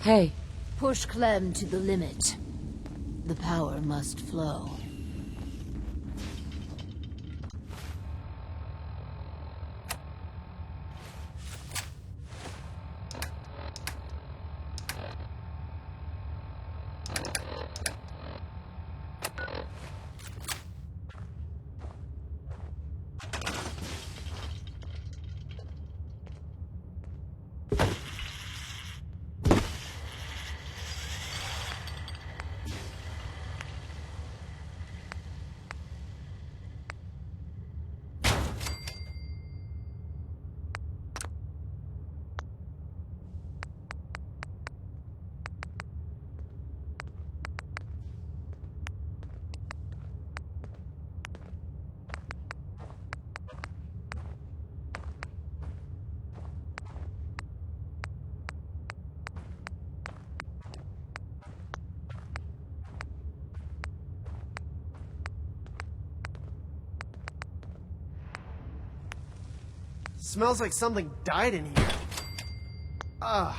Hey. Push Clem to the limit. The power must flow. Smells like something died in here. Ugh.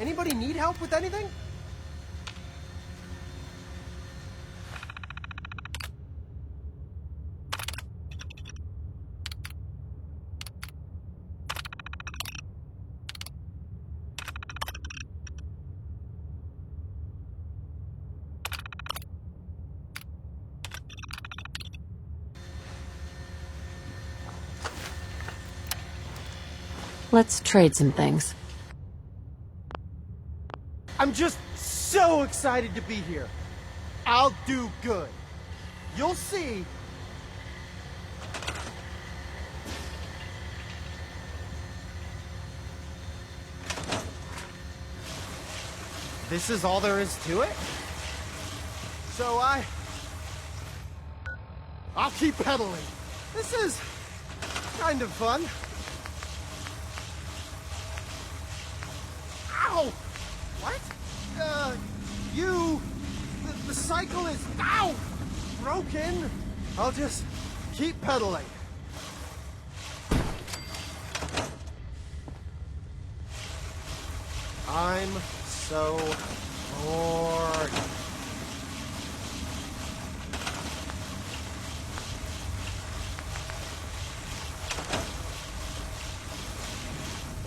Anybody need help with anything? Let's trade some things. I'm just so excited to be here. I'll do good. You'll see. This is all there is to it? So I'll keep pedaling. This is kind of fun. Ow! What? The cycle is, ow! Broken. I'll just keep pedaling. I'm so bored.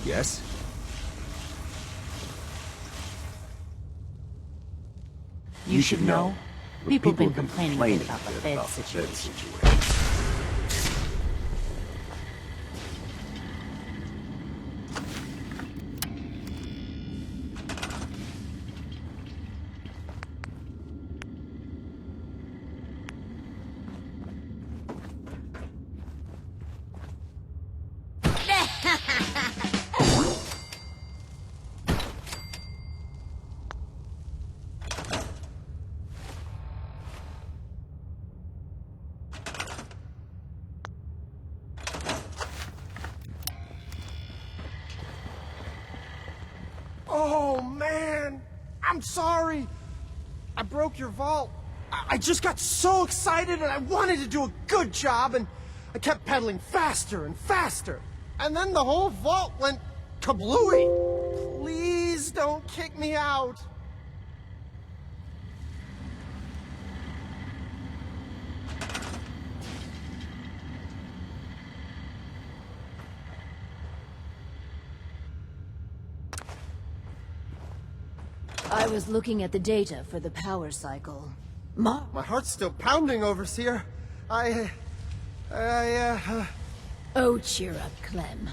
Yes? You should know, people have been complaining a bit about the Fed situation. Oh, man! I'm sorry! I broke your vault. I just got so excited and I wanted to do a good job and I kept pedaling faster and faster. And then the whole vault went kablooey. Please don't kick me out. I was looking at the data for the power cycle. My heart's still pounding, Overseer. Oh, cheer up, Clem.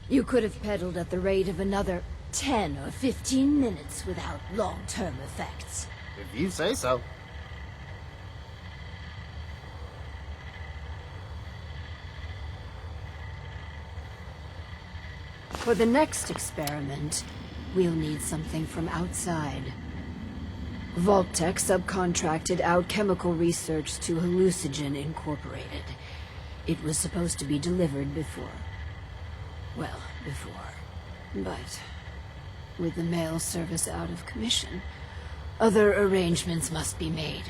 You could have pedaled at the rate of another 10 or 15 minutes without long-term effects. if you say so. For the next experiment, we'll need something from outside. Vault-Tec subcontracted out chemical research to Hallucigen Incorporated. It was supposed to be delivered before. Well, before. But with the mail service out of commission, other arrangements must be made.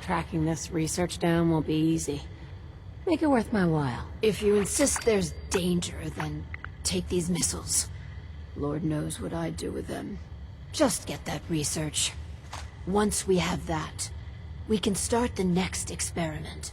Tracking this research down won't be easy. Make it worth my while. If you insist there's danger, then take these missiles. Lord knows what I'd do with them. Just get that research. Once we have that, we can start the next experiment.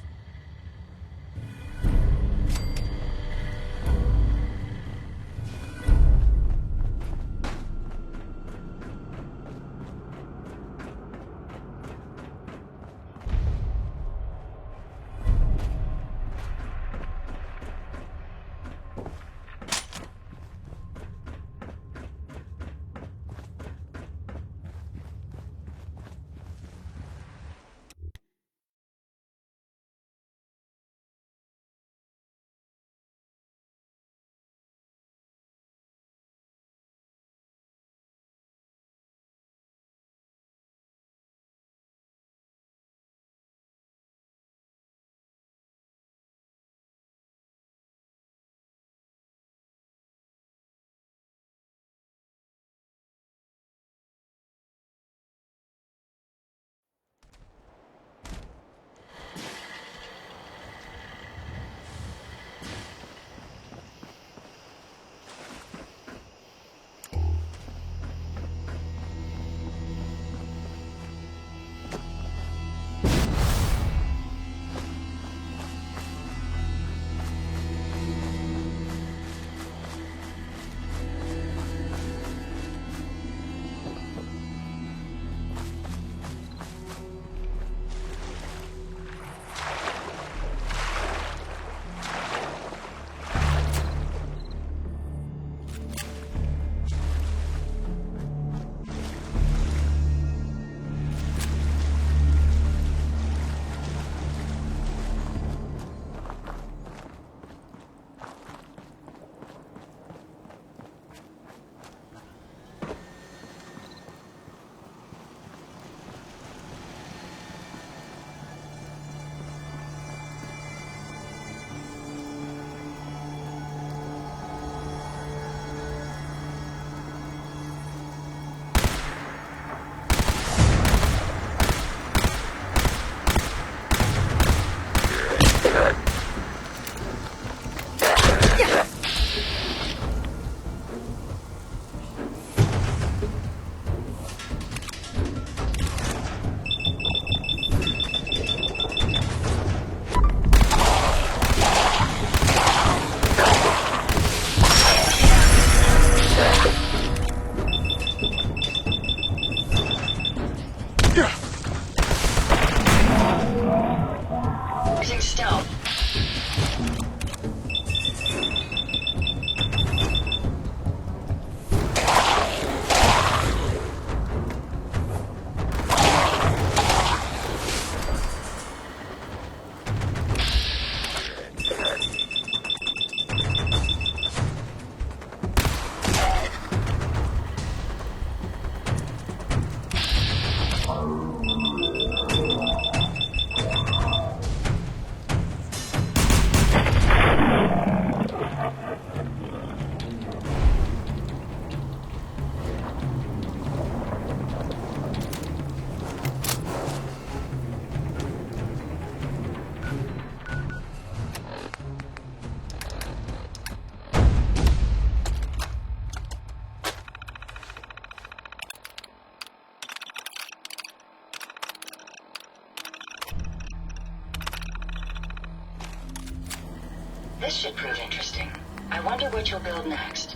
This should prove interesting. I wonder what you'll build next.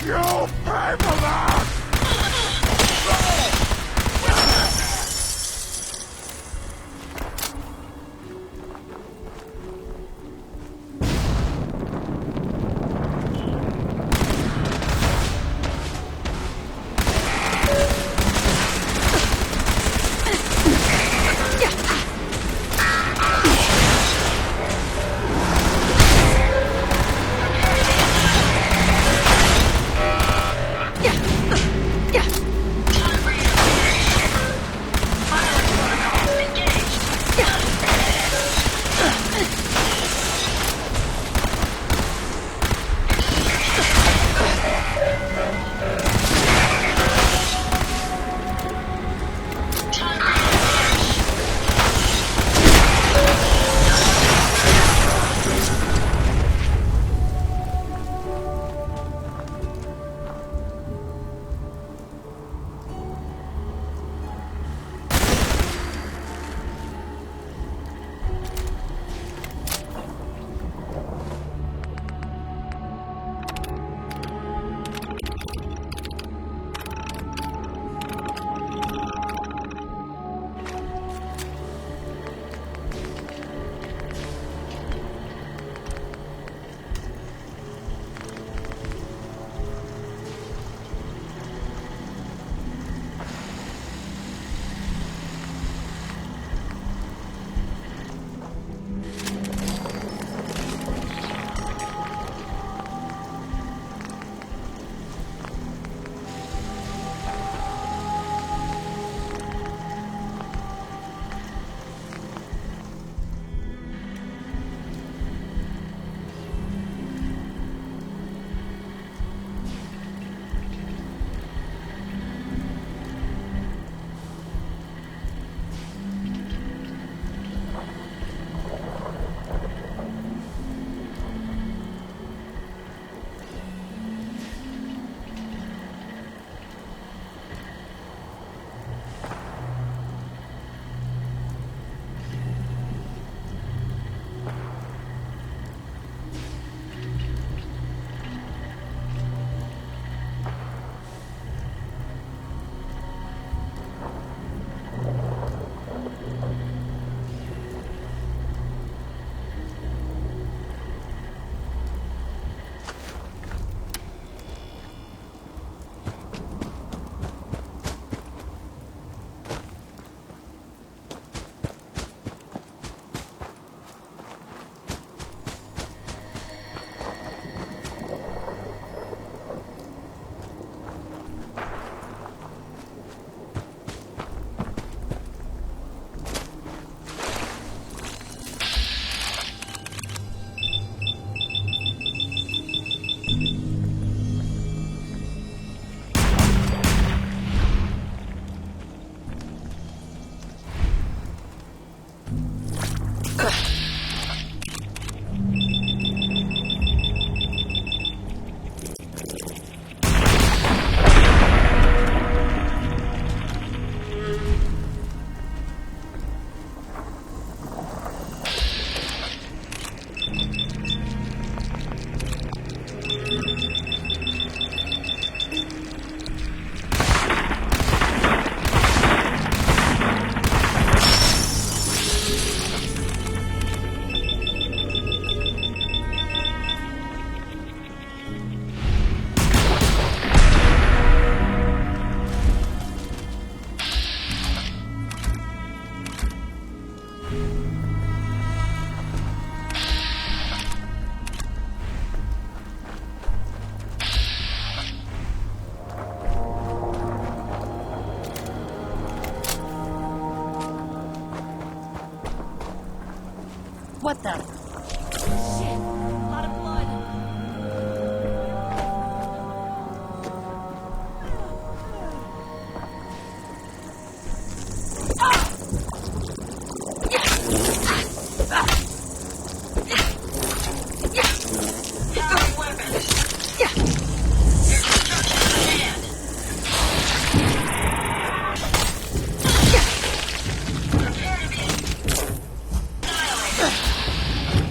You'll pay for that! What the? Shit! A lot of blood! Found weapons. There's destruction ahead. Prepare to be annihilated.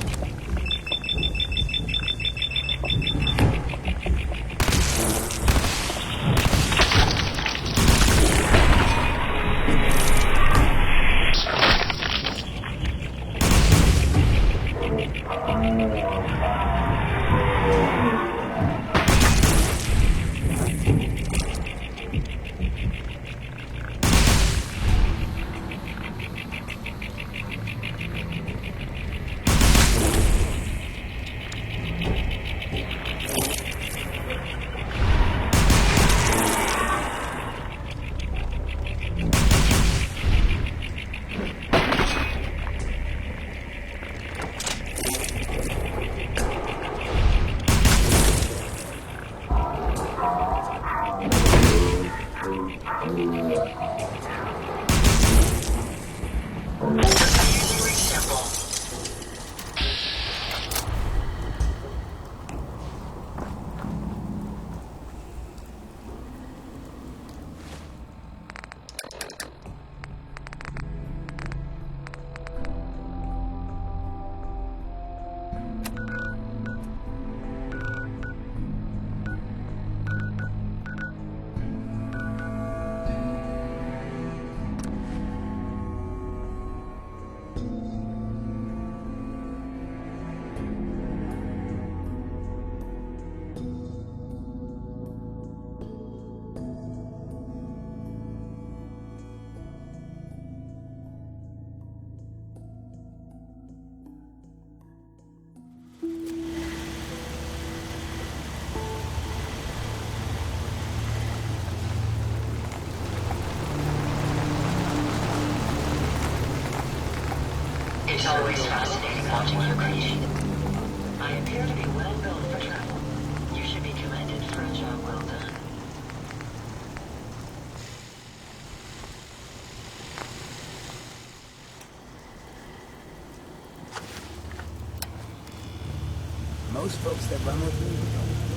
It's always fascinating watching your creation. I appear to be well built for travel. You should be commended for a job well done. Most folks that run with me don't.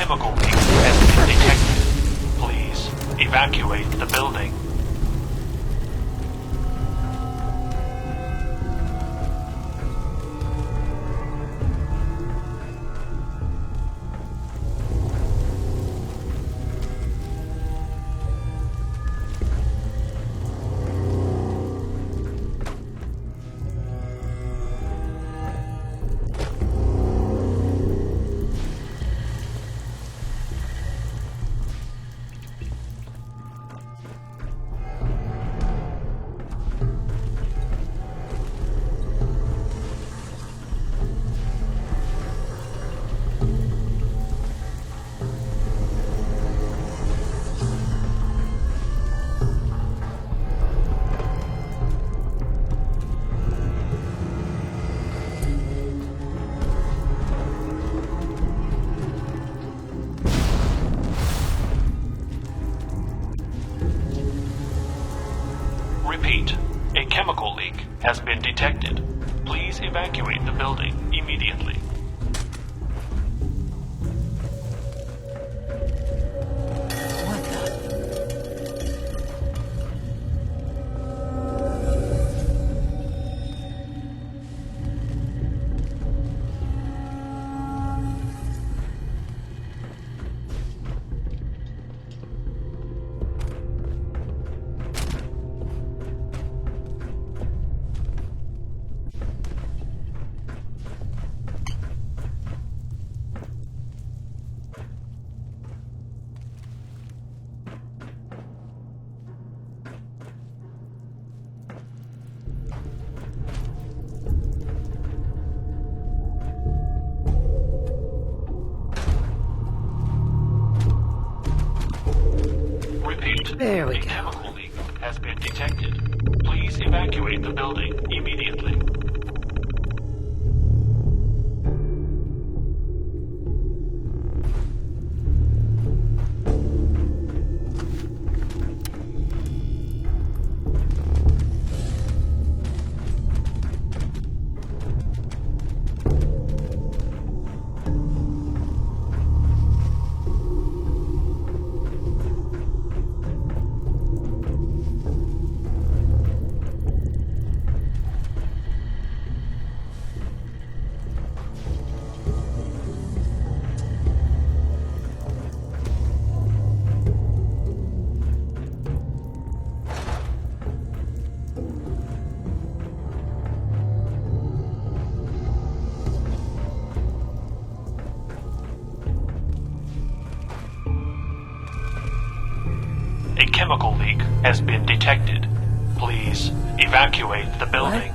chemical leak has been detected. Please, evacuate the building. Repeat, a chemical leak has been detected. Please evacuate the building immediately. What the? Repeat, There we a go. chemical leak has been detected. Please evacuate the building immediately. A chemical leak has been detected. Please evacuate the building.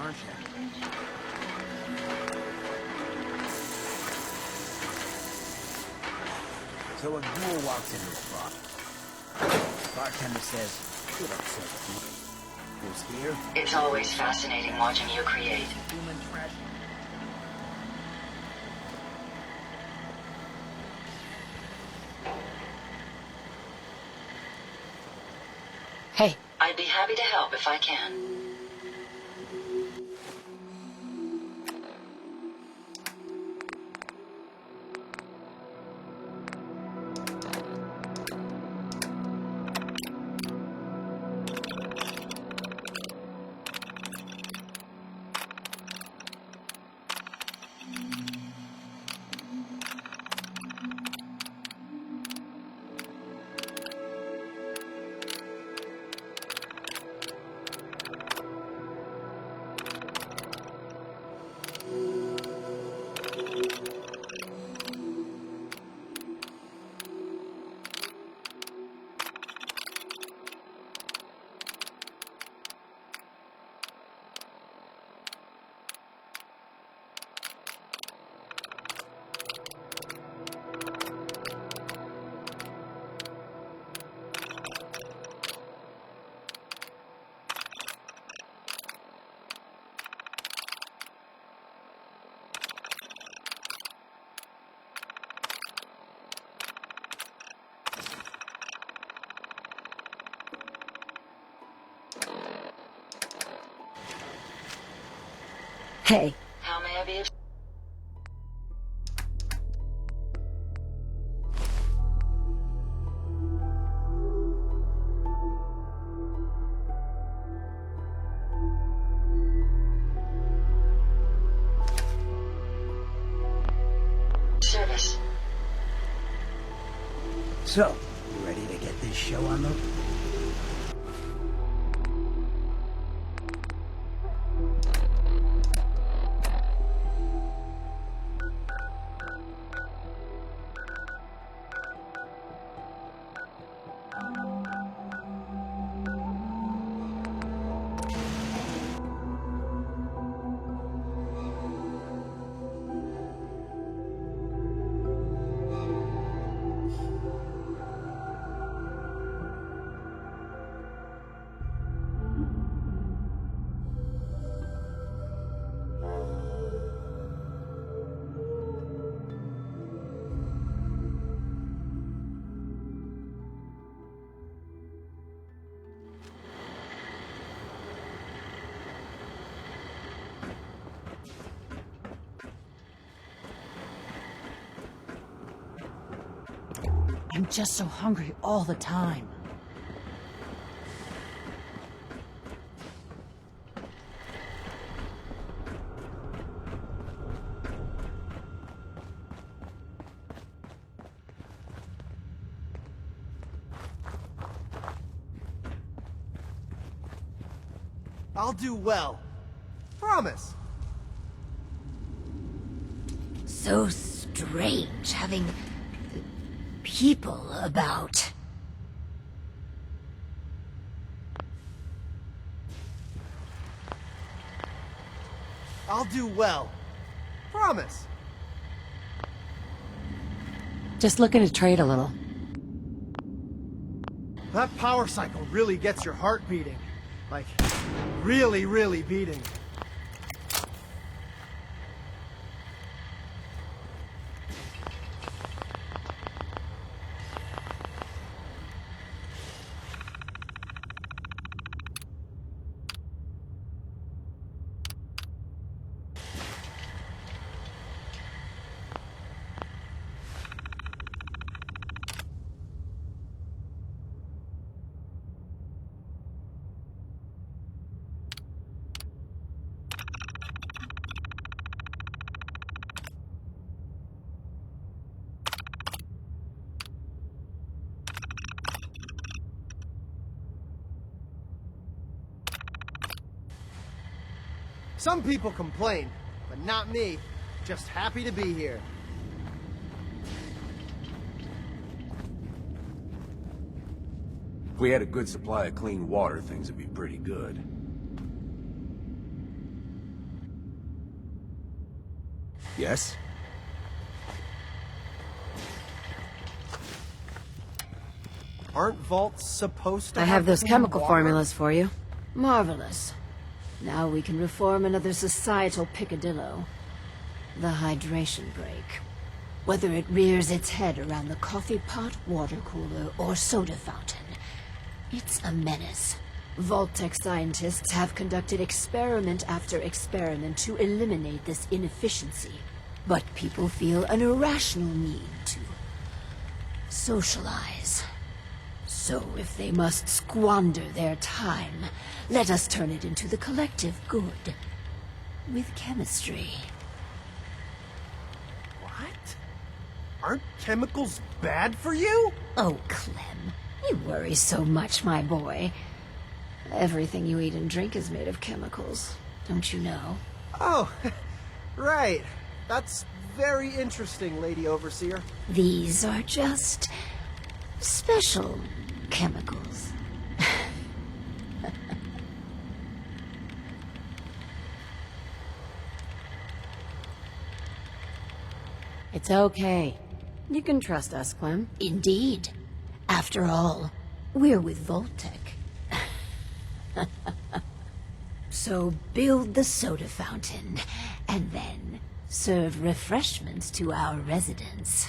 Aren't you? So a ghoul walks into a bar. Bartender says, "Good upset, Goes here. It's always fascinating watching you create. Human trash. Hey, I'd be happy to help if I can. hey. How may I be of service? So, you ready to get this show on the... I'm just so hungry all the time. I'll do well. Promise. So strange having people about. I'll do well. Promise. Just looking to trade a little. That power cycle really gets your heart beating. Like, really, really beating. Some people complain, but not me. Just happy to be here. If we had a good supply of clean water, things would be pretty good. Yes? Aren't vaults supposed to I have those clean chemical water? formulas for you. Marvelous. Now we can reform another societal peccadillo. The hydration break. Whether it rears its head around the coffee pot, water cooler, or soda fountain, it's a menace. Vault-Tec scientists have conducted experiment after experiment to eliminate this inefficiency. But people feel an irrational need to socialize. So if they must squander their time, let us turn it into the collective good. With chemistry. What? Aren't chemicals bad for you? Oh, Clem, you worry so much, my boy. Everything you eat and drink is made of chemicals, don't you know? Oh, right. That's very interesting, Lady Overseer. These are just special chemicals. It's okay. You can trust us, Clem. Indeed. After all, we're with Vault-Tec. So build the soda fountain, and then serve refreshments to our residents.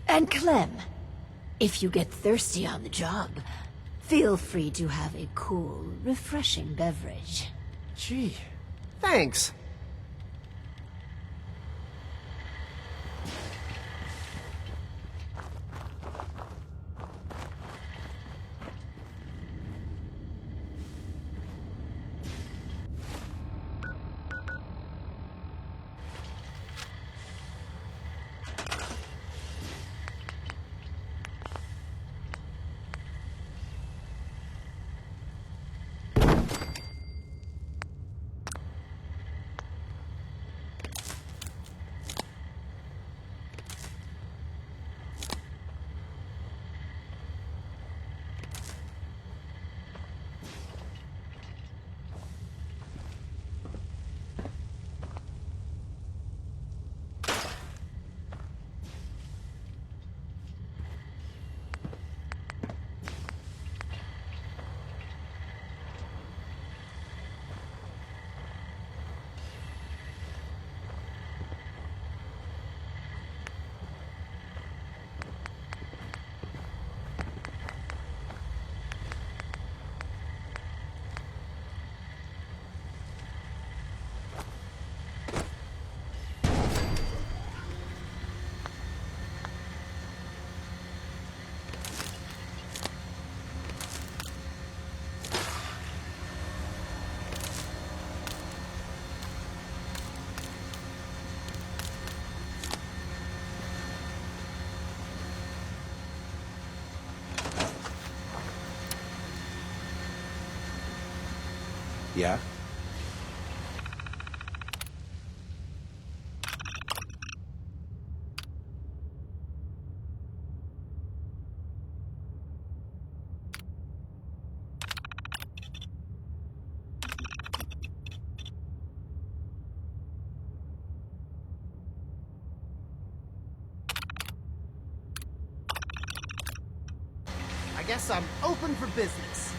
And Clem, if you get thirsty on the job, feel free to have a cool, refreshing beverage. Gee, thanks. Yeah? I guess I'm open for business.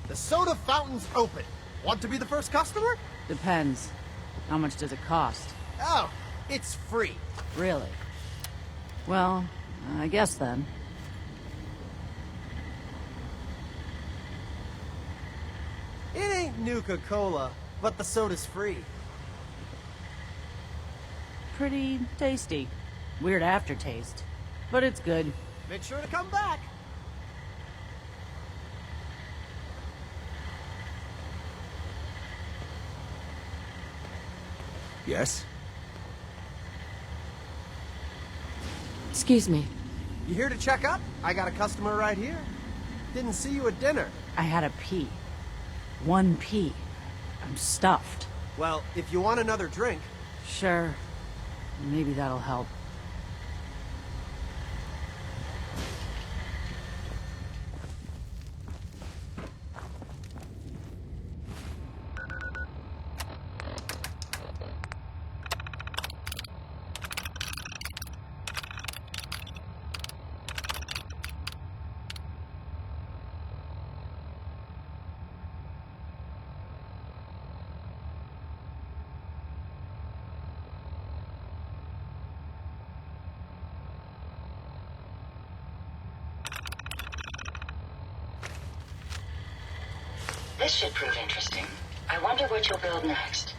The soda fountain's open. Want to be the first customer? Depends. How much does it cost? Oh, it's free. Really? Well, I guess then. It ain't Nuka Cola, but the soda's free. Pretty tasty. Weird aftertaste. But it's good. Make sure to come back. Yes? Excuse me. You here to check up? I got a customer right here. Didn't see you at dinner. I had a pee. One pee. I'm stuffed. Well, if you want another drink... Sure. Maybe that'll help. This should prove interesting. I wonder what you'll build next.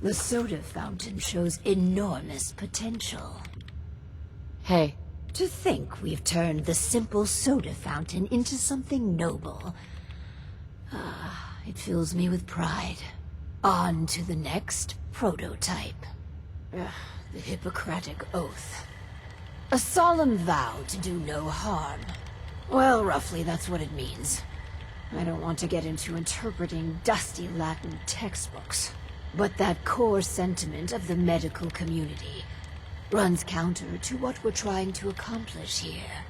The soda fountain shows enormous potential. Hey, To think we've turned the simple soda fountain into something noble. It fills me with pride. On to the next prototype. The Hippocratic Oath. A solemn vow to do no harm. Well, roughly that's what it means. I don't want to get into interpreting dusty Latin textbooks. But that core sentiment of the medical community runs counter to what we're trying to accomplish here.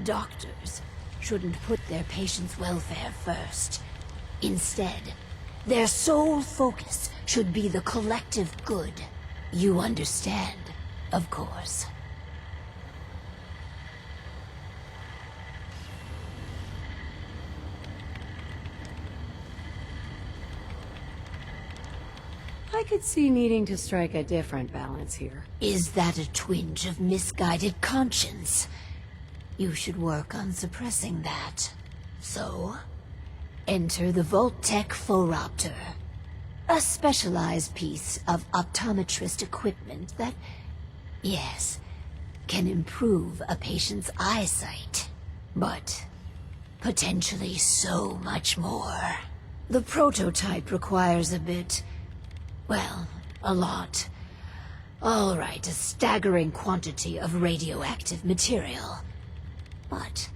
Doctors shouldn't put their patients' welfare first. Instead, their sole focus should be the collective good. You understand, of course. I could see needing to strike a different balance here. Is that a twinge of misguided conscience? You should work on suppressing that. So, enter the Vault-Tec Phoropter. A specialized piece of optometrist equipment that, yes, can improve a patient's eyesight. But potentially so much more. The prototype requires a bit... well, a lot. All right, a staggering quantity of radioactive material. But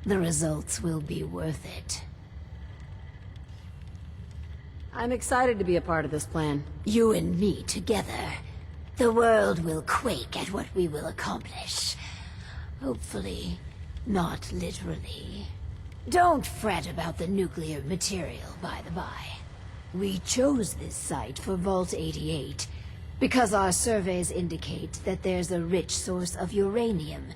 the results will be worth it. I'm excited to be a part of this plan. You and me together. The world will quake at what we will accomplish. Hopefully, not literally. Don't fret about the nuclear material, by the by. We chose this site for Vault 88 because our surveys indicate that there's a rich source of uranium.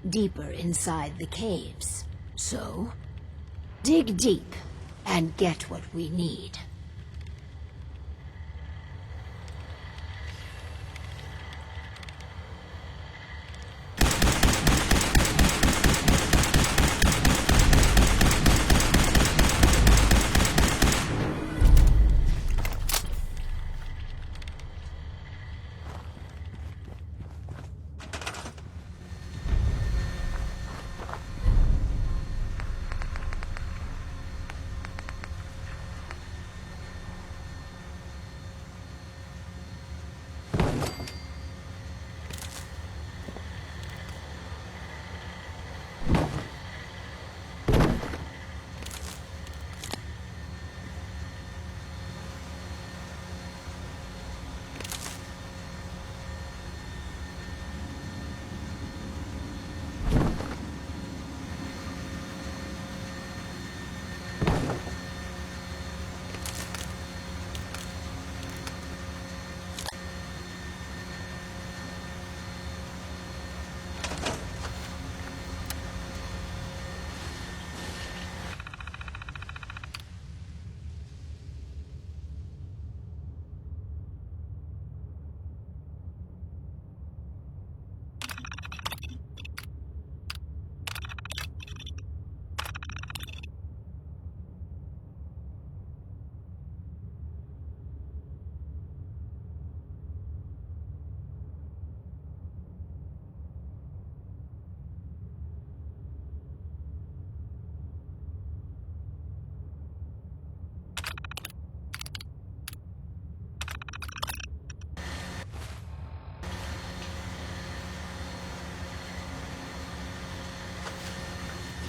deeper inside the caves. So, dig deep and get what we need.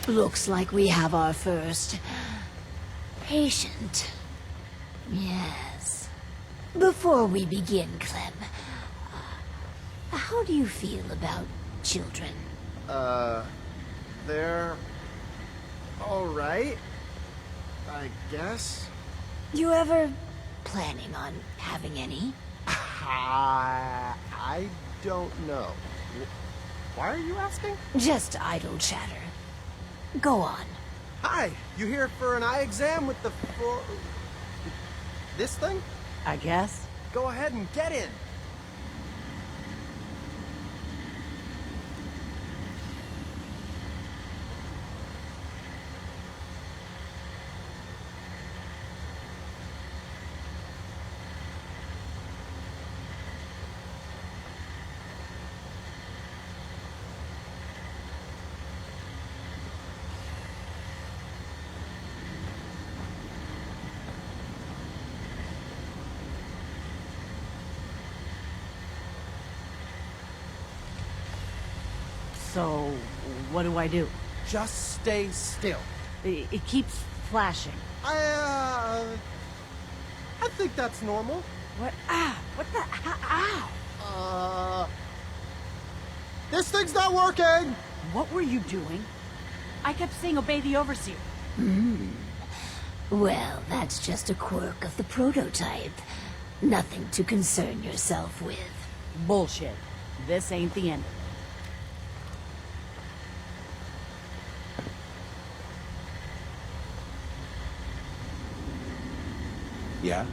Looks like we have our first patient. Yes. Before we begin, Clem, how do you feel about children? They're all right, I guess. You ever planning on having any? I don't know. Why are you asking? Just idle chatter. Go on. Hi, you here for an eye exam with the this thing? I guess. Go ahead and get in. So, what do I do? Just stay still. It keeps flashing. I think that's normal. What? Ah! What the? Ow! This thing's not working! What were you doing? I kept saying obey the overseer. Well, that's just a quirk of the prototype. Nothing to concern yourself with. Bullshit. This ain't the end. Yeah?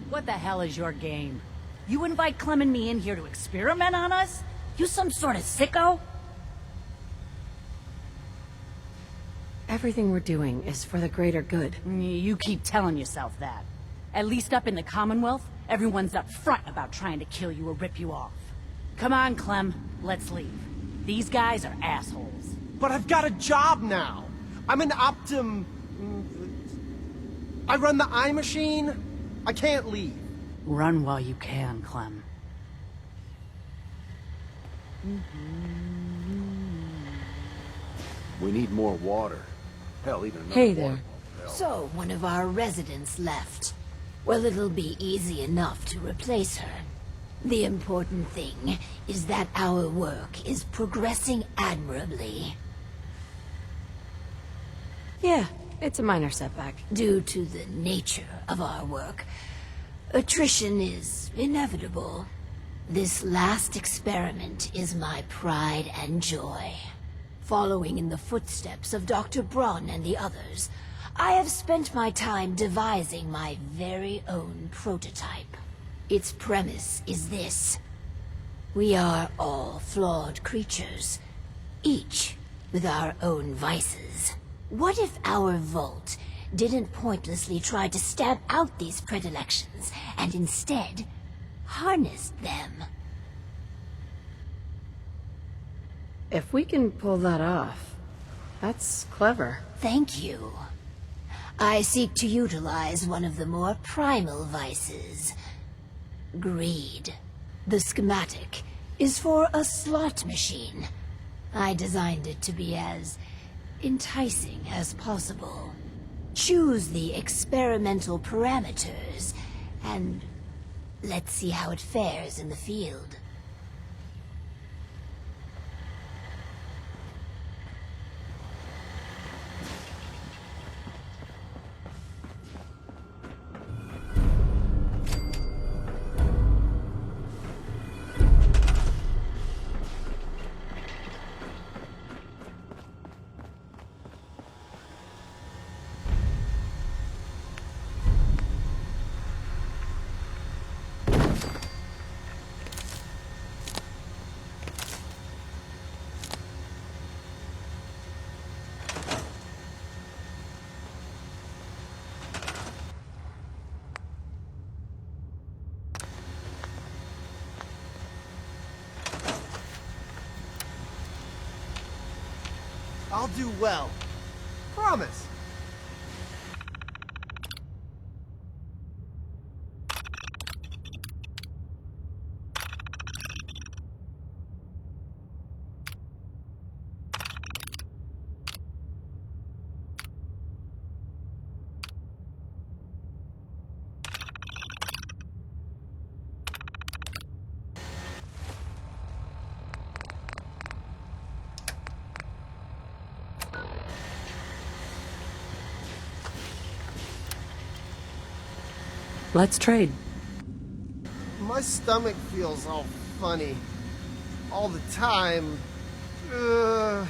What the hell is your game? You invite Clem and me in here to experiment on us? You some sort of sicko? Everything we're doing is for the greater good. You keep telling yourself that. At least up in the Commonwealth, everyone's up front about trying to kill you or rip you off. Come on, Clem, let's leave. These guys are assholes. But I've got a job now. I'm an I run the eye machine. I can't leave. Run while you can, Clem. We need more water. Hell, even another Hey water there. pump. Hell. So, one of our residents left. Well, it'll be easy enough to replace her. The important thing is that our work is progressing admirably. Yeah, it's a minor setback. Due to the nature of our work, attrition is inevitable. This last experiment is my pride and joy. Following in the footsteps of Dr. Braun and the others, I have spent my time devising my very own prototype. Its premise is this. We are all flawed creatures, each with our own vices. What if our vault didn't pointlessly try to stamp out these predilections, and instead harnessed them? If we can pull that off, that's clever. Thank you. I seek to utilize one of the more primal vices. Greed. The schematic is for a slot machine. I designed it to be as enticing as possible. Choose the experimental parameters, and let's see how it fares in the field. I'll do well. Promise. Let's trade. My stomach feels all funny. All the time. Ugh.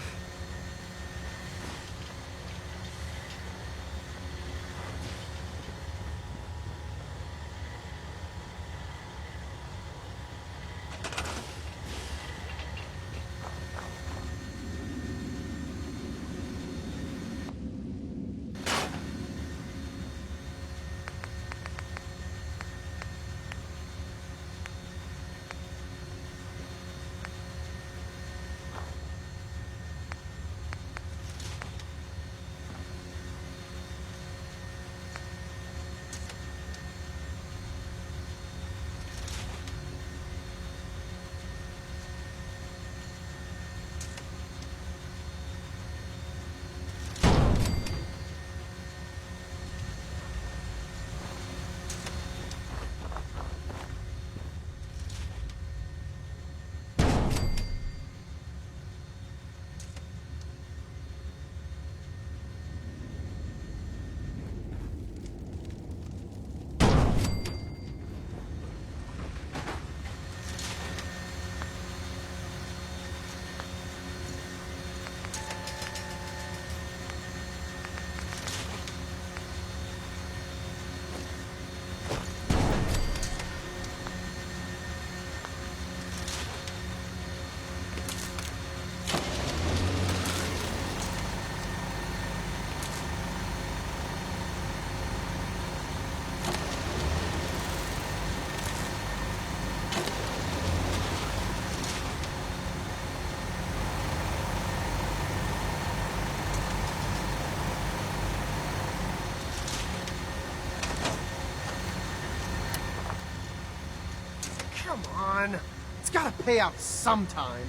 Come on. It's gotta pay out sometime.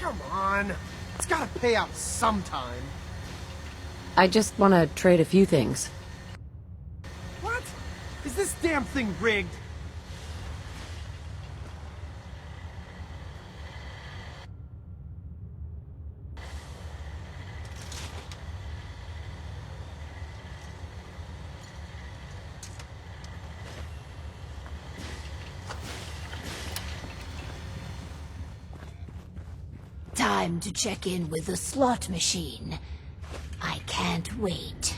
Come on. It's gotta pay out sometime. I just want to trade a few things. What? Is this damn thing rigged? Time to check in with the slot machine. I can't wait.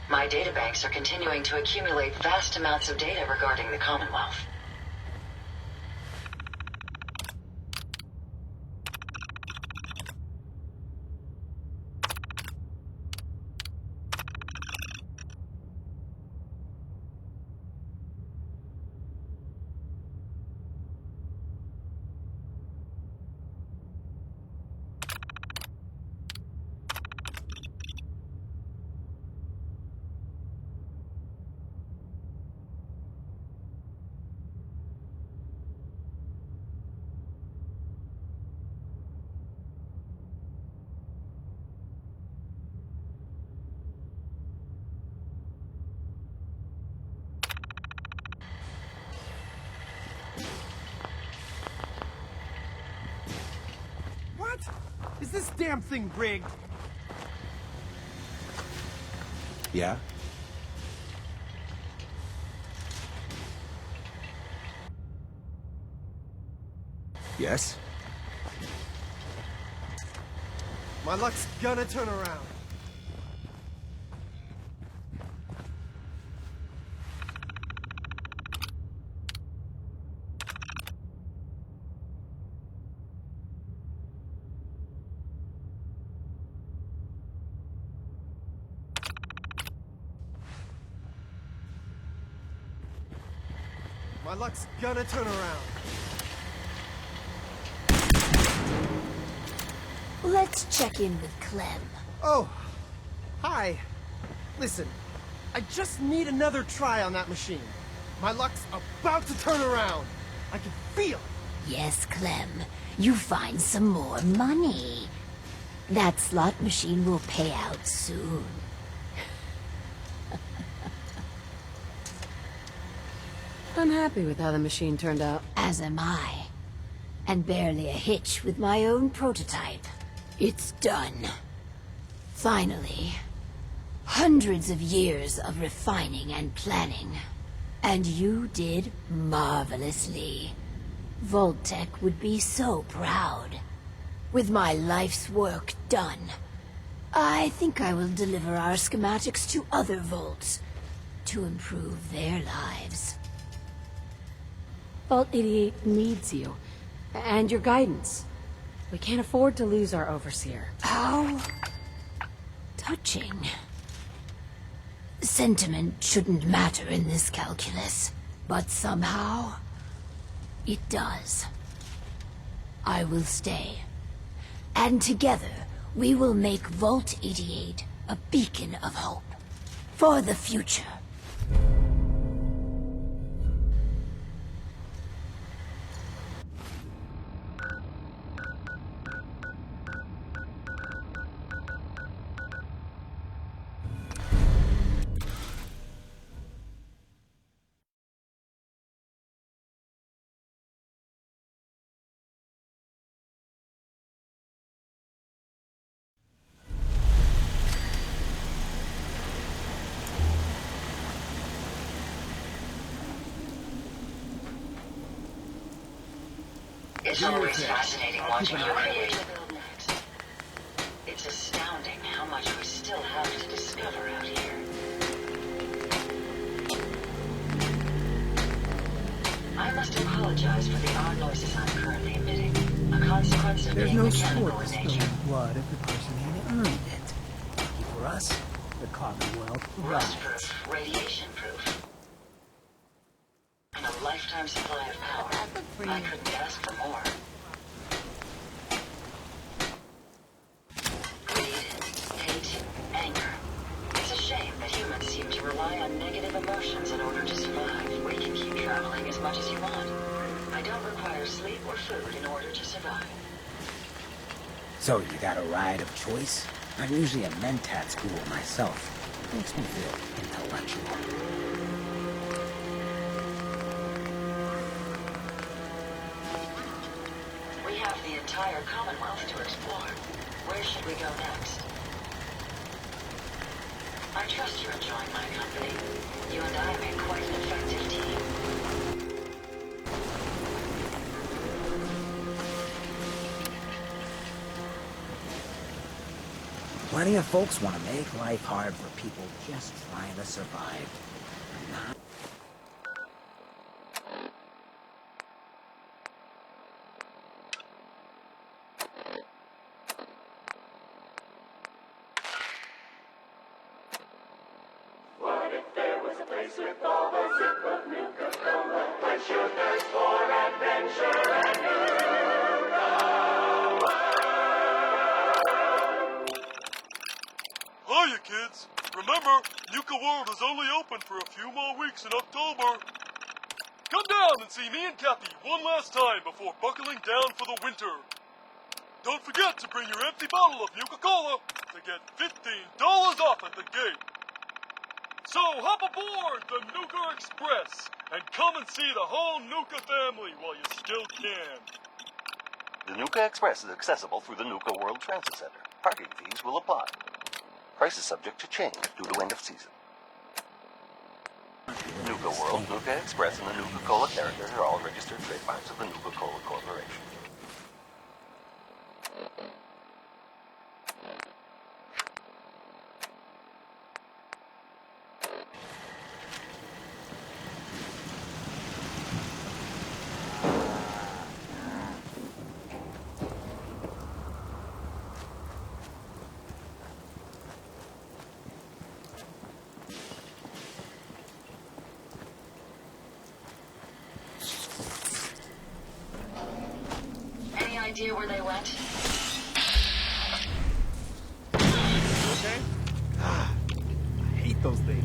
My databanks are continuing to accumulate vast amounts of data regarding the Commonwealth. What? Is this damn thing rigged? Yeah? Yes? My luck's gonna turn around. My luck's gonna turn around. Let's check in with Clem. Oh, hi. Listen, I just need another try on that machine. My luck's about to turn around. I can feel it. Yes, Clem. You find some more money. That slot machine will pay out soon. I'm happy with how the machine turned out. As am I. And barely a hitch with my own prototype. It's done. Finally. Hundreds of years of refining and planning. And you did marvelously. Vault-Tec would be so proud. With my life's work done, I think I will deliver our schematics to other vaults to improve their lives. Vault 88 needs you. And your guidance. We can't afford to lose our overseer. How touching. Sentiment shouldn't matter in this calculus, but somehow it does. I will stay. And together we will make Vault 88 a beacon of hope for the future. It's always fascinating watching you create. It's astounding how much we still have to discover out here. I must apologize for the odd noises I'm currently emitting. A consequence of There's being no mechanical sport in spilling nature. blood if the person ain't earned it. Lucky for us, the Commonwealth Rust-proof, radiation-proof. And a lifetime supply of power. I couldn't ask for more. Greed, hate, anger. It's a shame that humans seem to rely on negative emotions in order to survive. We can keep traveling as much as you want. I don't require sleep or food in order to survive. So you got a ride of choice? I'm usually a mentat school myself. Makes me feel intellectual. We have the entire Commonwealth to explore. Where should we go next? trust you're enjoying my company. You and I make quite an effective team. Plenty of folks want to make life hard for people just trying to survive. What if there was a place with all the zip of Nuka Cola? Quench your thirst for adventure and Nuka World. Hiya, kids. Remember, Nuka World is only open for a few more weeks in October. Come down and see me and Kathy one last time before buckling down for the winter. Don't forget to bring your empty bottle of Nuka Cola to get $15 off at the gate. So hop aboard the Nuka Express and come and see the whole Nuka family while you still can. The Nuka Express is accessible through the Nuka World Transit Center. Parking fees will apply. Price is subject to change due to end of season. Nuka World, Nuka Express, and the Nuka Cola characters are all registered trademarks of the Nuka Cola Corporation. Any idea where they went? Okay? I hate those things.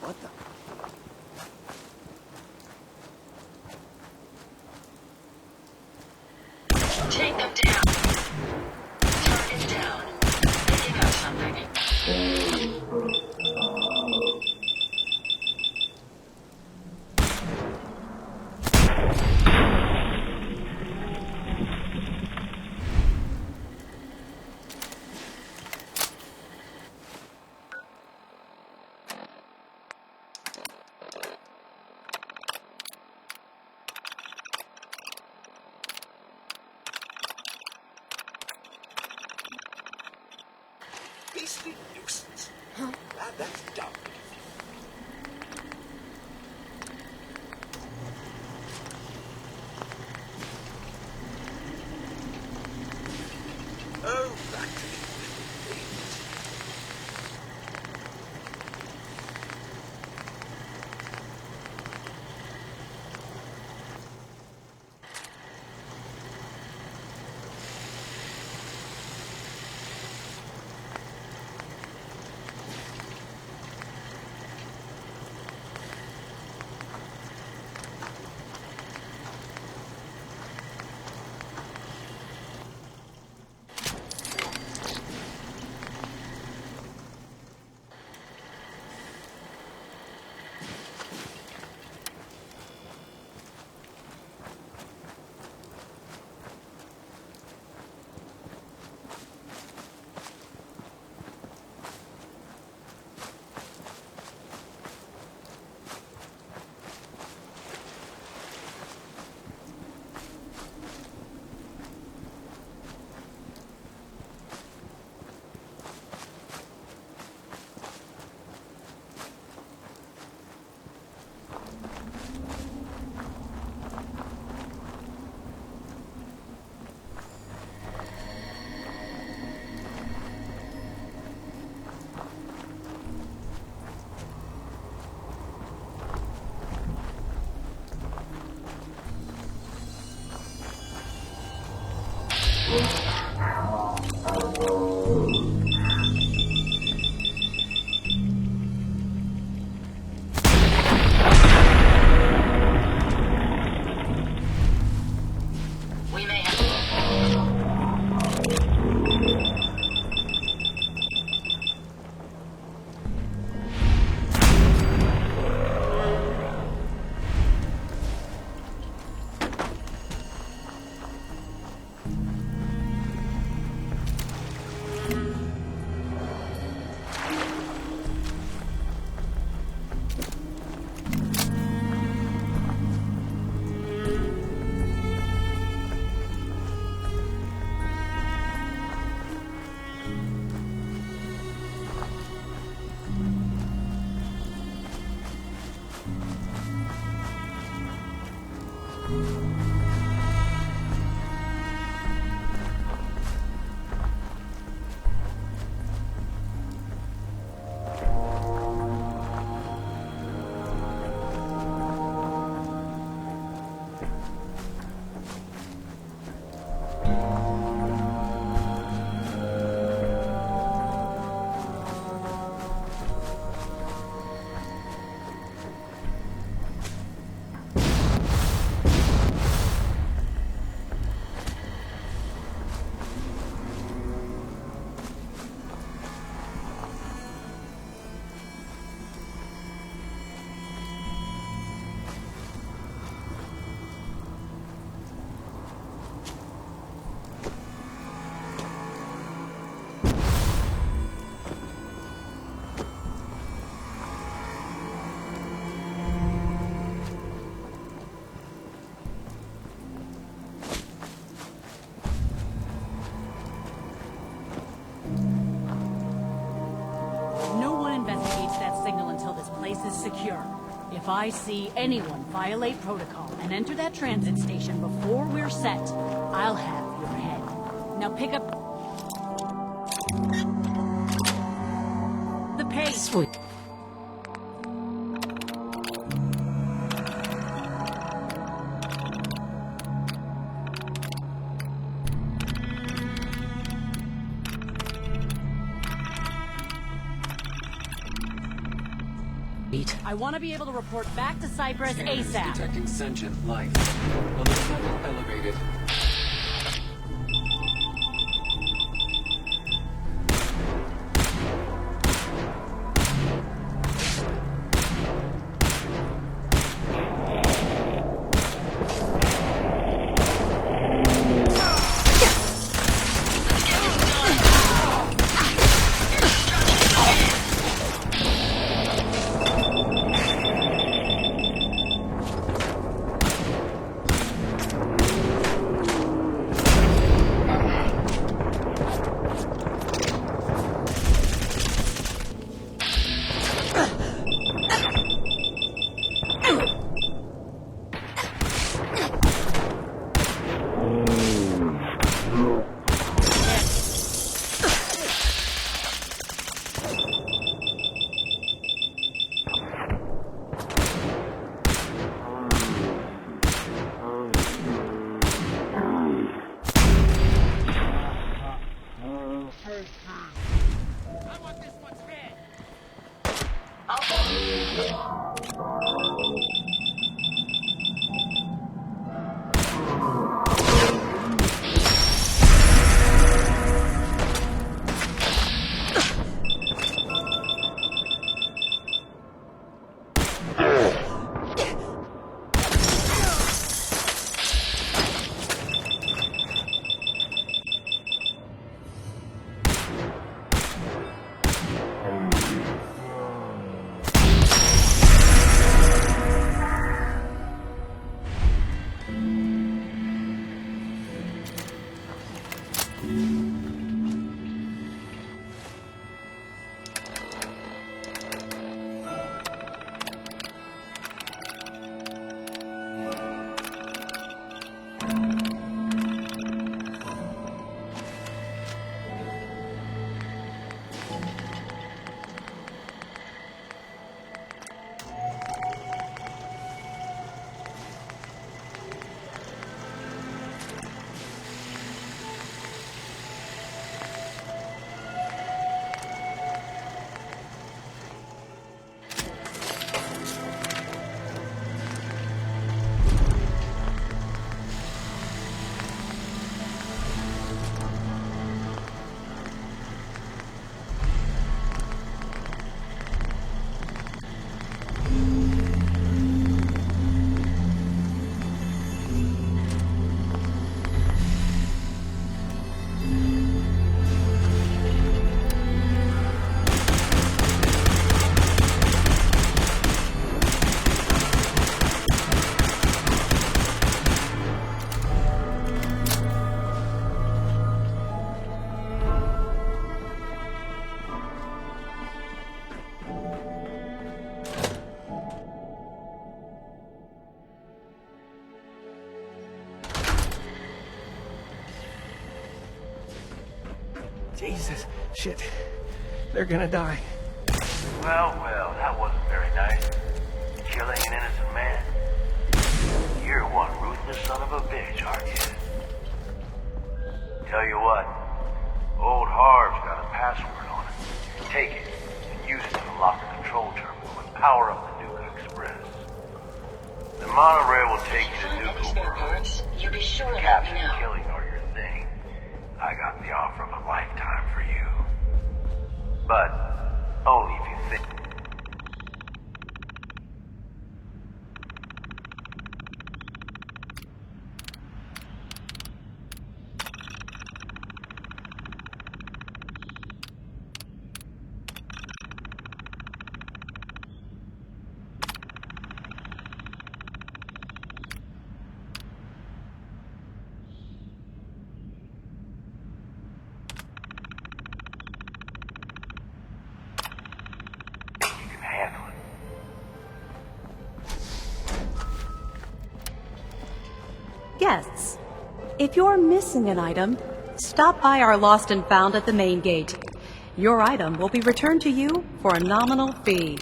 What the? Take them down. Target down. Picking up something. Beastly nuisance. Glad that's done. Oh, back to the things. secure. If I see anyone violate protocol and enter that transit station before we're set, I'll have your head. Now pick up the pace. Sweet. I want to be able to report back to Cyprus ASAP. Detecting sentient life. Alert level elevated. Jesus, shit. They're gonna die. Well, that wasn't very nice. Killing an innocent man. You're one ruthless son of a bitch, aren't you? Tell you what, old Harv's got a password on it. Take it and use it to unlock the control terminal and power up the Nuka Express. The monorail will take you to Nuka World. You'll be sure to Capture let me know. and killing are your thing. I got the offer of a lifetime for you. But only if you think. guests. If you're missing an item, stop by our Lost and Found at the main gate. Your item will be returned to you for a nominal fee.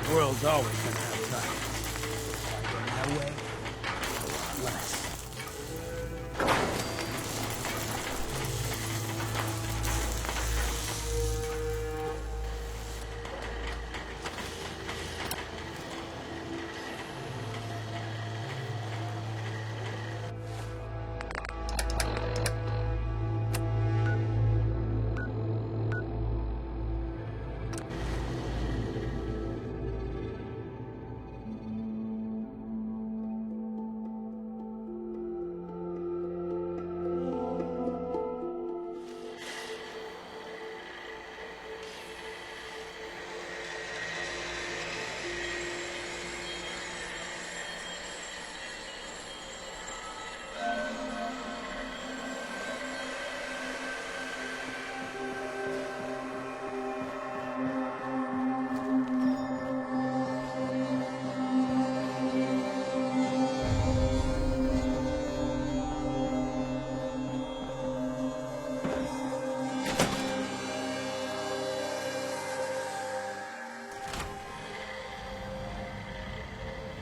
The world's always gonna have time. If I go my way, a lot less.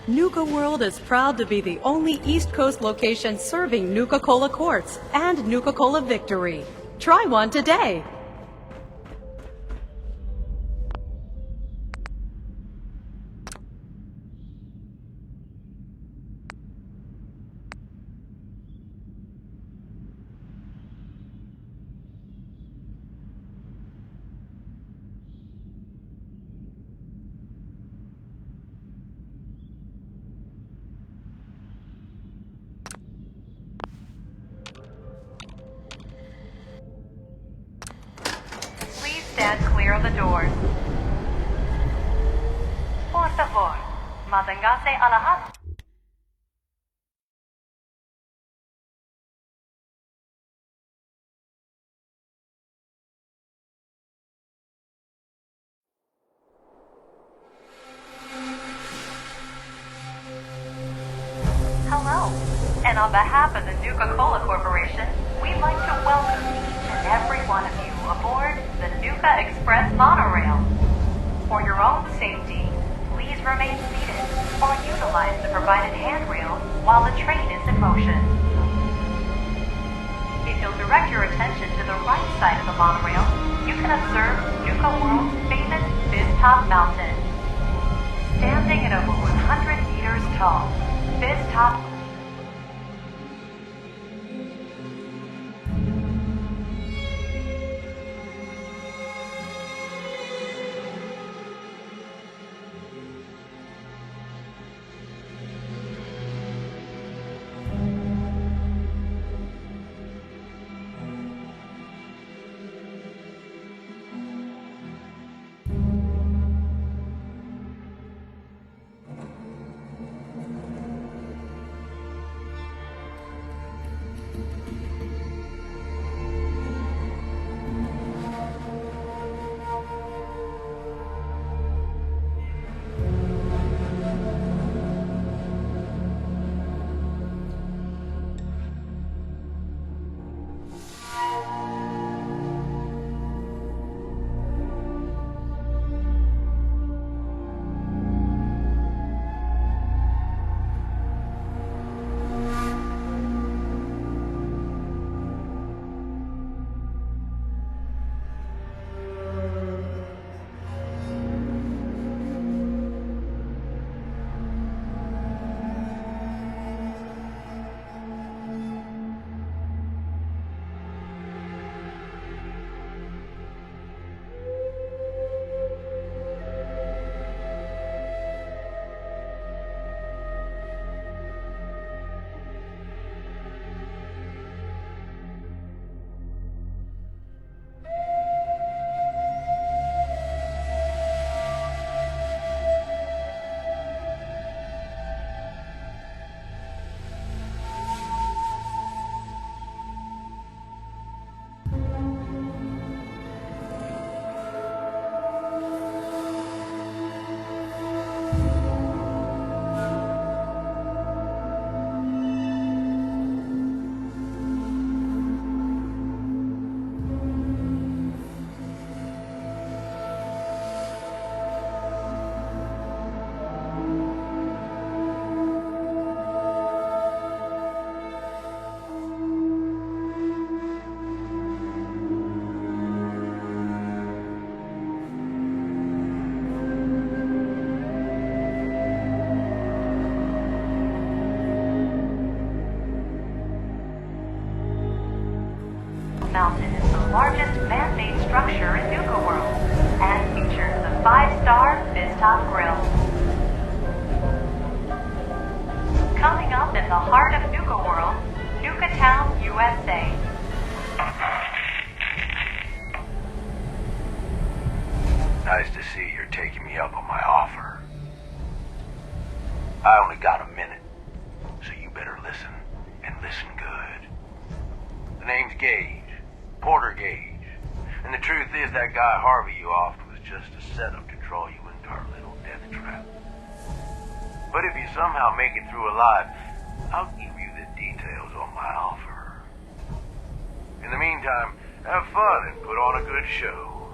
Nuka World is proud to be the only East Coast location serving Nuka-Cola Quartz and Nuka-Cola Victory. Try one today. Stand clear of the doors. Por favor, manténgase alejado. Hello, and on behalf of the Nuka-Cola Corporation, we'd like to welcome each and every one of you aboard the Nuka Express Monorail. For your own safety, please remain seated or utilize the provided handrails while the train is in motion. If you'll direct your attention to the right side of the monorail, you can observe Nuka World's famous Fizz-Top Mountain. Standing at over 100 meters tall, Fizz-Top coming up in the heart of Nuka World, Nuka Town, USA. Nice to see you're taking me up on my offer. I only got a minute, so you better listen, and listen good. The name's Gage, Porter Gage, and the truth is that guy Harvey you offed was just a setup to draw you into our little death trap. But if you somehow make it through alive, I'll give you the details on my offer. In the meantime, have fun and put on a good show.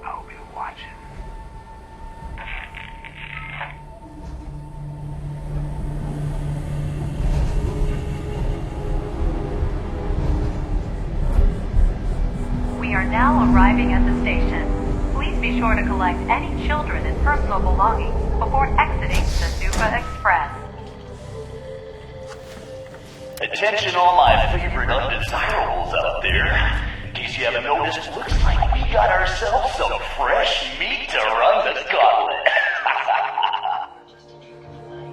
I'll be watching. We are now arriving at the station. Please be sure to collect any children and personal belongings before exiting the Nuka Express. Attention all my favorite undesirables out there. In case you haven't noticed, looks like we got ourselves some fresh meat to run the gauntlet.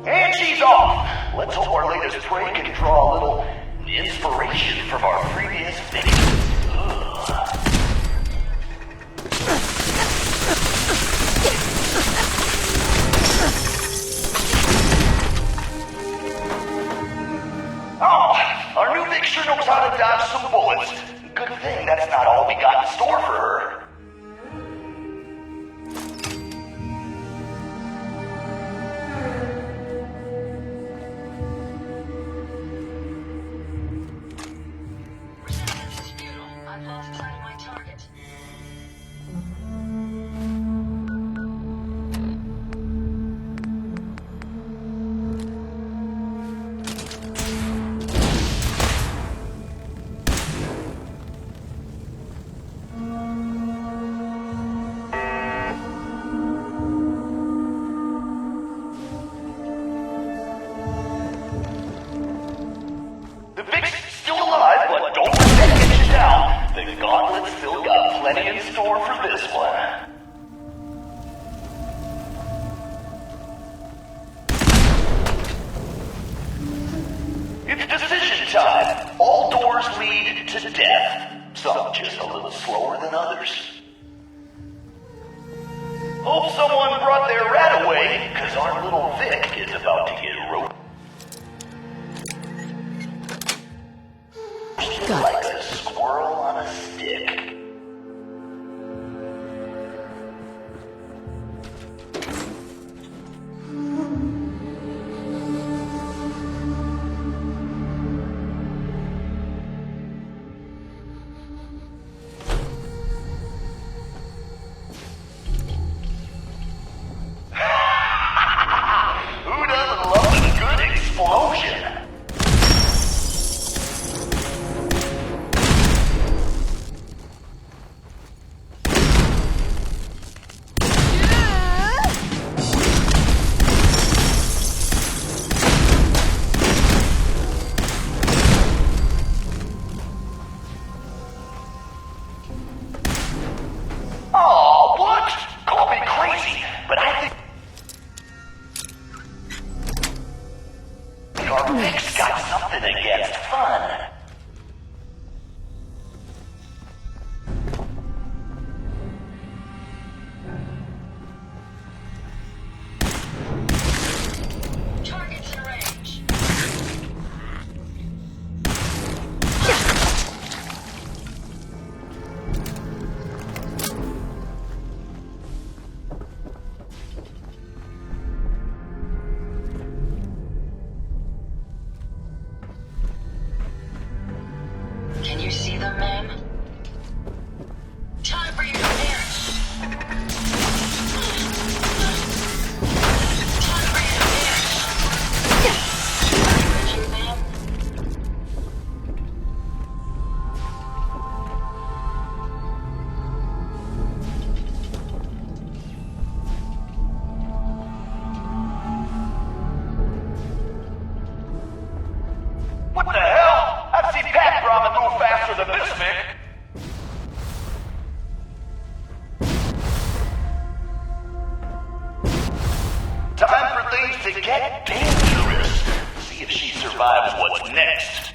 And she's off! Let's hope our latest prey can draw a little inspiration from our previous victims. Oh, our new Vic sure knows how to dodge some bullets. Good thing that's not all we got in store for her. Resistance is futile. I've lost sight of my target. The Vic's still alive, but don't let that get you down. The gauntlet's still got plenty in store for this one. It's decision time. All doors lead to death. Some just a little slower than others. Hope someone brought their rat away, because our little Vic is about to get roped. Like a squirrel on a stick. Who doesn't love a good explosion? Oh, what? Call me crazy, but I think our Vic's got something against fun. Target's in range. survives what's next.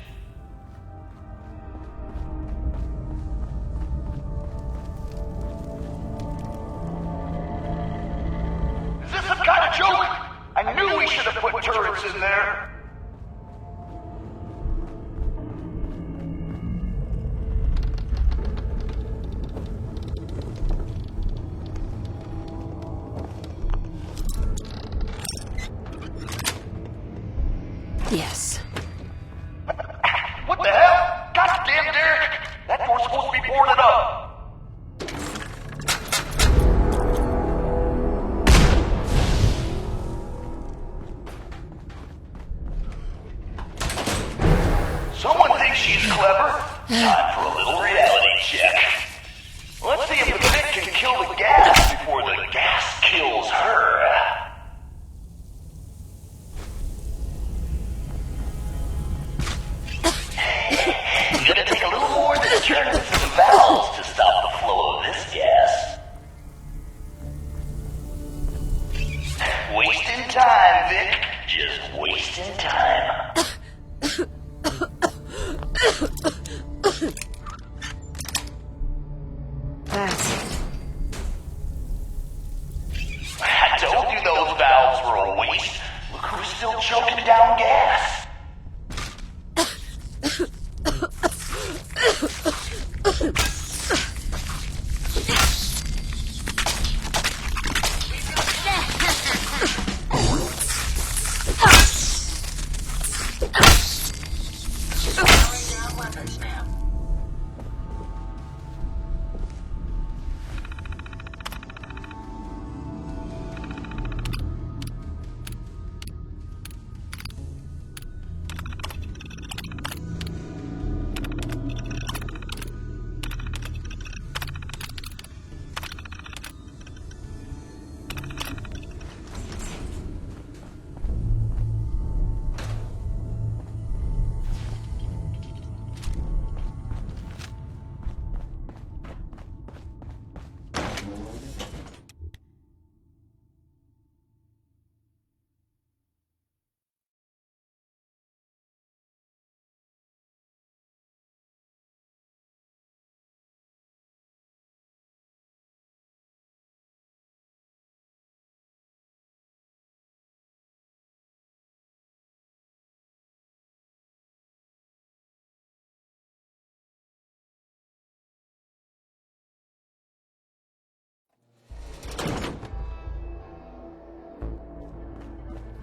Is this some kind of joke? I knew we should have put turrets in there. Yes. What the hell? Goddamn, Derek! That door's supposed to be boarded up. Someone thinks she's clever? Time for a little reality check. Let's see if the Vic can kill the gas before the gas kills her. Gonna take a little more than turning some valves to stop the flow of this gas. Wasting time, Vic. Just wasting time. That's it. I told you those valves were a waste. Look who's still choking down gas.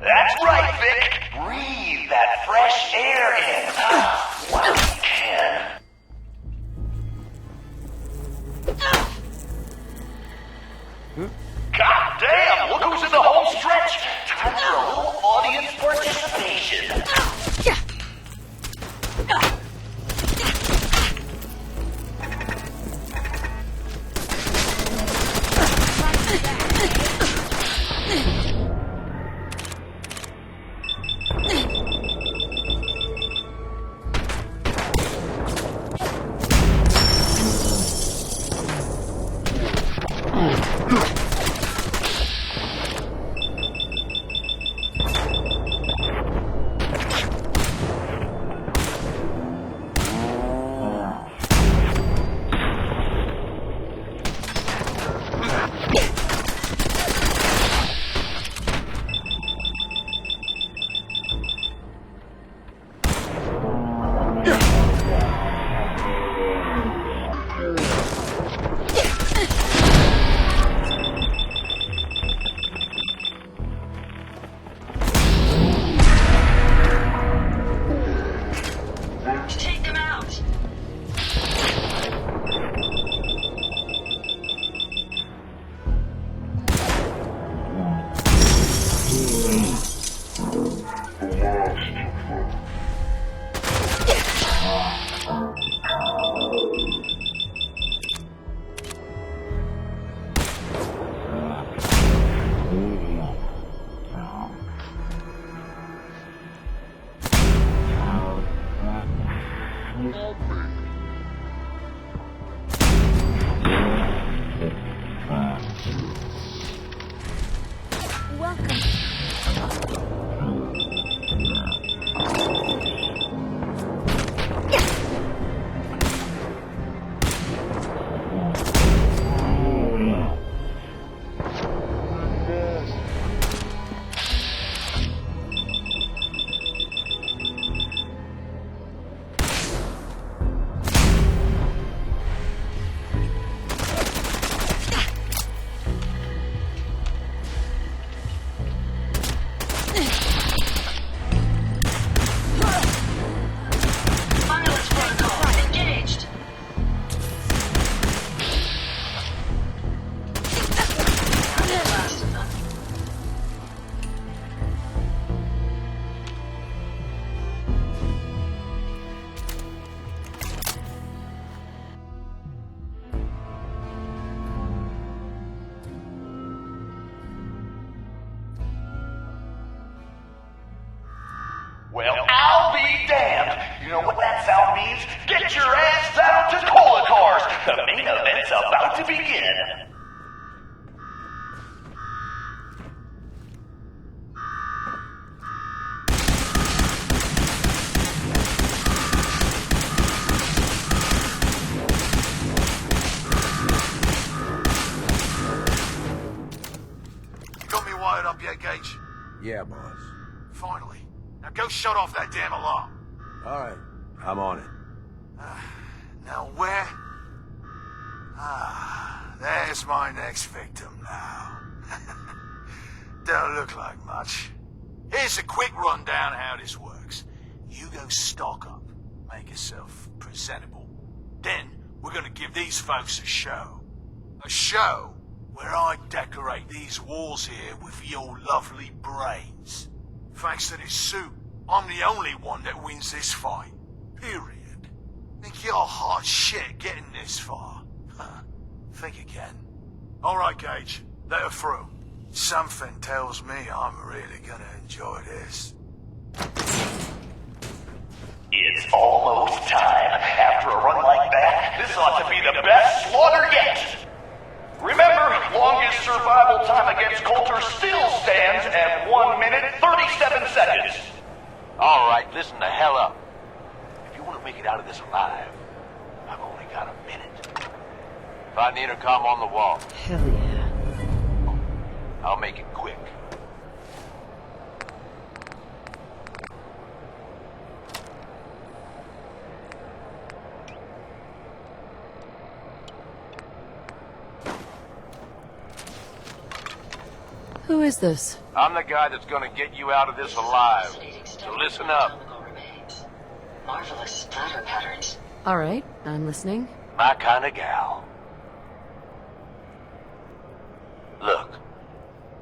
That's right, Vic. Breathe that fresh air in. While you can. God damn, look who's in the home stretch. Time for a little audience participation. Well, I'll be damned. You know what that sound means? Get your ass down to Cola Cars. The main event's about to begin. Got me wired up yet, Gage? Yeah, boss. Finally. Now go shut off that damn alarm. All right, I'm on it. Now where? There's my next victim now. Don't look like much. Here's a quick rundown how this works. You go stock up, make yourself presentable. Then we're gonna give these folks a show. A show where I decorate these walls here with your lovely brains. Thanks to this suit, I'm the only one that wins this fight. Period. Think you're hot shit getting this far? Think again. Alright, Gage. Let her through. Something tells me I'm really gonna enjoy this. It's almost time. After a run like that, this ought to be the best slaughter yet. Remember, longest survival time against Coulter still stands at 1 minute 37 seconds. All right, listen the hell up. If you want to make it out of this alive, I've only got a minute. Find the intercom on the wall. Hell yeah. I'll make it quick. Who is this? I'm the guy that's gonna get you out of this alive. So listen up. Marvelous splatter patterns. All right, I'm listening. My kind of gal. Look,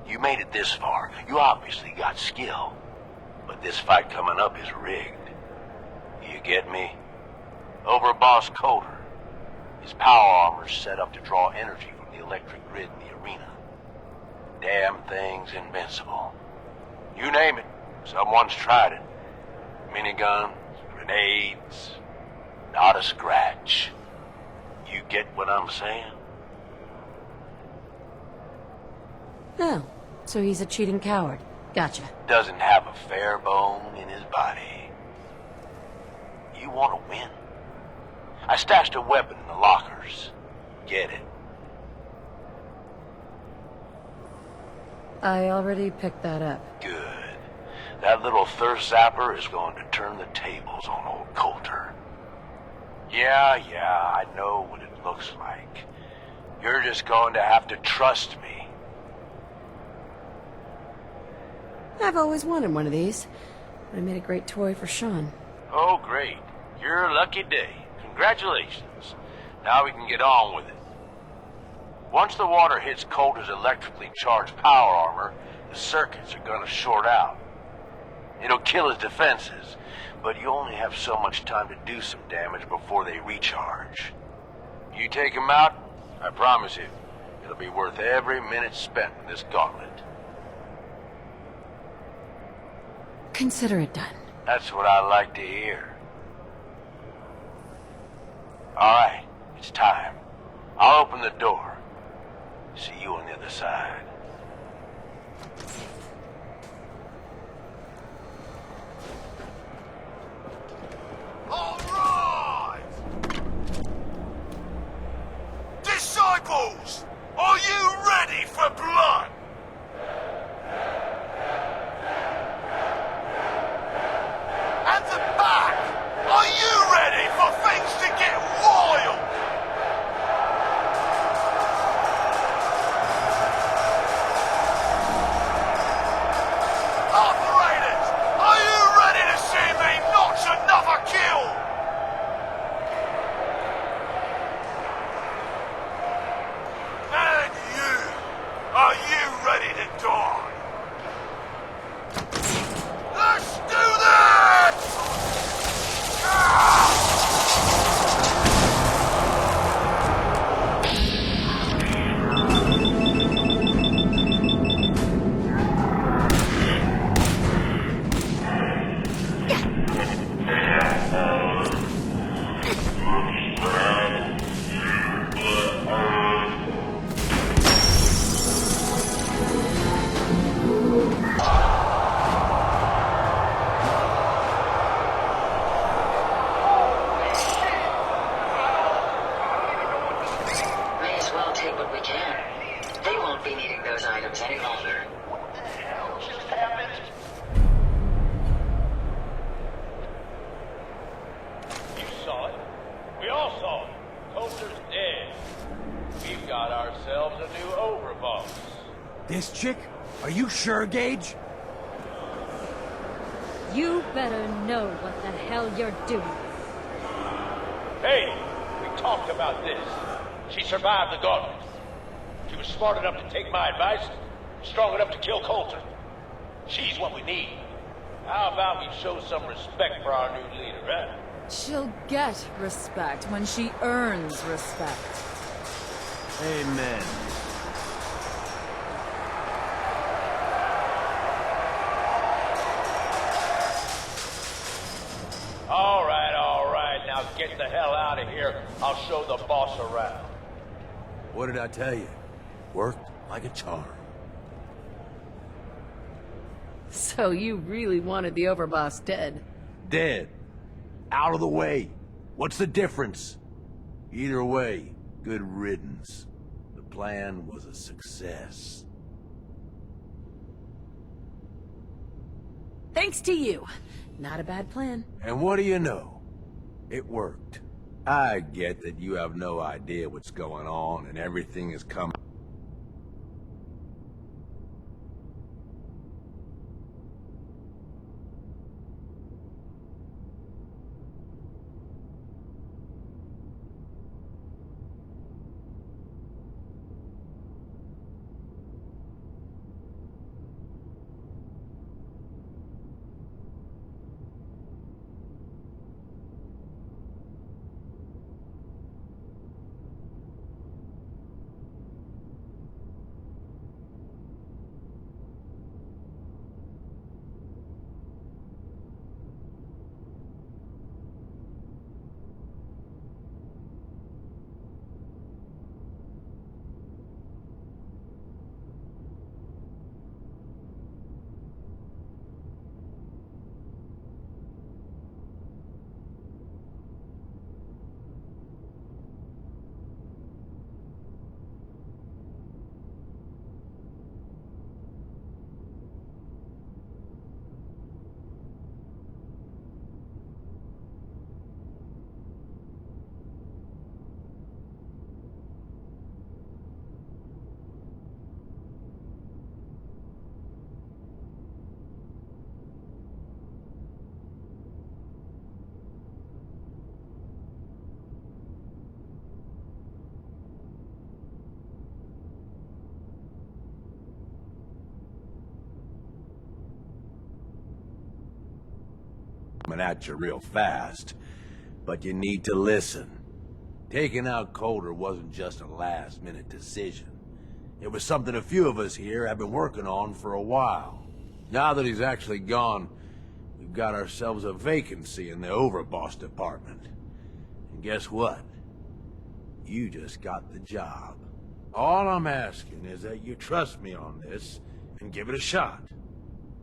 you made it this far. You obviously got skill. But this fight coming up is rigged. You get me? Over Boss Coulter. His power armor's set up to draw energy from the electric grid in the arena. Damn thing's invincible. You name it, someone's tried it. Miniguns, grenades, not a scratch. You get what I'm saying? Oh, so he's a cheating coward. Gotcha. Doesn't have a fair bone in his body. You want to win? I stashed a weapon in the lockers. Get it. I already picked that up. Good. That little thirst zapper is going to turn the tables on old Coulter. Yeah, I know what it looks like. You're just going to have to trust me. I've always wanted one of these. I made a great toy for Sean. Oh, great. You're a lucky day. Congratulations. Now we can get on with it. Once the water hits Coulter's electrically charged power armor, the circuits are gonna short out. It'll kill his defenses, but you only have so much time to do some damage before they recharge. You take him out, I promise you, it'll be worth every minute spent in this gauntlet. Consider it done. That's what I like to hear. All right, it's time. I'll open the door. See you on the other side. All right! Disciples, are you ready for blood? At the back, are you ready for things to get wild? Operators, are you ready to see me notch another kill? And you, are you ready to die? Let's do this! Ah! This chick? Are you sure, Gage? You better know what the hell you're doing. Hey, we talked about this. She survived the gauntlet. She was smart enough to take my advice, strong enough to kill Coulter. She's what we need. How about we show some respect for our new leader, huh? She'll get respect when she earns respect. Amen. All right. Now get the hell out of here. I'll show the boss around. What did I tell you? Worked like a charm. So you really wanted the overboss dead? Dead. Out of the way. What's the difference? Either way, good riddance. The plan was a success. Thanks to you. Not a bad plan. And what do you know? It worked. I get that you have no idea what's going on and everything is coming. At you real fast, but you need to listen. Taking out Coulter wasn't just a last-minute decision. It was something a few of us here have been working on for a while. Now that he's actually gone, we've got ourselves a vacancy in the overboss department. And guess what? You just got the job. All I'm asking is that you trust me on this and give it a shot.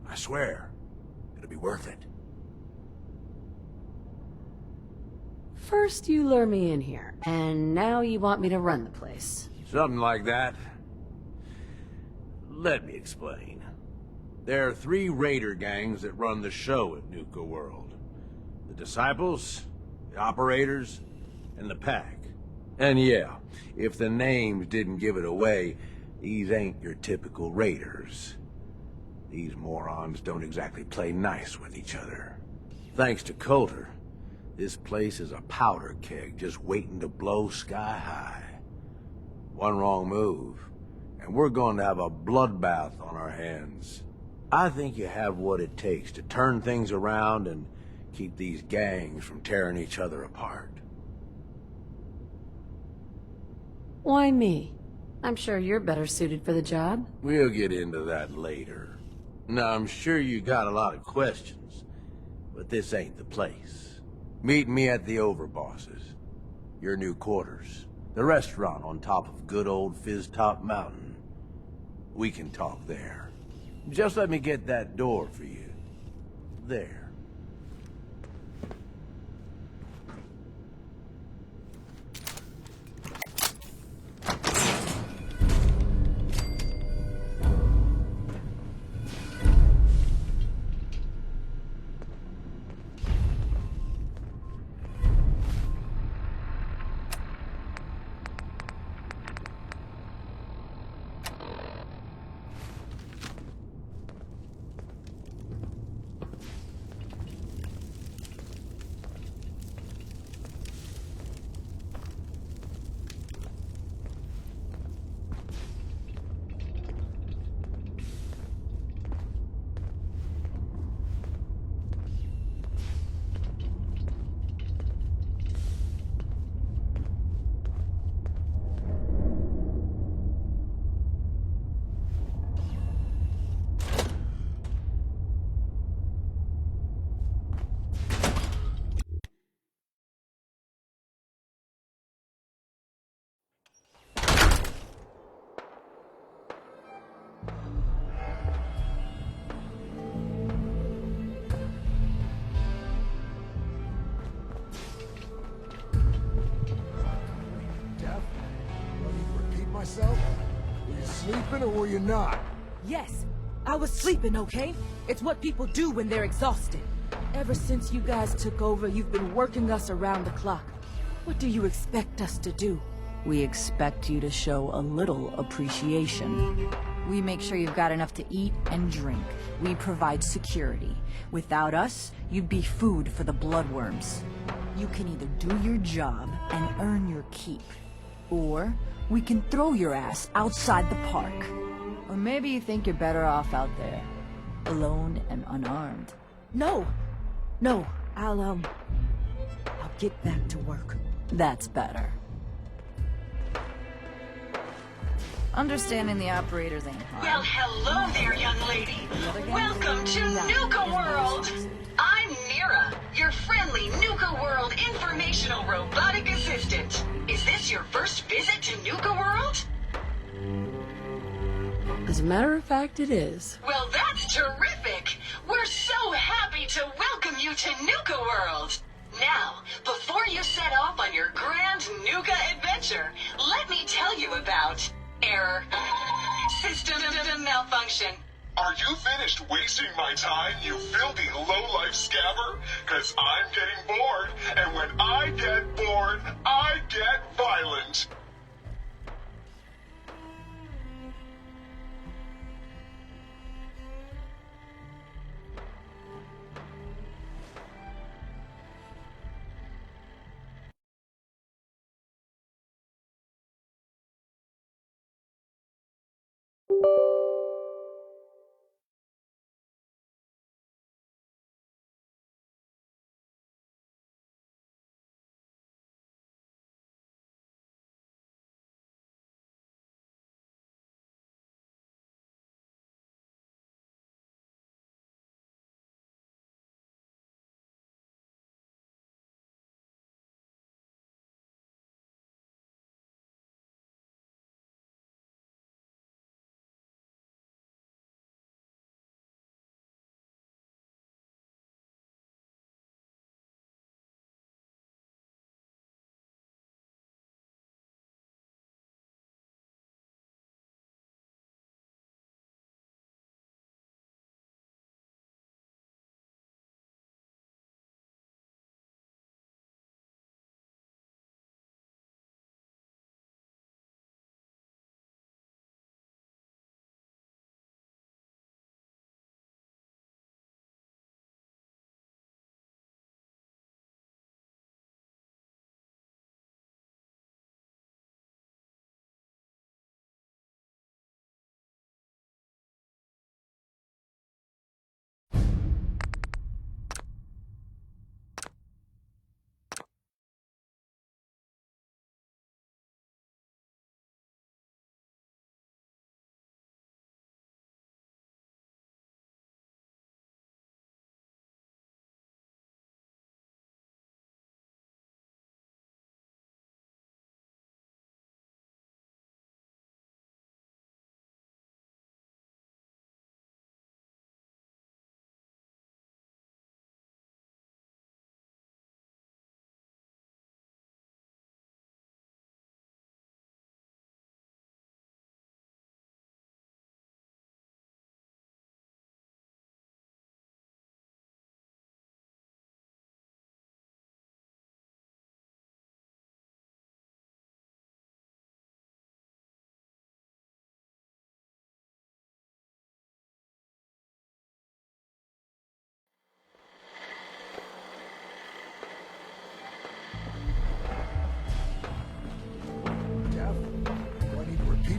I swear, it'll be worth it. First you lure me in here, and now you want me to run the place. Something like that. Let me explain. There are 3 raider gangs that run the show at Nuka World. The Disciples, the Operators, and the Pack. And yeah, if the names didn't give it away, these ain't your typical raiders. These morons don't exactly play nice with each other. Thanks to Coulter, this place is a powder keg just waiting to blow sky high. One wrong move, and we're going to have a bloodbath on our hands. I think you have what it takes to turn things around and keep these gangs from tearing each other apart. Why me? I'm sure you're better suited for the job. We'll get into that later. Now, I'm sure you got a lot of questions, but this ain't the place. Meet me at the Overboss's, your new quarters, the restaurant on top of good old Fizz Top Mountain. We can talk there. Just let me get that door for you. There. sleeping or were you not? Yes, I was sleeping, okay? It's what people do when they're exhausted. Ever since you guys took over, you've been working us around the clock. What do you expect us to do? We expect you to show a little appreciation. We make sure you've got enough to eat and drink. We provide security. Without us, you'd be food for the bloodworms. You can either do your job and earn your keep, or we can throw your ass outside the park. Or maybe you think you're better off out there, alone and unarmed. No, I'll get back to work. That's better. Understanding the operators ain't hard. Well, hello there, young lady. Welcome to Nuka World. I'm Mira, your friendly Nuka World informational robotic assistant. Is this your first visit to Nuka World? As a matter of fact, it is. Well, that's terrific. We're so happy to welcome you to Nuka World. Now, before you set off on your grand Nuka adventure, let me tell you about error, system malfunction. Are you finished wasting my time, you filthy low-life scabber? 'Cause I'm getting bored, and when I get bored, I get violent.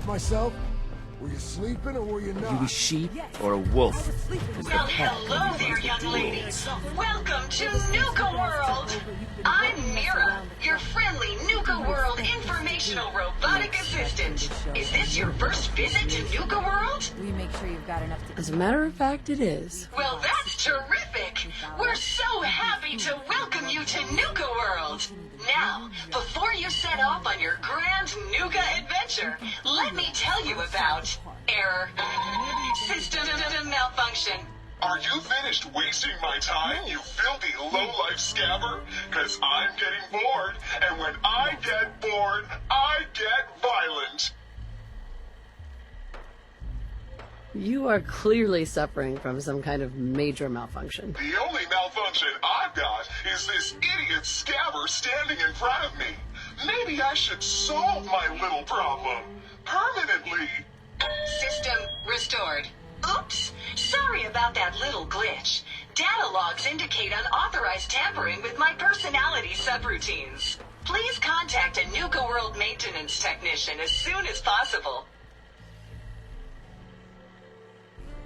Myself? Were you sleeping or were you not? You a sheep or a wolf? Well, hello there, young lady. Welcome to Nuka World. I'm Mira, your friendly Nuka World informational robotic assistant. Is this your first visit to Nuka World? We make sure you've got enough to... As a matter of fact, it is. Well, that's terrific. We're so happy to welcome you to Nuka World. Now, before you set off on your grand Nuka adventure, let me tell you about error, system malfunction. Are you finished wasting my time, you filthy low-life scabber? 'Cause I'm getting bored, and when I get bored, I get violent. You are clearly suffering from some kind of major malfunction. The only malfunction I've got is this idiot scabber standing in front of me. Maybe I should solve my little problem permanently. System restored. Oops! Sorry about that little glitch. Data logs indicate unauthorized tampering with my personality subroutines. Please contact a Nuka World maintenance technician as soon as possible.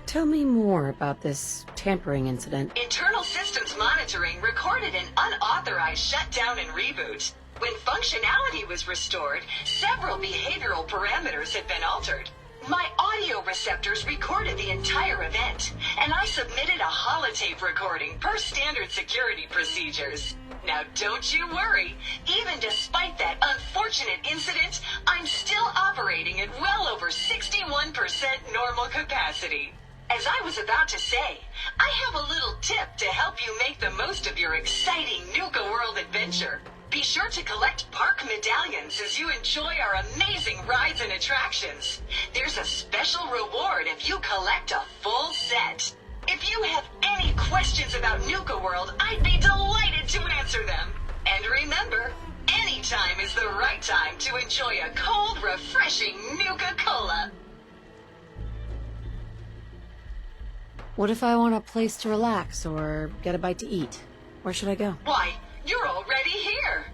Tell me more about this tampering incident. Internal systems monitoring recorded an unauthorized shutdown and reboot. When functionality was restored, several behavioral parameters had been altered. My audio receptors recorded the entire event, and I submitted a holotape recording per standard security procedures. Now don't you worry, even despite that unfortunate incident, I'm still operating at well over 61% normal capacity. As I was about to say, I have a little tip to help you make the most of your exciting Nuka World adventure. Be sure to collect park medallions as you enjoy our amazing rides and attractions. There's a special reward if you collect a full set. If you have any questions about Nuka World, I'd be delighted to answer them. And remember, any time is the right time to enjoy a cold, refreshing Nuka-Cola. What if I want a place to relax or get a bite to eat? Where should I go? Why, you're already here.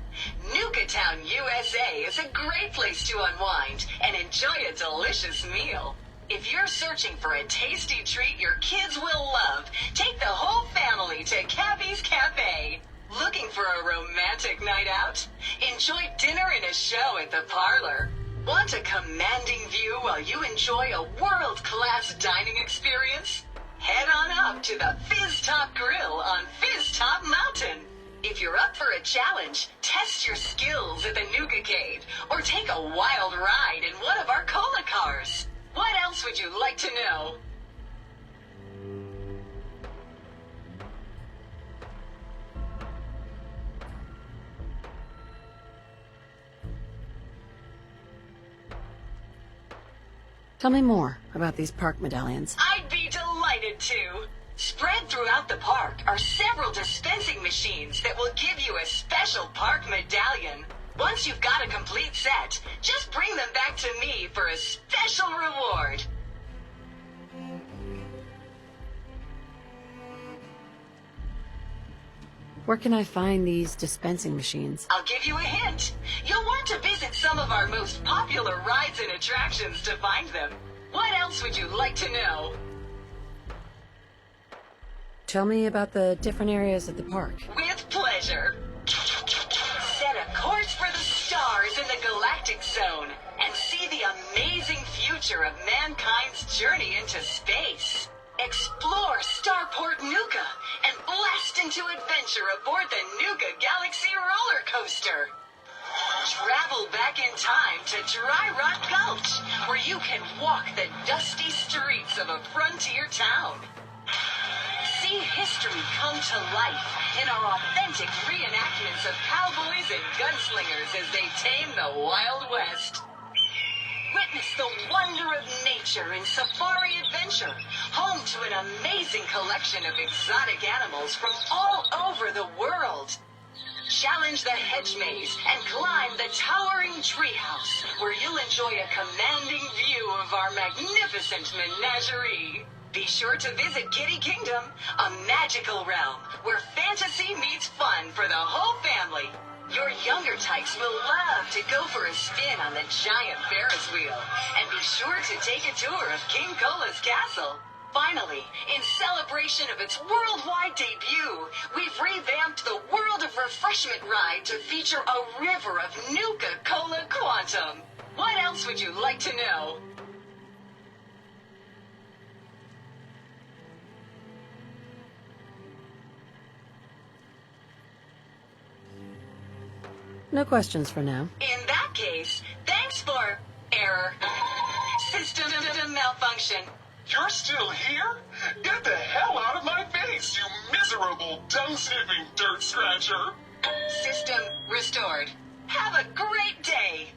Nuka Town, USA is a great place to unwind and enjoy a delicious meal. If you're searching for a tasty treat your kids will love, take the whole family to Cappy's Cafe. Looking for a romantic night out? Enjoy dinner and a show at the parlor. Want a commanding view while you enjoy a world-class dining experience? Head on up to the Fizz Top Grill on Fizz Top Mountain. If you're up for a challenge, test your skills at the Nuka-Cade, or take a wild ride in one of our cola cars. What else would you like to know? Tell me more about these park medallions. I'd be delighted to. Spread throughout the park are several dispensing machines that will give you a special park medallion. Once you've got a complete set, just bring them back to me for a special reward. Where can I find these dispensing machines? I'll give you a hint. You'll want to visit some of our most popular rides and attractions to find them. What else would you like to know? Tell me about the different areas of the park. With pleasure. Set a course for the stars in the galactic zone and see the amazing future of mankind's journey into space. Explore Starport Nuka and blast into adventure aboard the Nuka Galaxy roller coaster. Travel back in time to Dry Rock Gulch, where you can walk the dusty streets of a frontier town. See history come to life in our authentic reenactments of cowboys and gunslingers as they tame the Wild West. Witness the wonder of nature in Safari Adventure, home to an amazing collection of exotic animals from all over the world. Challenge the hedge maze and climb the towering treehouse, where you'll enjoy a commanding view of our magnificent menagerie. Be sure to visit Kitty Kingdom, a magical realm where fantasy meets fun for the whole family. Your younger types will love to go for a spin on the giant Ferris wheel, and be sure to take a tour of King Cola's castle. Finally, in celebration of its worldwide debut, we've revamped the World of Refreshment ride to feature a river of Nuka-Cola Quantum. What else would you like to know? No questions for now. In that case, thanks for error. System malfunction. You're still here? Get the hell out of my face, you miserable, dung-sniffing dirt scratcher! System restored. Have a great day!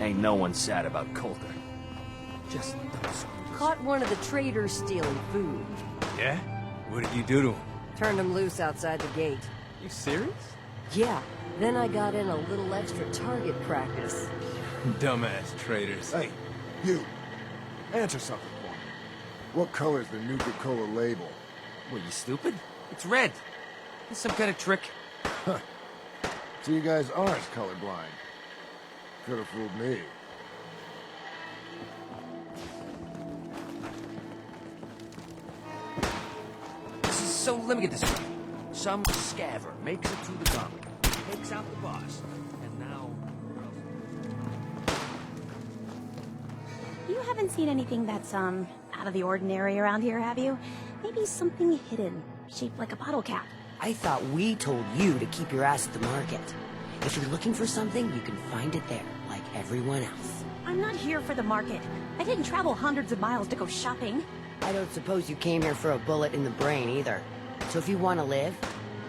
Ain't no one sad about Coulter. Just those. Caught one of the traders stealing food. Yeah? What did you do to him? Turned him loose outside the gate. You serious? Yeah. Then I got in a little extra target practice. Dumbass traders. Hey, you. Answer something for me. What color's the Nuka-Cola label? What, you stupid? It's red. It's some kind of trick. Huh. So you guys aren't colorblind. Could've fooled me. So let me get this straight. Some scaver makes it through the gauntlet, takes out the boss, and now... You haven't seen anything that's, out of the ordinary around here, have you? Maybe something hidden, shaped like a bottle cap. I thought we told you to keep your ass at the market. If you're looking for something, you can find it there, like everyone else. I'm not here for the market. I didn't travel hundreds of miles to go shopping. I don't suppose you came here for a bullet in the brain, either. So if you want to live,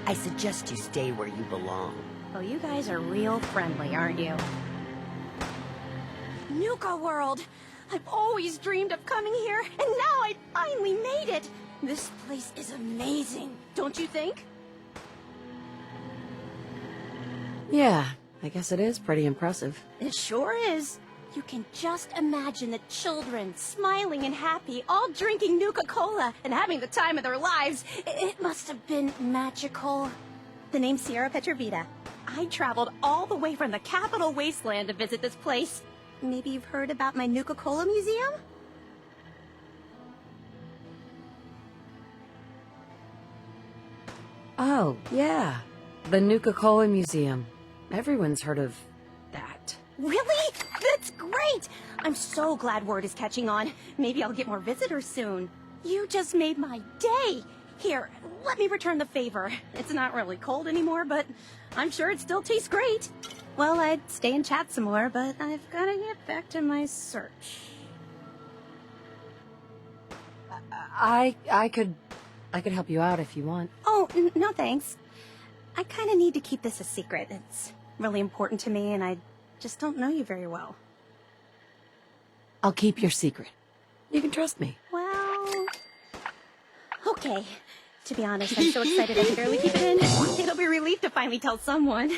I suggest you stay where you belong. Well, you guys are real friendly, aren't you? Nuka World! I've always dreamed of coming here, and now I finally made it! This place is amazing, don't you think? Yeah, I guess it is pretty impressive. It sure is. You can just imagine the children, smiling and happy, all drinking Nuka-Cola and having the time of their lives. It must have been magical. The name's Sierra Petrovita. I traveled all the way from the capital wasteland to visit this place. Maybe you've heard about my Nuka-Cola museum? Oh, yeah. The Nuka-Cola Museum. Everyone's heard of that. Really? That's great! I'm so glad word is catching on. Maybe I'll get more visitors soon. You just made my day! Here, let me return the favor. It's not really cold anymore, but I'm sure it still tastes great. Well, I'd stay and chat some more, but I've gotta get back to my search. I could help you out if you want. Oh, no thanks. I kinda need to keep this a secret. It's really important to me, and I just don't know you very well. I'll keep your secret. You can trust me. Well... okay. To be honest, I'm so excited I can barely keep it in. It'll be a relief to finally tell someone.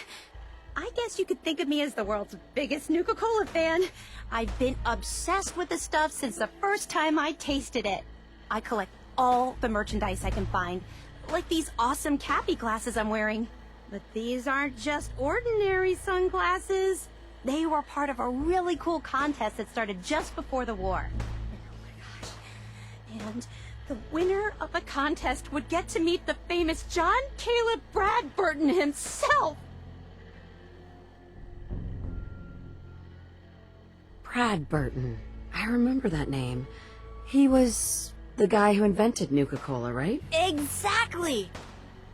I guess you could think of me as the world's biggest Nuka-Cola fan. I've been obsessed with the stuff since the first time I tasted it. I collect all the merchandise I can find, like these awesome Cappy glasses I'm wearing. But these aren't just ordinary sunglasses. They were part of a really cool contest that started just before the war. Oh my gosh. And the winner of the contest would get to meet the famous John Caleb Bradburton himself. Bradburton. I remember that name. He was the guy who invented Nuka-Cola, right? Exactly!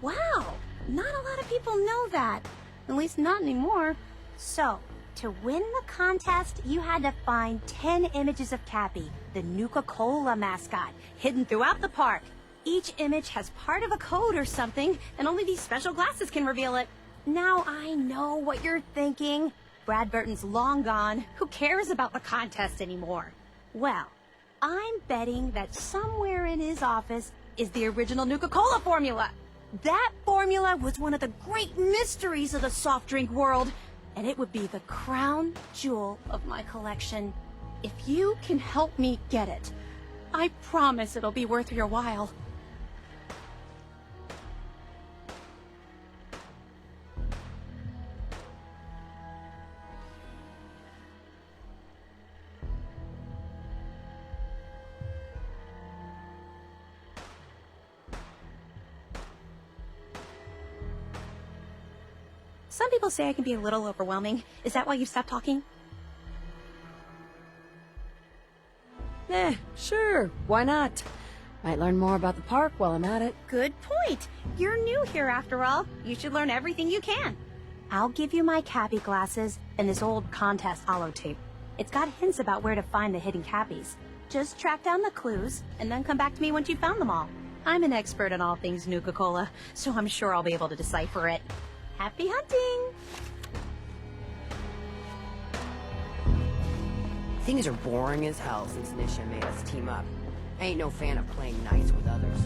Wow, not a lot of people know that. At least not anymore. So, to win the contest, you had to find 10 images of Cappy, the Nuka-Cola mascot, hidden throughout the park. Each image has part of a code or something, and only these special glasses can reveal it. Now I know what you're thinking. Bradburton's long gone. Who cares about the contest anymore? Well, I'm betting that somewhere in his office is the original Nuka-Cola formula. That formula was one of the great mysteries of the soft drink world, and it would be the crown jewel of my collection. If you can help me get it, I promise it'll be worth your while. Some people say I can be a little overwhelming. Is that why you've stopped talking? Sure. Why not? Might learn more about the park while I'm at it. Good point. You're new here after all. You should learn everything you can. I'll give you my Cappy glasses and this old contest holotape. It's got hints about where to find the hidden Cappies. Just track down the clues and then come back to me once you've found them all. I'm an expert in all things Nuka-Cola, so I'm sure I'll be able to decipher it. Happy hunting! Things are boring as hell since Nisha made us team up. I ain't no fan of playing nice with others.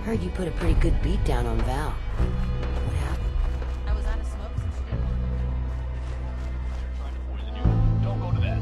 Heard you put a pretty good beat down on Val. What happened? I was out of smoke since she didn't want Don't go to that.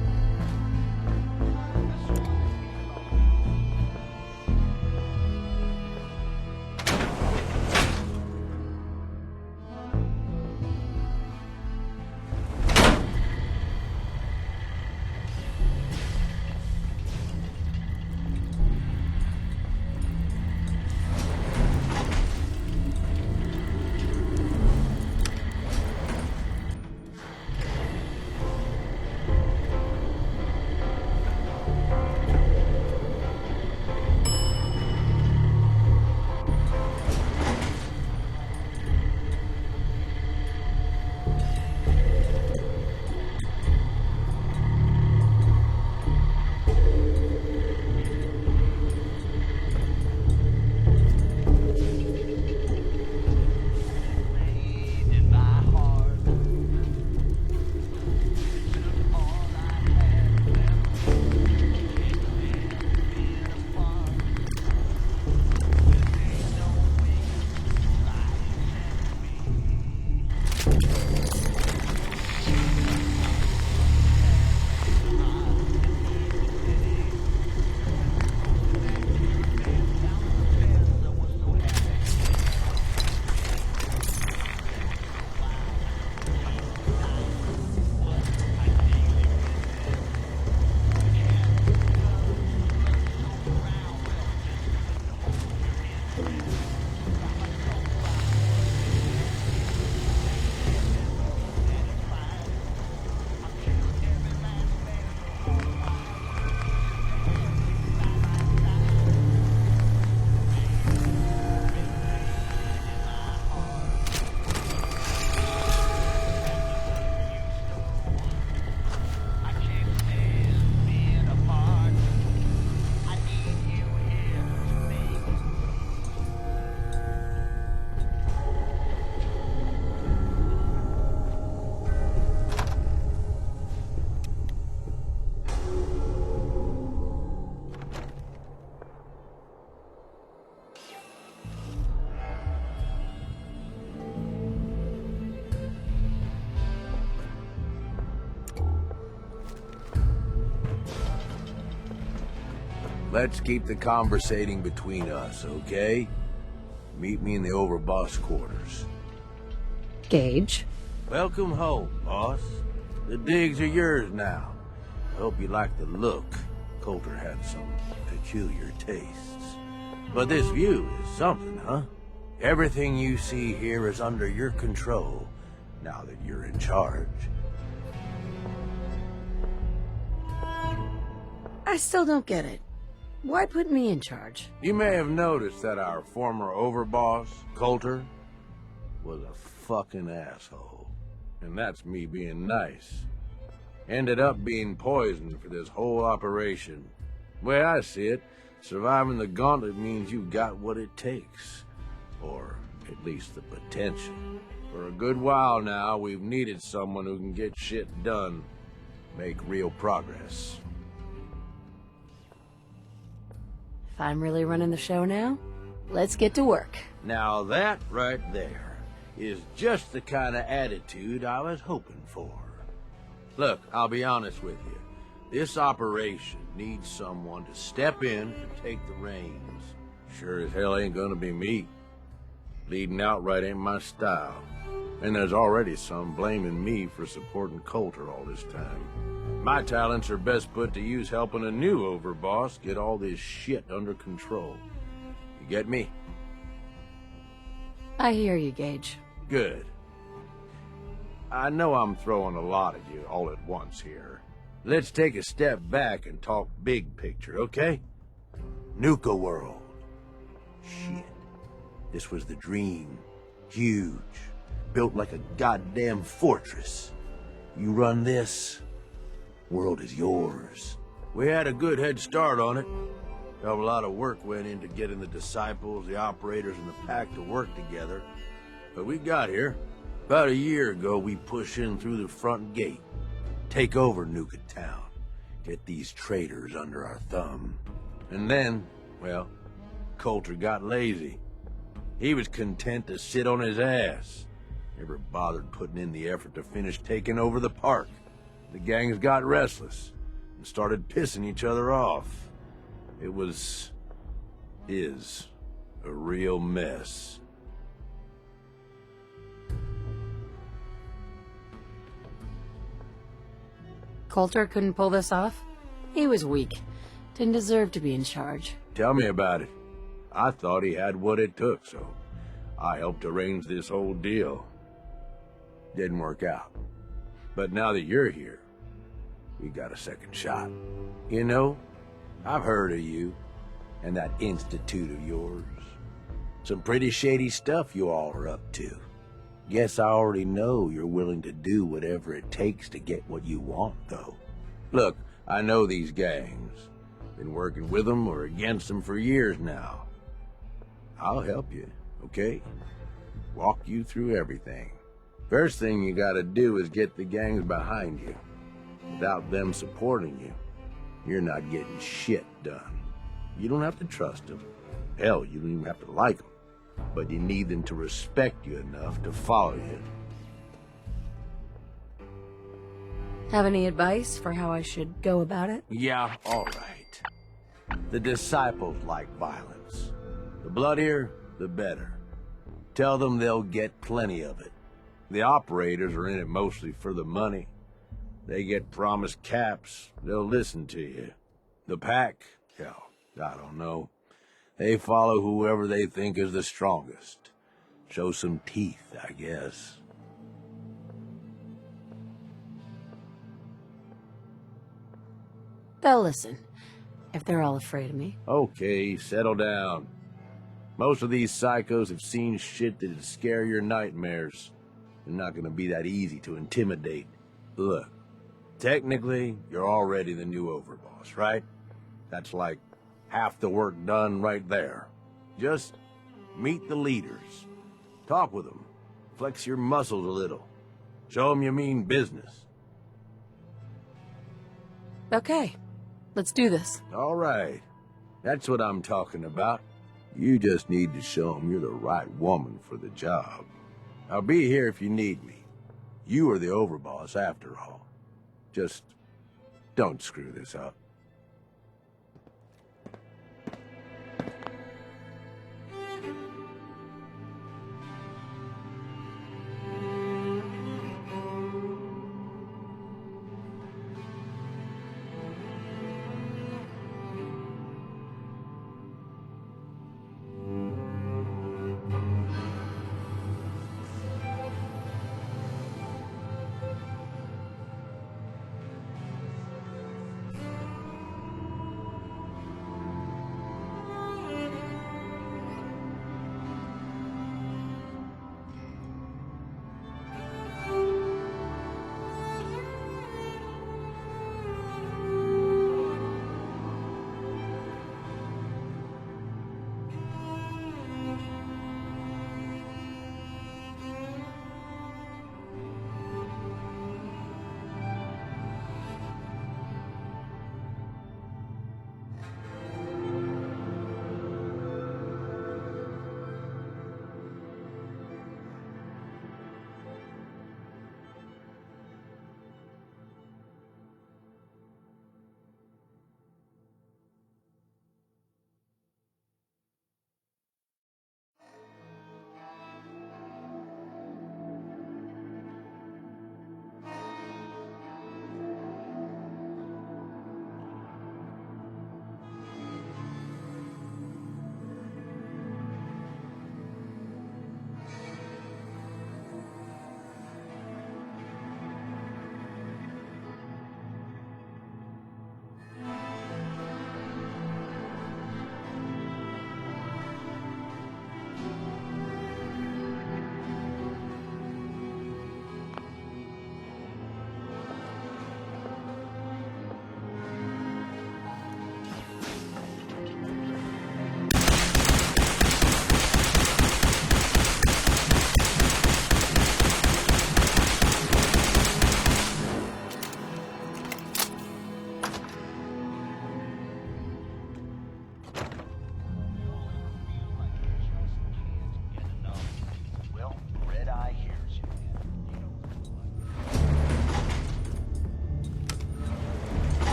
Let's keep the conversating between us, okay? Meet me in the overboss quarters. Gage? Welcome home, boss. The digs are yours now. I hope you like the look. Coulter had some peculiar tastes. But this view is something, huh? Everything you see here is under your control, now that you're in charge. I still don't get it. Why put me in charge? You may have noticed that our former overboss, Coulter, was a fucking asshole. And that's me being nice. Ended up being poisoned for this whole operation. The way I see it, surviving the gauntlet means you've got what it takes. Or at least the potential. For a good while now, we've needed someone who can get shit done, make real progress. If I'm really running the show now, let's get to work. Now that right there is just the kind of attitude I was hoping for. Look, I'll be honest with you. This operation needs someone to step in and take the reins. Sure as hell ain't gonna be me. Leading outright ain't my style. And there's already some blaming me for supporting Coulter all this time. My talents are best put to use helping a new overboss get all this shit under control. You get me? I hear you, Gage. Good. I know I'm throwing a lot at you all at once here. Let's take a step back and talk big picture, okay? Nuka World. Shit. This was the dream. Huge. Built like a goddamn fortress. You run this, world is yours. We had a good head start on it. A lot of work went into getting the disciples, the operators, and the pack to work together. But we got here. About a year ago, we pushed in through the front gate. take over Nuka Town, get these traitors under our thumb. And then, well, Coulter got lazy. He was content to sit on his ass. Never bothered putting in the effort to finish taking over the park. The gangs got restless and started pissing each other off. It is a real mess. Coulter couldn't pull this off? He was weak. Didn't deserve to be in charge. Tell me about it. I thought he had what it took, so I helped arrange this whole deal. Didn't work out. But now that you're here, we got a second shot. You know, I've heard of you and that institute of yours. Some pretty shady stuff you all are up to. Guess I already know you're willing to do whatever it takes to get what you want, though. Look, I know these gangs. Been working with them or against them for years now. I'll help you, okay? Walk you through everything. First thing you gotta do is get the gangs behind you. Without them supporting you, you're not getting shit done. You don't have to trust them. Hell, you don't even have to like them. But you need them to respect you enough to follow you. Have any advice for how I should go about it? Yeah, all right. The disciples like violence. The bloodier, the better. Tell them they'll get plenty of it. The operators are in it mostly for the money. They get promised caps, they'll listen to you. The pack, hell, I don't know. They follow whoever they think is the strongest. Show some teeth, I guess. They'll listen, if they're all afraid of me. Okay, settle down. Most of these psychos have seen shit that'd scare your nightmares. They're not gonna be that easy to intimidate. Look, technically, you're already the new overboss, right? That's like half the work done right there. Just meet the leaders. Talk with them. Flex your muscles a little. Show them you mean business. Okay, let's do this. All right. That's what I'm talking about. You just need to show them you're the right woman for the job. I'll be here if you need me. You are the overboss after all. Just don't screw this up.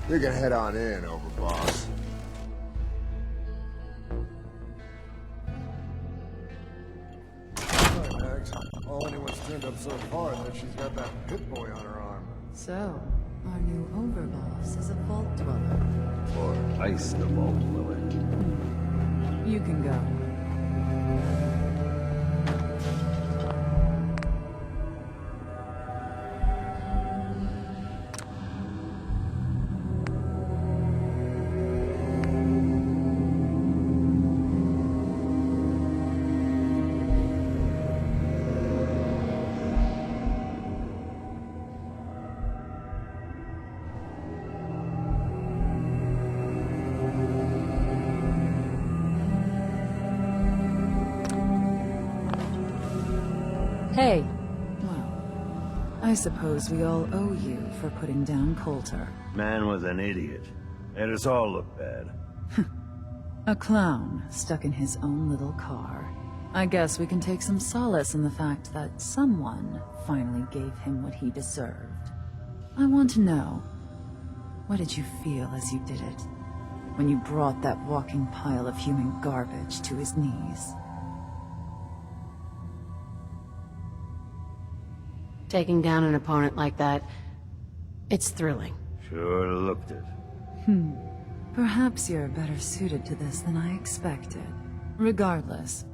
We can head on in, Overboss. Alright, Max. All anyone's turned up so far is that she's got that Pit Boy on her arm. So, our new overboss is a vault dweller. Or ice the vault dweller. You can go. Hey. Well, I suppose we all owe you for putting down Coulter. Man was an idiot. Made us all look bad. A clown stuck in his own little car. I guess we can take some solace in the fact that someone finally gave him what he deserved. I want to know, what did you feel as you did it? When you brought that walking pile of human garbage to his knees? Taking down an opponent like that, it's thrilling. Sure looked it. Perhaps you're better suited to this than I expected. Regardless,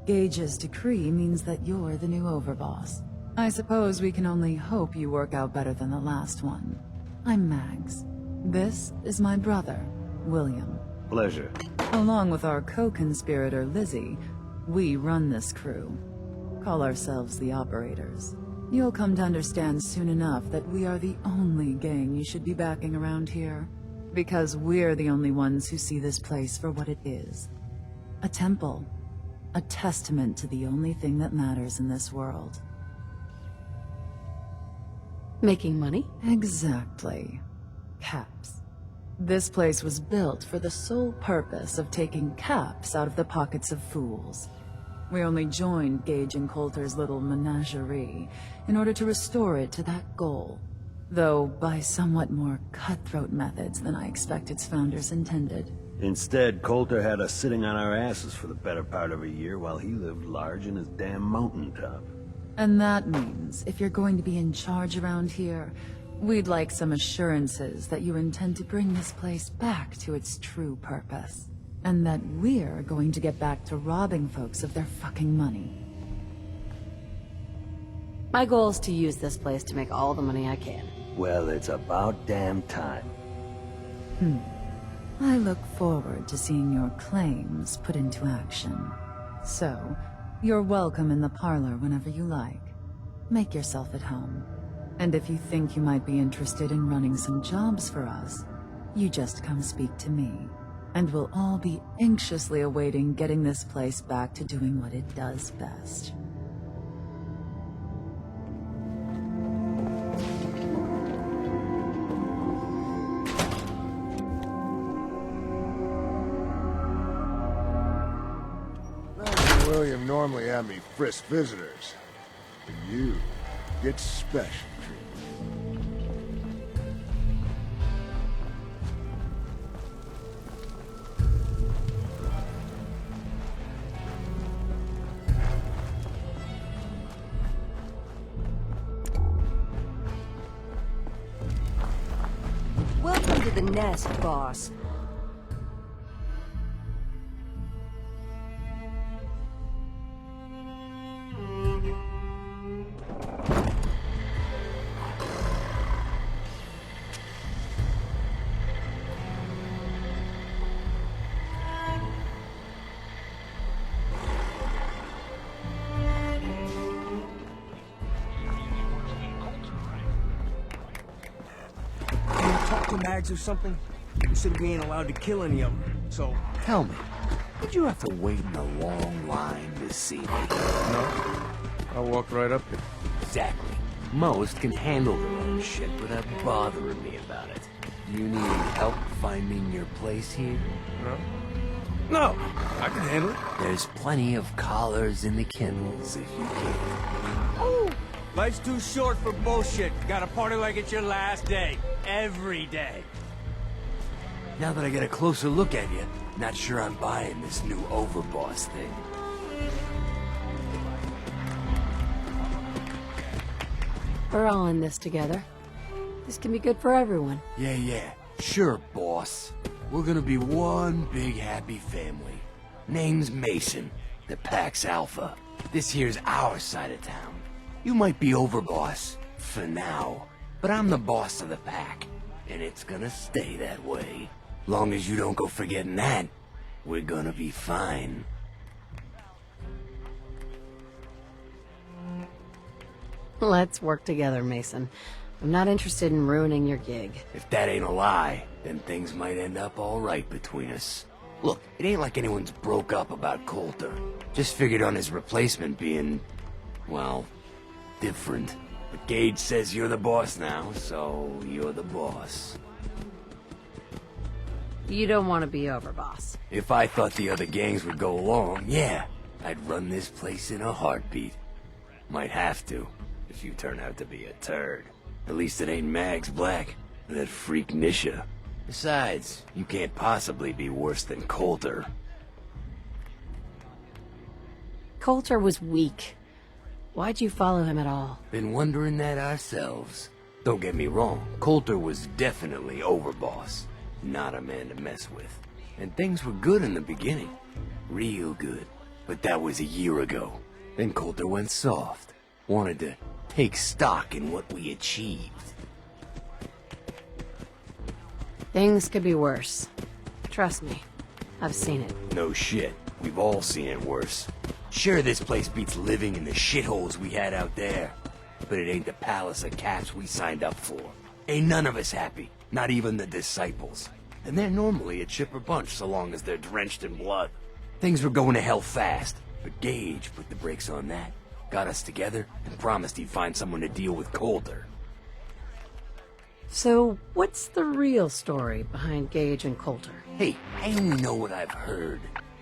Gage's decree means that you're the new overboss. I suppose we can only hope you work out better than the last one. I'm Mags. This is my brother, William. Pleasure. Along with our co-conspirator, Lizzie, we run this crew. Call ourselves the Operators. You'll come to understand soon enough that we are the only gang you should be backing around here. Because we're the only ones who see this place for what it is. A temple. A testament to the only thing that matters in this world. Making money? Exactly. Caps. This place was built for the sole purpose of taking caps out of the pockets of fools. We only joined Gage and Coulter's little menagerie in order to restore it to that goal, though by somewhat more cutthroat methods than I expect its founders intended. Instead, Coulter had us sitting on our asses for the better part of a year while he lived large in his damn mountaintop. And that means, if you're going to be in charge around here, we'd like some assurances that you intend to bring this place back to its true purpose. And that we're going to get back to robbing folks of their fucking money. My goal is to use this place to make all the money I can. Well, it's about damn time. I look forward to seeing your claims put into action. So, you're welcome in the parlor whenever you like. Make yourself at home. And if you think you might be interested in running some jobs for us, you just come speak to me. And we'll all be anxiously awaiting getting this place back to doing what it does best. Master William normally had me frisk visitors. But you get special treatment. Welcome to the nest, boss. Mags or something? You said we ain't allowed to kill any of them, so... Tell me, did you have to wait in a long line to see me? No. I walked right up here. Exactly. Most can handle their own shit without bothering me about it. Do you need help finding your place here? No, I can handle it. There's plenty of collars in the kennels if you can. Ooh. Life's too short for bullshit. Gotta party like it's your last day. Every day. Now that I get a closer look at you, not sure I'm buying this new overboss thing. We're all in this together. This can be good for everyone. Yeah. Sure, boss. We're gonna be one big happy family. Name's Mason, the Pack's Alpha. This here's our side of town. You might be overboss, for now, but I'm the boss of the Pack, and it's gonna stay that way. Long as you don't go forgetting that, we're gonna be fine. Let's work together, Mason. I'm not interested in ruining your gig. If that ain't a lie, then things might end up all right between us. Look, it ain't like anyone's broke up about Coulter. Just figured on his replacement being, well, different. But Gage says you're the boss now, so you're the boss. You don't want to be overboss. If I thought the other gangs would go along, yeah, I'd run this place in a heartbeat. Might have to, if you turn out to be a turd. At least it ain't Mags Black, or that freak Nisha. Besides, you can't possibly be worse than Coulter. Coulter was weak. Why'd you follow him at all? Been wondering that ourselves. Don't get me wrong, Coulter was definitely overboss. Not a man to mess with. And things were good in the beginning. Real good. But that was a year ago. Then Coulter went soft. Wanted to take stock in what we achieved. Things could be worse. Trust me. I've seen it. No shit. We've all seen it worse. Sure, this place beats living in the shitholes we had out there. But it ain't the palace of caps we signed up for. Ain't none of us happy. Not even the disciples. And they're normally a chipper bunch so long as they're drenched in blood. Things were going to hell fast, but Gage put the brakes on that. Got us together and promised he'd find someone to deal with Coulter. So, what's the real story behind Gage and Coulter? Hey, I only know what I've heard.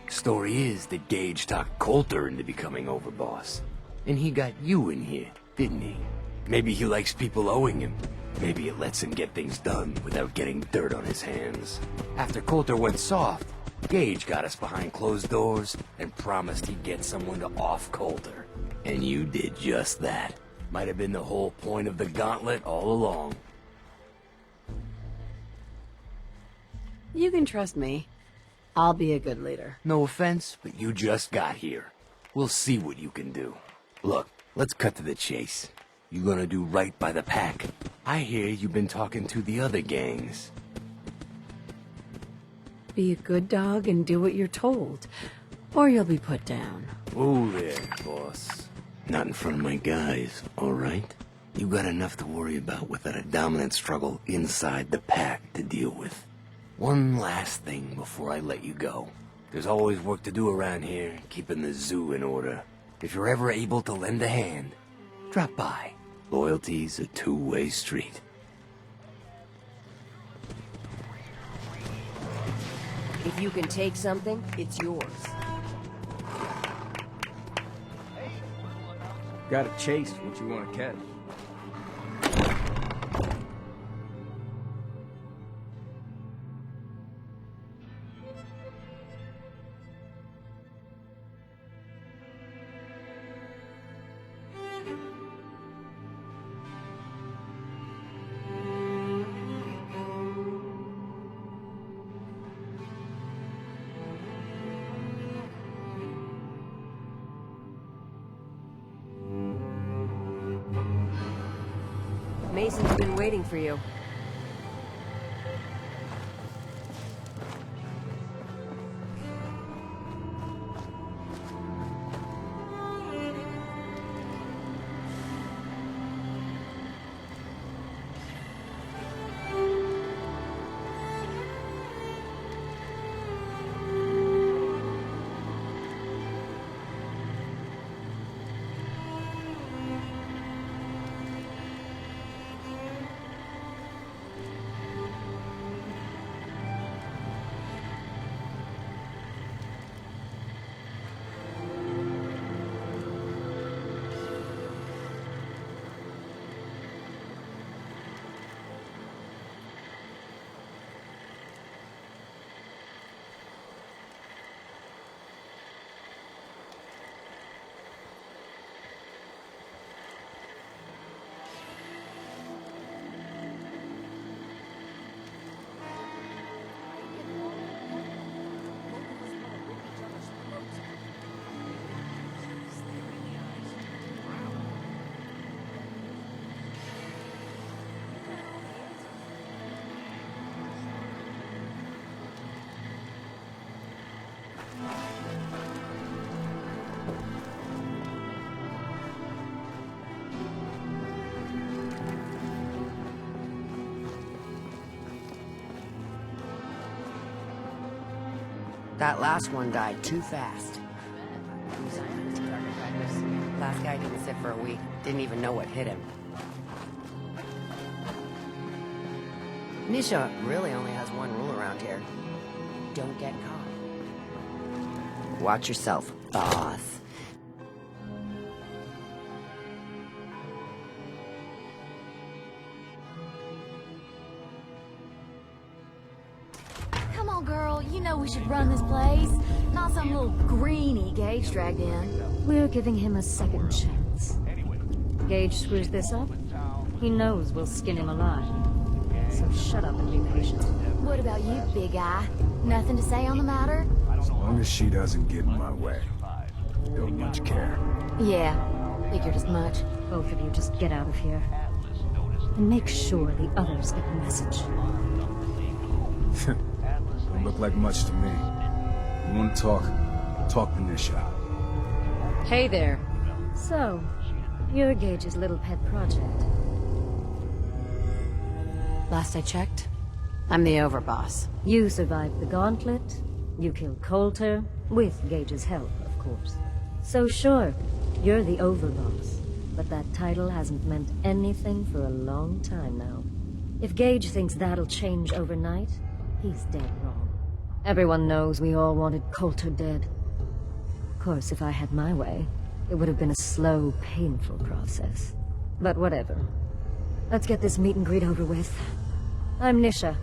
Story is that Gage talked Coulter into becoming overboss. And he got you in here, didn't he? Maybe he likes people owing him. Maybe it lets him get things done without getting dirt on his hands. After Coulter went soft, Gage got us behind closed doors and promised he'd get someone to off Coulter. And you did just that. Might have been the whole point of the gauntlet all along. You can trust me. I'll be a good leader. No offense, but you just got here. We'll see what you can do. Look, let's cut to the chase. You gonna do right by the Pack? I hear you've been talking to the other gangs. Be a good dog and do what you're told, or you'll be put down. Whoa there, boss. Not in front of my guys, all right? You got enough to worry about without a dominant struggle inside the Pack to deal with. One last thing before I let you go. There's always work to do around here, keeping the zoo in order. If you're ever able to lend a hand, drop by. Loyalty's a two-way street. If you can take something, it's yours. Gotta chase what you want to catch. Mason's been waiting for you. That last one died too fast. Last guy didn't sit for a week. Didn't even know what hit him. Nisha really only has one rule around here. Don't get caught. Watch yourself, boss. Come on, girl. You know we should run this place. Not some little greenie Gage dragged in. We're giving him a second chance. Gage screws this up, he knows we'll skin him alive. So shut up and be patient. What about you, big eye? Nothing to say on the matter? As long as she doesn't get in my way. Don't much care. Yeah, figured as much. Both of you just get out of here. And make sure the others get the message. Don't look like much to me. You want to talk? Talk to Nisha. Hey there. So, you're Gage's little pet project. Last I checked, I'm the overboss. You survived the gauntlet, you killed Coulter, with Gage's help, of course. So sure, you're the overboss, but that title hasn't meant anything for a long time now. If Gage thinks that'll change overnight, he's dead wrong. Everyone knows we all wanted Coulter dead. Of course, if I had my way, it would have been a slow, painful process. But whatever. Let's get this meet and greet over with. I'm Nisha.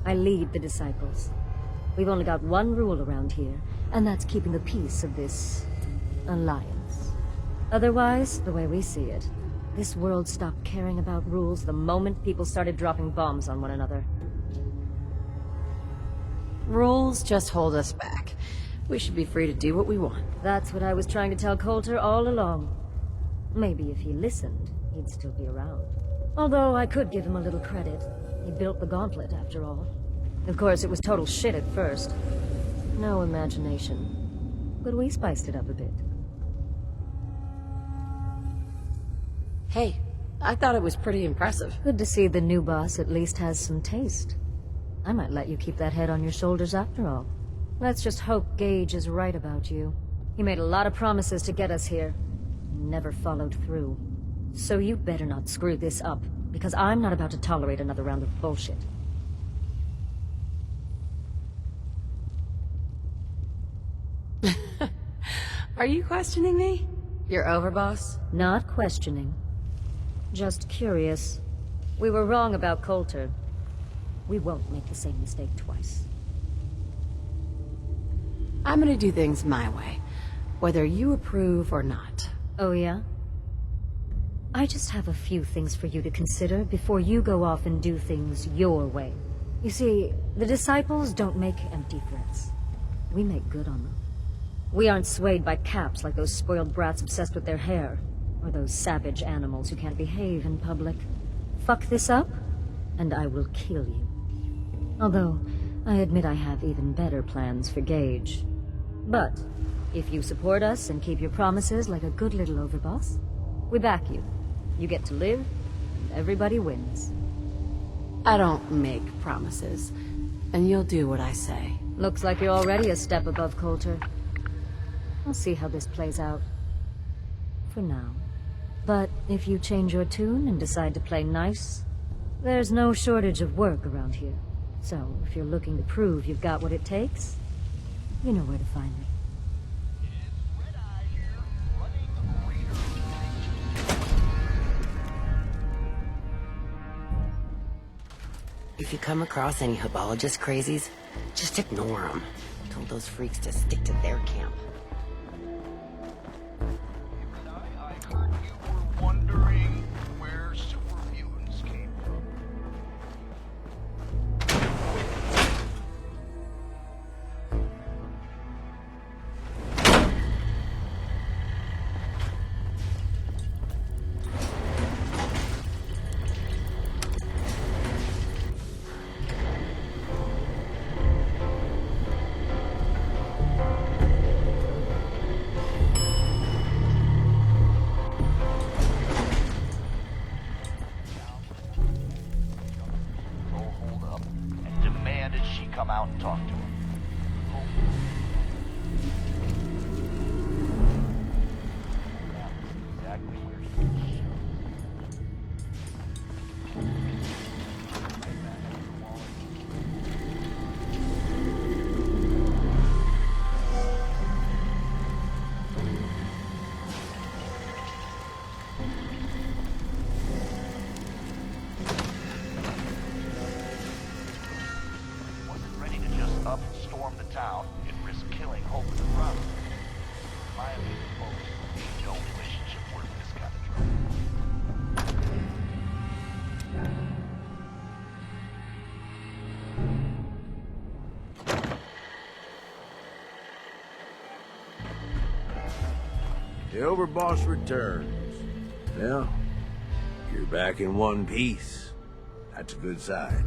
I lead the Disciples. We've only got one rule around here, and that's keeping the peace of this alliance. Otherwise, the way we see it, this world stopped caring about rules the moment people started dropping bombs on one another. Rules just hold us back. We should be free to do what we want. That's what I was trying to tell Coulter all along. Maybe if he listened, he'd still be around. Although I could give him a little credit. He built the gauntlet, after all. Of course, it was total shit at first. No imagination. But we spiced it up a bit. Hey, I thought it was pretty impressive. Good to see the new boss at least has some taste. I might let you keep that head on your shoulders after all. Let's just hope Gage is right about you. He made a lot of promises to get us here. Never followed through. So you better not screw this up, because I'm not about to tolerate another round of bullshit. Are you questioning me? You're overboss? Not questioning. Just curious. We were wrong about Coulter. We won't make the same mistake twice. I'm gonna do things my way, whether you approve or not. Oh yeah? I just have a few things for you to consider before you go off and do things your way. You see, the Disciples don't make empty threats. We make good on them. We aren't swayed by caps like those spoiled brats obsessed with their hair, or those savage animals who can't behave in public. Fuck this up, and I will kill you. Although, I admit I have even better plans for Gage. But, if you support us and keep your promises like a good little overboss, we back you. You get to live, and everybody wins. I don't make promises, and you'll do what I say. Looks like you're already a step above Coulter. I'll see how this plays out. For now. But if you change your tune and decide to play nice, there's no shortage of work around here. So, if you're looking to prove you've got what it takes, you know where to find me. If you come across any Hebologist crazies, just ignore them. Told those freaks to stick to their camp. Wondering where super mutants came from. Come out and talk to him. The overboss returns. Well, you're back in one piece. That's a good sign.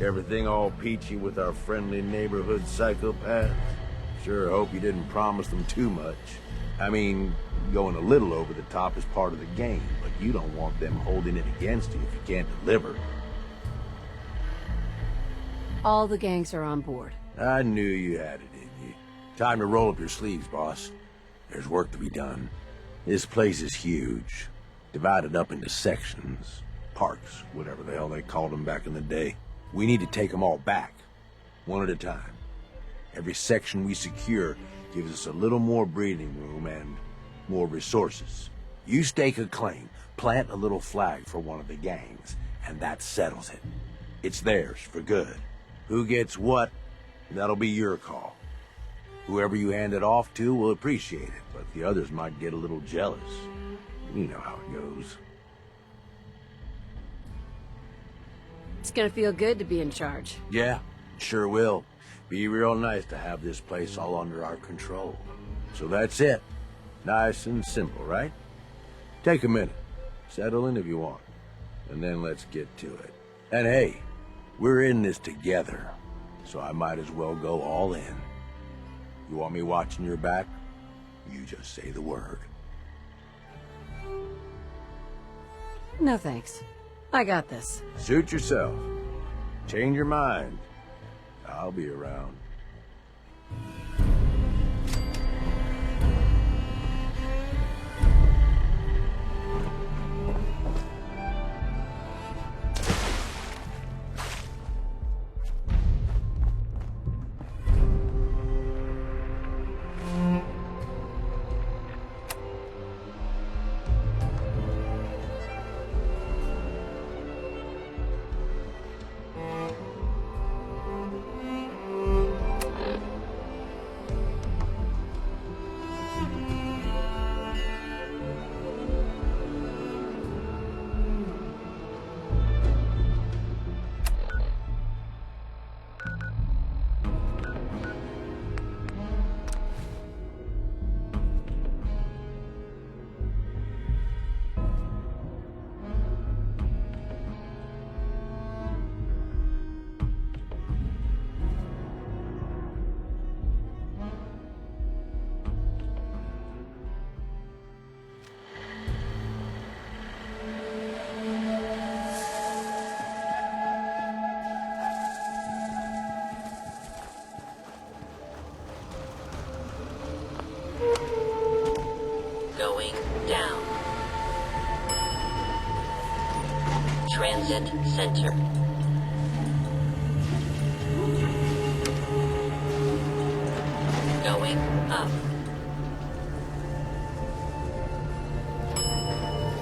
Everything all peachy with our friendly neighborhood psychopaths? Sure hope you didn't promise them too much. I mean, going a little over the top is part of the game, but you don't want them holding it against you if you can't deliver. All the gangs are on board. I knew you had it in you. Time to roll up your sleeves, boss. There's work to be done. This place is huge. Divided up into sections. Parks, whatever the hell they called them back in the day. We need to take them all back. One at a time. Every section we secure gives us a little more breathing room and more resources. You stake a claim, plant a little flag for one of the gangs, and that settles it. It's theirs for good. Who gets what, that'll be your call. Whoever you hand it off to will appreciate it, but the others might get a little jealous. You know how it goes. It's gonna feel good to be in charge. Yeah, sure will. Be real nice to have this place all under our control. So that's it. Nice and simple, right? Take a minute. Settle in if you want. And then let's get to it. And hey, we're in this together, so I might as well go all in. You want me watching your back? You just say the word. No thanks. I got this. Suit yourself. Change your mind. I'll be around. Going down. Transit Center. Going up.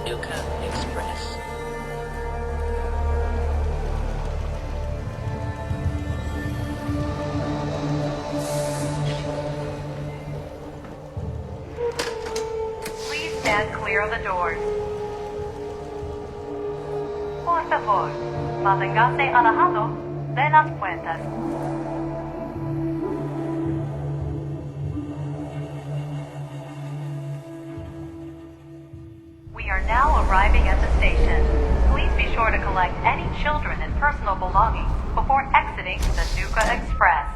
Nuka Express. Please stand clear of the doors. Por favor, manténgase alejado de las puertas. We are now arriving at the station. Please be sure to collect any children and personal belongings before exiting the Nuka Express.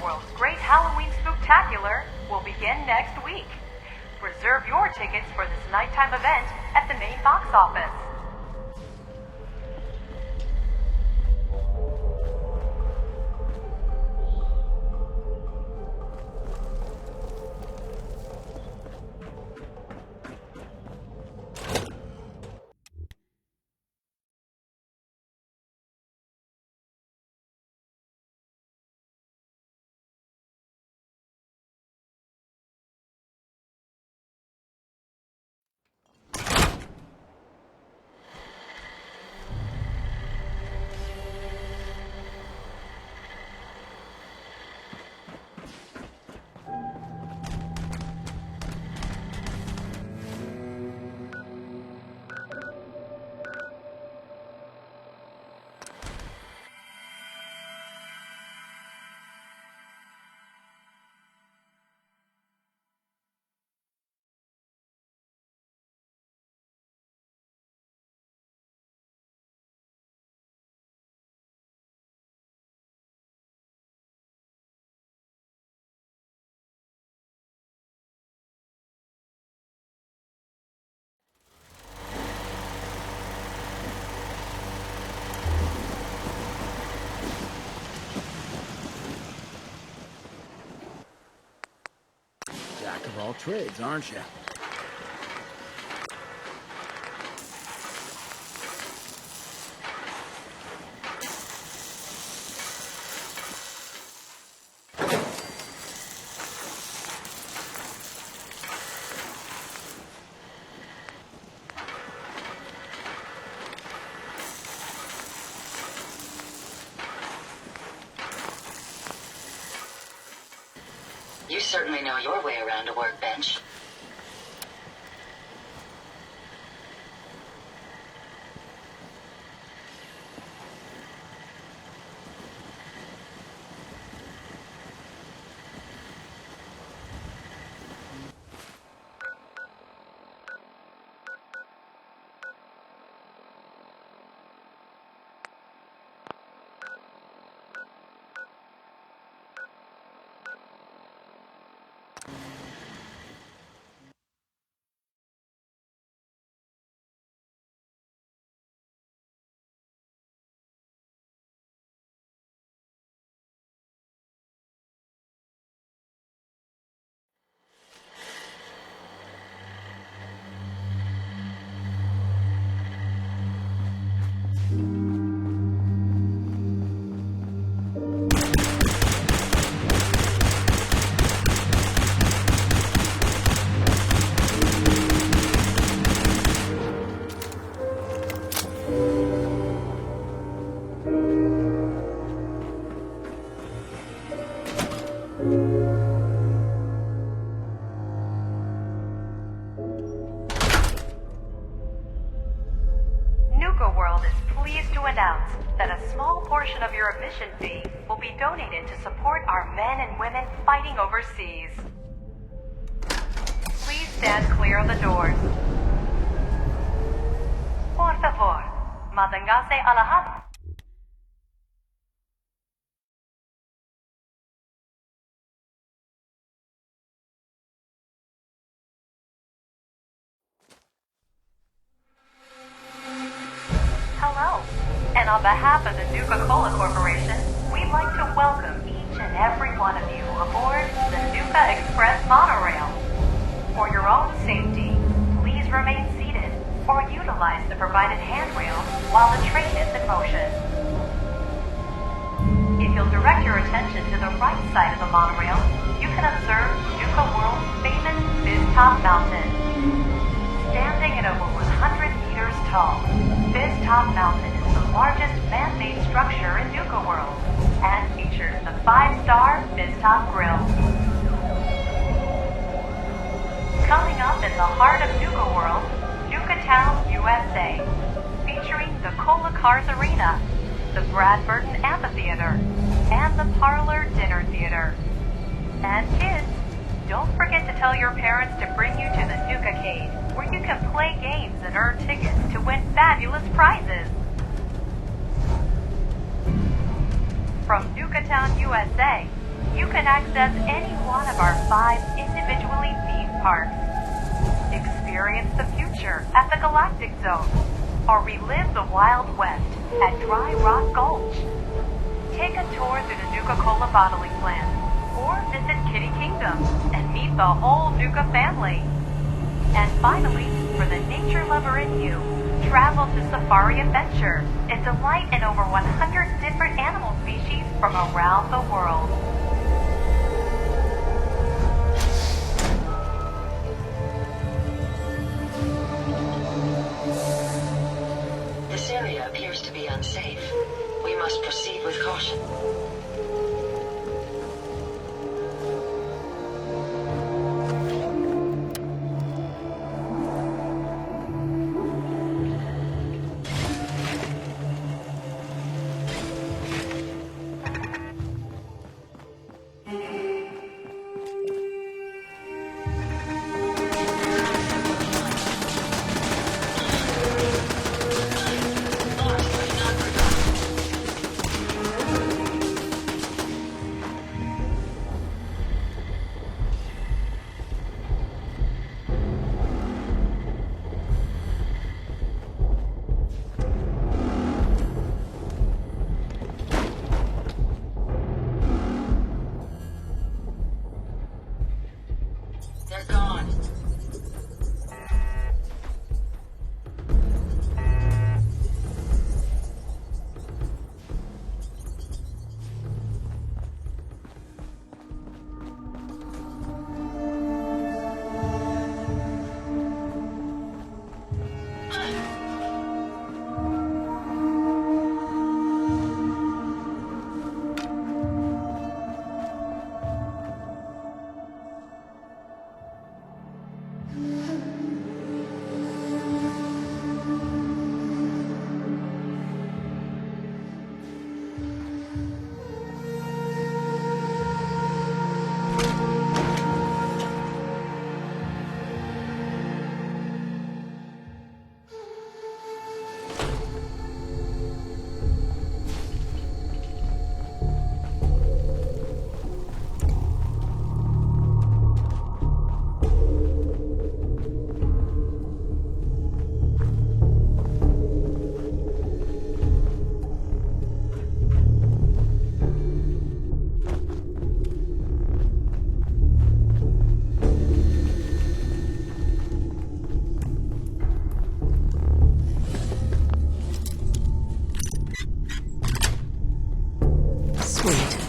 World's Great Halloween Spooktacular will begin next week. Reserve your tickets for this nighttime event at the main box office. Jack of all trades, aren't you? You certainly know your way around a workbench. Nuka World is pleased to announce that a small portion of your admission fee will be donated to support our men and women fighting overseas. Please stand clear of the doors. Por favor, manténgase alejado. Hello, and on behalf of the Nuka Corporation, we'd like to welcome each and every one of you aboard the Nuka Express Monorail. For your own safety, please remain seated or utilize the provided handrail while the train is in motion. If you'll direct your attention to the right side of the monorail, you can observe Nuka World's famous Fizz-Top Mountain. Standing at over 100 meters tall, Fizz-Top Mountain is the largest man-made structure in Nuka World and features the 5-star Fizz-Top Grill. Coming up in the heart of Nuka World, Nuka Town, USA, featuring the Cola Cars Arena, the Brad Burton Amphitheater, and the Parlor Dinner Theater. And kids, don't forget to tell your parents to bring you to the Nuka-Cade, where you can play games and earn tickets to win fabulous prizes. From Nuka Town, USA, you can access any one of our 5 individually themed parks. Experience the future at the Galactic Zone, or relive the Wild West at Dry Rock Gulch. Take a tour through the Nuka-Cola bottling plant, or visit Kitty Kingdom and meet the whole Nuka family. And finally, for the nature lover in you, travel to Safari Adventure and delight in over 100 different animal species from around the world. This area appears to be unsafe. We must proceed with caution. They're gone. Sweet.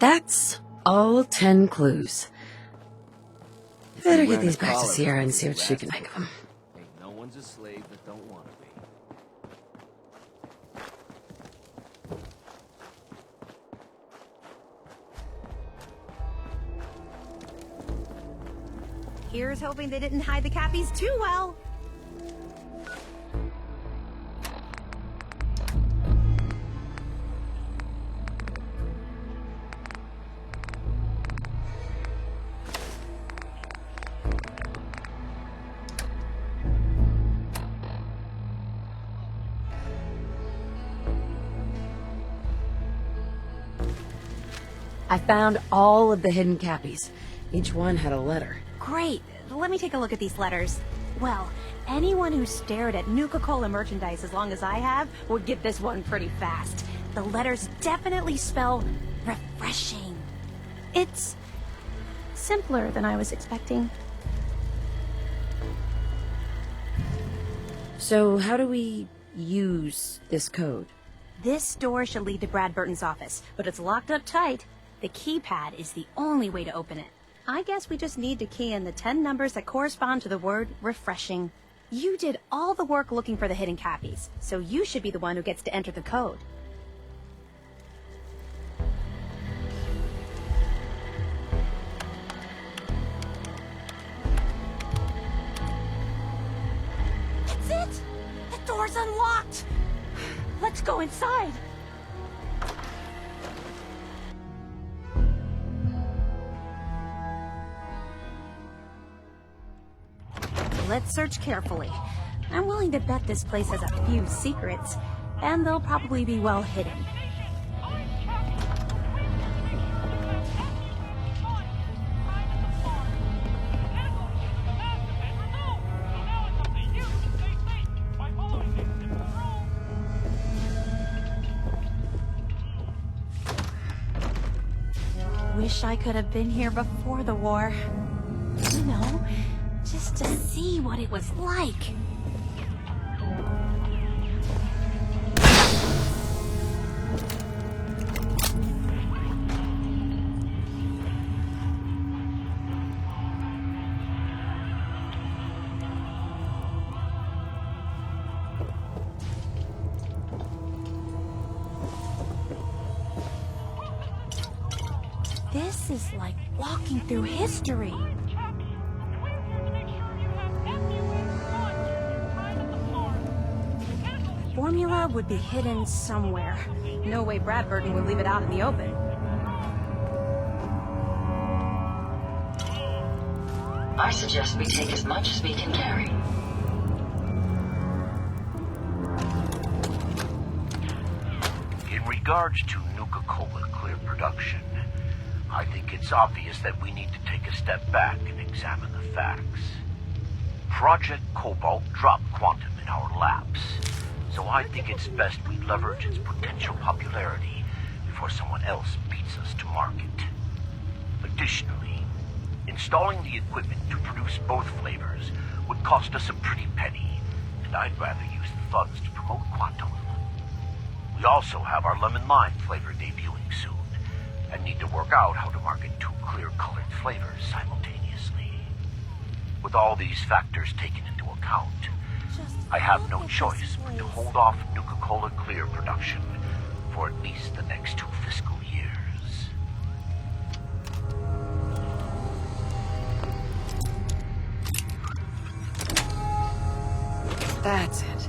That's all 10 clues. Better get these back to collar, Sierra and see what she can make of them. Ain't no one's a slave that don't want to be. Here's hoping they didn't hide the Cappies too well. I found all of the hidden Cappies. Each one had a letter. Great. Let me take a look at these letters. Well, anyone who stared at Nuka-Cola merchandise as long as I have would get this one pretty fast. The letters definitely spell refreshing. It's simpler than I was expecting. So how do we use this code? This door should lead to Brad Burton's office, but it's locked up tight. The keypad is the only way to open it. I guess we just need to key in the 10 numbers that correspond to the word refreshing. You did all the work looking for the hidden Cappies, so you should be the one who gets to enter the code. That's it! The door's unlocked! Let's go inside! Let's search carefully. I'm willing to bet this place has a few secrets, and they'll probably be well hidden. Wish I could have been here before the war. You know, just to see what it was like. This is like walking through history. Formula would be hidden somewhere. No way Brad Burton would leave it out in the open. I suggest we take as much as we can carry. In regards to Nuka-Cola Clear production, I think it's obvious that we need to take a step back and examine the facts. Project Cobalt dropped Quantum in our laps, so I think it's best we leverage its potential popularity before someone else beats us to market. Additionally, installing the equipment to produce both flavors would cost us a pretty penny, and I'd rather use the funds to promote Quantum. We also have our lemon lime flavor debuting soon, and need to work out how to market two clear-colored flavors simultaneously. With all these factors taken into account, I have no choice but to hold off Nuka-Cola Clear production for at least the next 2 fiscal years. That's it.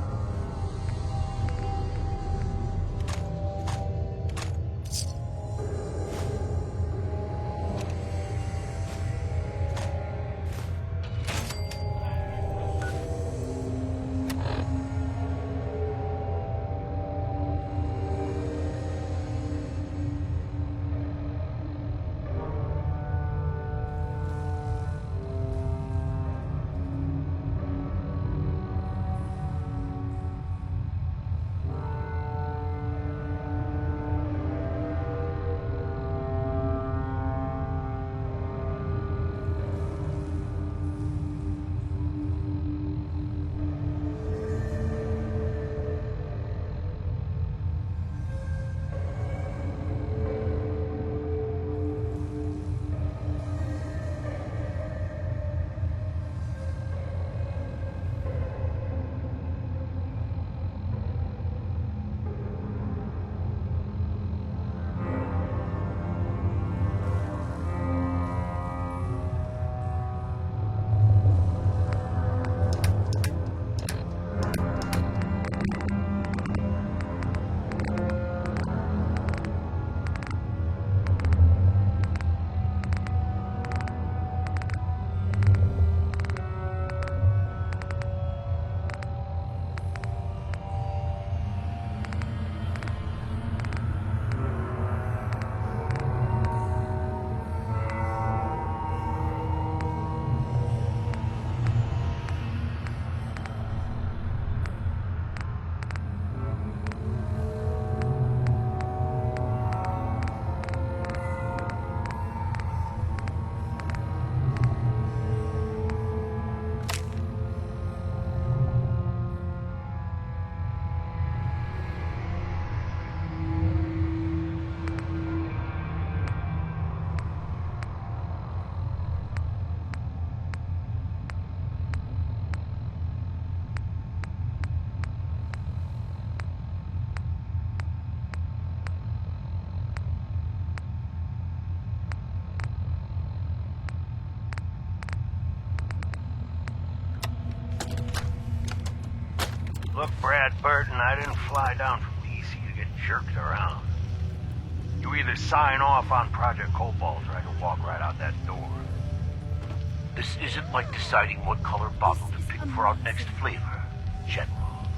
Look, Brad Burton, I didn't fly down from D.C. to get jerked around. You either sign off on Project Cobalt or I can walk right out that door. This isn't like deciding what color bottle to pick for our next flavor, General.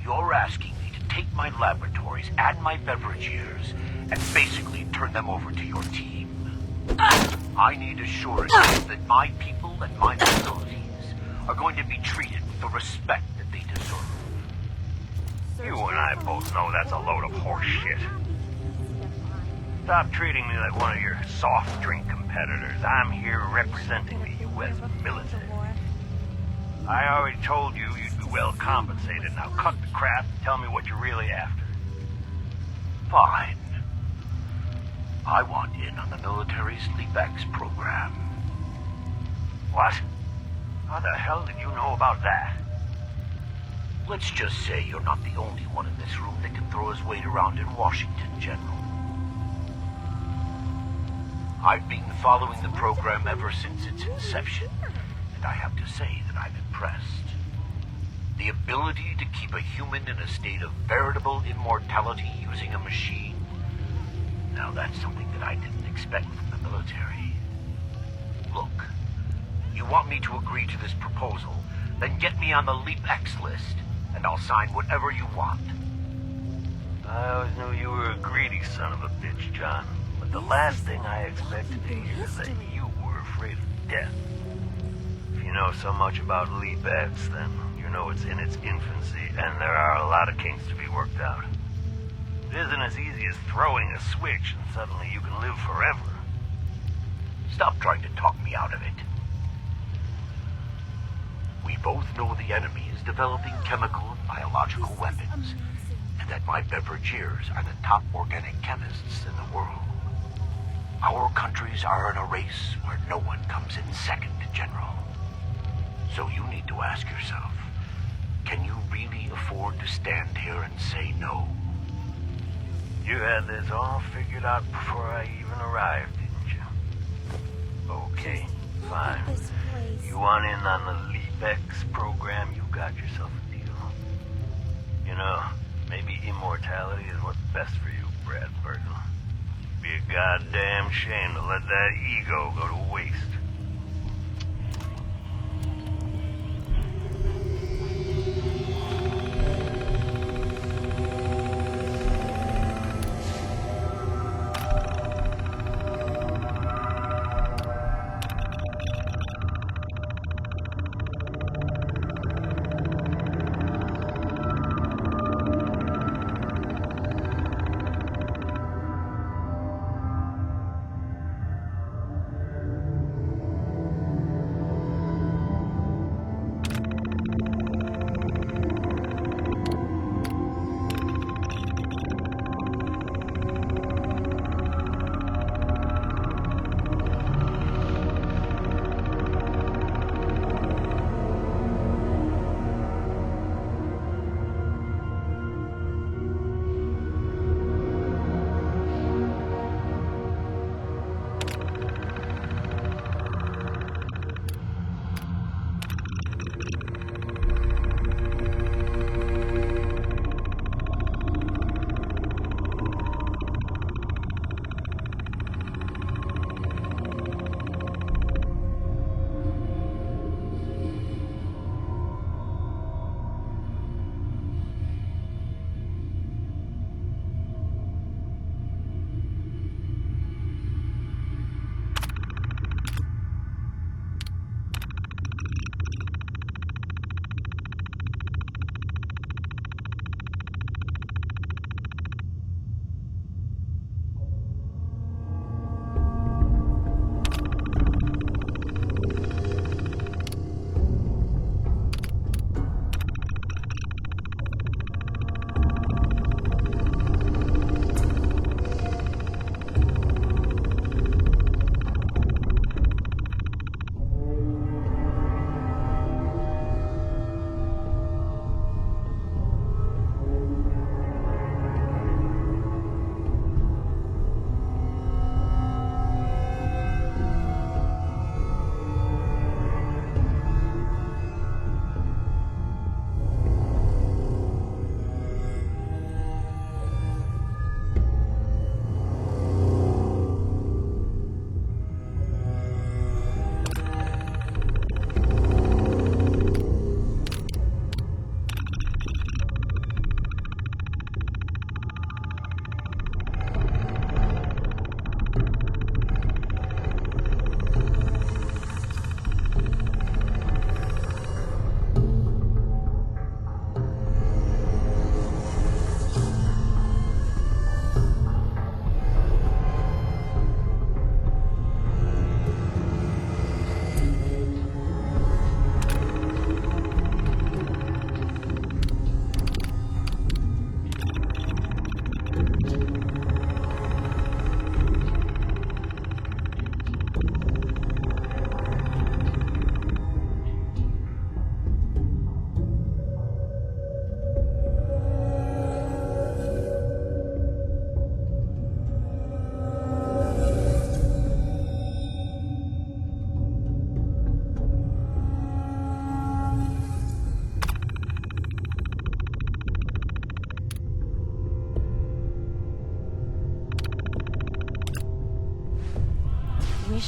You're asking me to take my laboratories and my beverage years and basically turn them over to your team. I need assurances that my people and my facilities are going to be treated with the respect that they deserve. You and I both know that's a load of horse shit. Stop treating me like one of your soft drink competitors. I'm here representing the U.S. military. I already told you you'd be well compensated. Now cut the crap and tell me what you're really after. Fine. I want in on the military's LeapX program. What? How the hell did you know about that? Let's just say you're not the only one in this room that can throw his weight around in Washington, General. I've been following the program ever since its inception, and I have to say that I'm impressed. The ability to keep a human in a state of veritable immortality using a machine. Now that's something that I didn't expect from the military. Look, you want me to agree to this proposal, then get me on the LeapX list, and I'll sign whatever you want. I always knew you were a greedy son of a bitch, John. But the last thing I expected to hear is that you were afraid of death. If you know so much about LeapX, then you know it's in its infancy, and there are a lot of kinks to be worked out. It isn't as easy as throwing a switch and suddenly you can live forever. Stop trying to talk me out of it. We both know the enemy is developing chemical and biological weapons, and that my beverageers are the top organic chemists in the world. Our countries are in a race where no one comes in second, General. So you need to ask yourself, can you really afford to stand here and say no? You had this all figured out before I even arrived, didn't you? Okay, fine. You want in on the LeapX program, you got yourself a deal. You know, maybe immortality is what's best for you, Brad Burton. Be a goddamn shame to let that ego go to waste.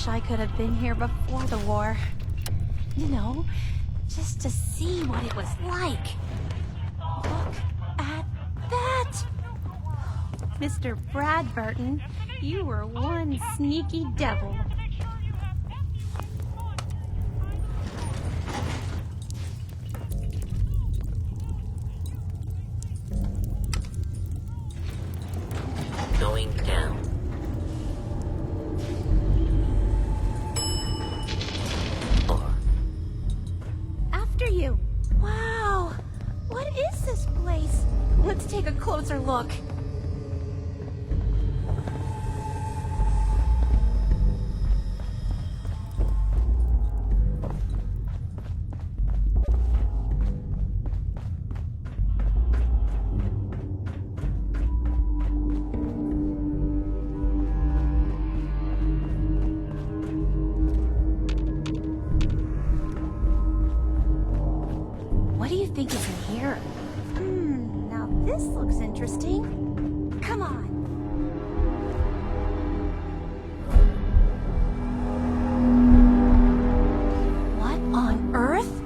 wish I could have been here before the war. You know, just to see what it was like. Look at that! Mr. Bradburton, you were one sneaky devil. Going down. After you. Wow! What is this place? Let's take a closer look. What do you think is in here? Now this looks interesting. Come on. What on earth?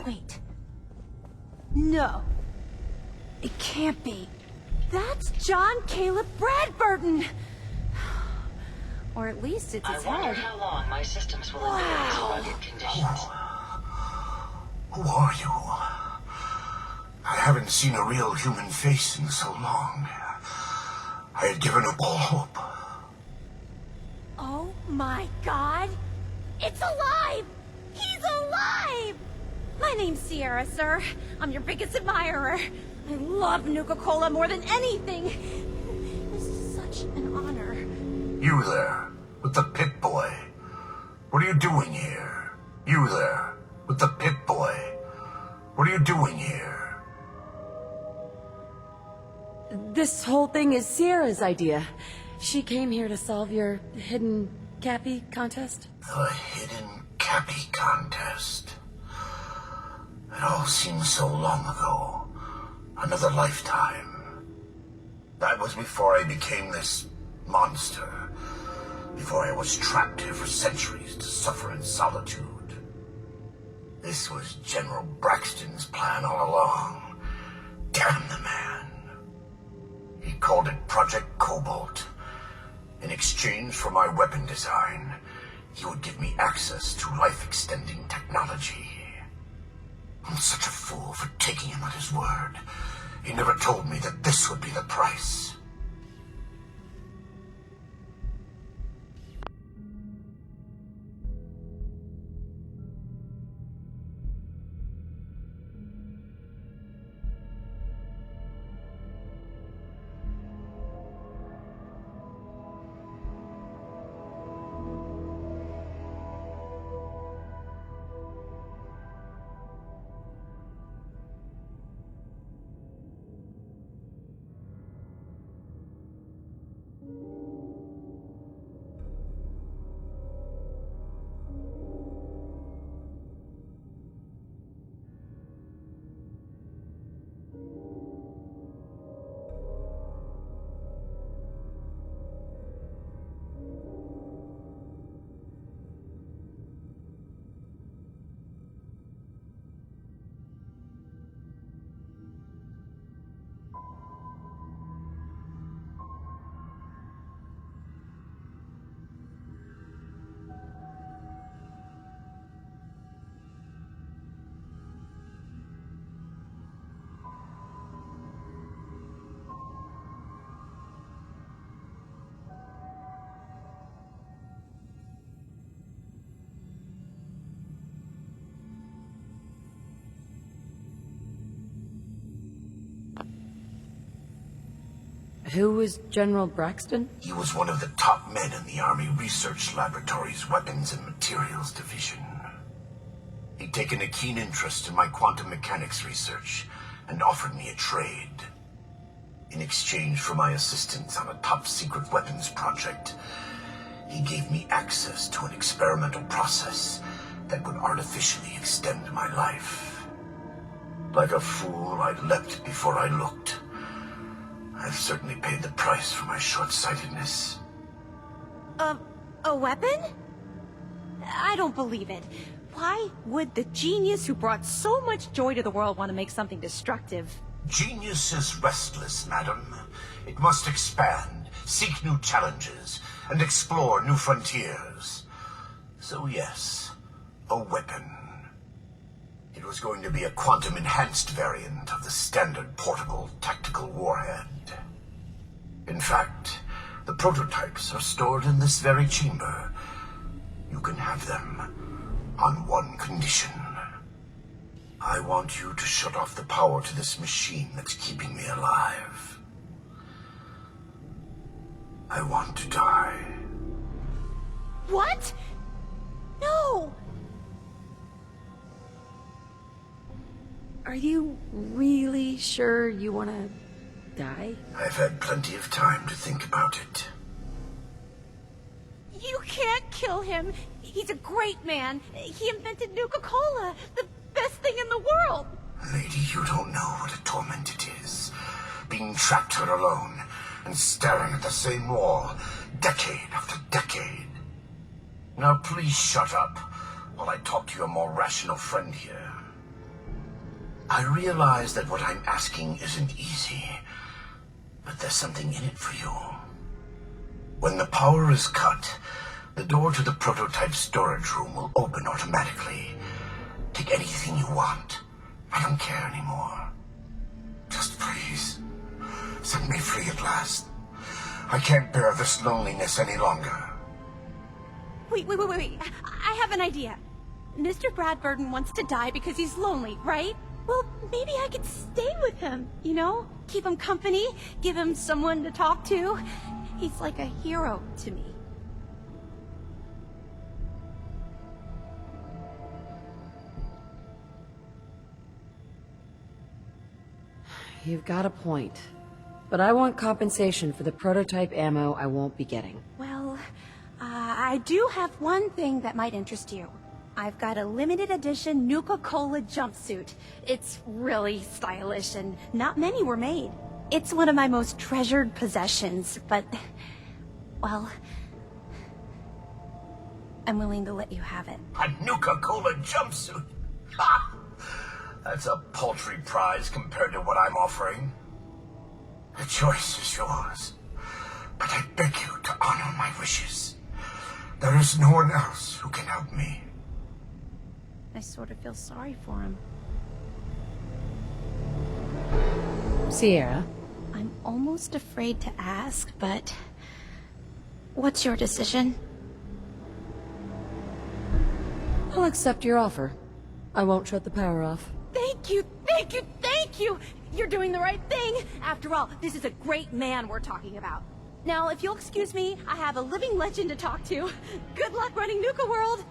Wait. No. It can't be. That's John Caleb Bradburton! Or at least it's his I wonder head. how long my systems will endure these rugged conditions. Who are you? I haven't seen a real human face in so long. I had given up all hope. Oh my god! It's alive! He's alive! My name's Sierra, sir. I'm your biggest admirer. I love Nuka-Cola more than anything. It was such an honor. You there, with the pit boy. What are you doing here? You there, with the pit boy. What are you doing here? This whole thing is Sierra's idea. She came here to solve your hidden Cappy contest. The hidden Cappy contest. It all seems so long ago. Another lifetime. That was before I became this monster. Before I was trapped here for centuries to suffer in solitude. This was General Braxton's plan all along. Damn the man. He called it Project Cobalt. In exchange for my weapon design, he would give me access to life-extending technology. I'm such a fool for taking him at his word. He never told me that this would be the price. Who was General Braxton? He was one of the top men in the Army Research Laboratory's Weapons and Materials Division. He'd taken a keen interest in my quantum mechanics research and offered me a trade. In exchange for my assistance on a top-secret weapons project, he gave me access to an experimental process that would artificially extend my life. Like a fool, I leapt before I looked. I've certainly paid the price for my short-sightedness. A weapon? I don't believe it. Why would the genius who brought so much joy to the world want to make something destructive? Genius is restless, madam. It must expand, seek new challenges, and explore new frontiers. So yes, a weapon. It was going to be a quantum-enhanced variant of the standard portable tactical warhead. In fact, the prototypes are stored in this very chamber. You can have them on one condition. I want you to shut off the power to this machine that's keeping me alive. I want to die. What? No! Are you really sure you want to die? I've had plenty of time to think about it. You can't kill him. He's a great man. He invented Nuka Cola, the best thing in the world. Lady, you don't know what a torment it is. Being trapped here alone and staring at the same wall, decade after decade. Now please shut up while I talk to your more rational friend here. I realize that what I'm asking isn't easy, but there's something in it for you. When the power is cut, the door to the prototype storage room will open automatically. Take anything you want. I don't care anymore. Just please, set me free at last. I can't bear this loneliness any longer. Wait. I have an idea. Mr. Bradburden wants to die because he's lonely, right? Well, maybe I could stay with him, you know? Keep him company, give him someone to talk to. He's like a hero to me. You've got a point. But I want compensation for the prototype ammo I won't be getting. Well, I do have one thing that might interest you. I've got a limited edition Nuka Cola jumpsuit. It's really stylish and not many were made. It's one of my most treasured possessions, but, well, I'm willing to let you have it. A Nuka Cola jumpsuit? Ha! That's a paltry prize compared to what I'm offering. The choice is yours, but I beg you to honor my wishes. There is no one else who can help me. I sort of feel sorry for him. Sierra? I'm almost afraid to ask, but what's your decision? I'll accept your offer. I won't shut the power off. Thank you! You're doing the right thing! After all, this is a great man we're talking about. Now, if you'll excuse me, I have a living legend to talk to. Good luck running Nuka World!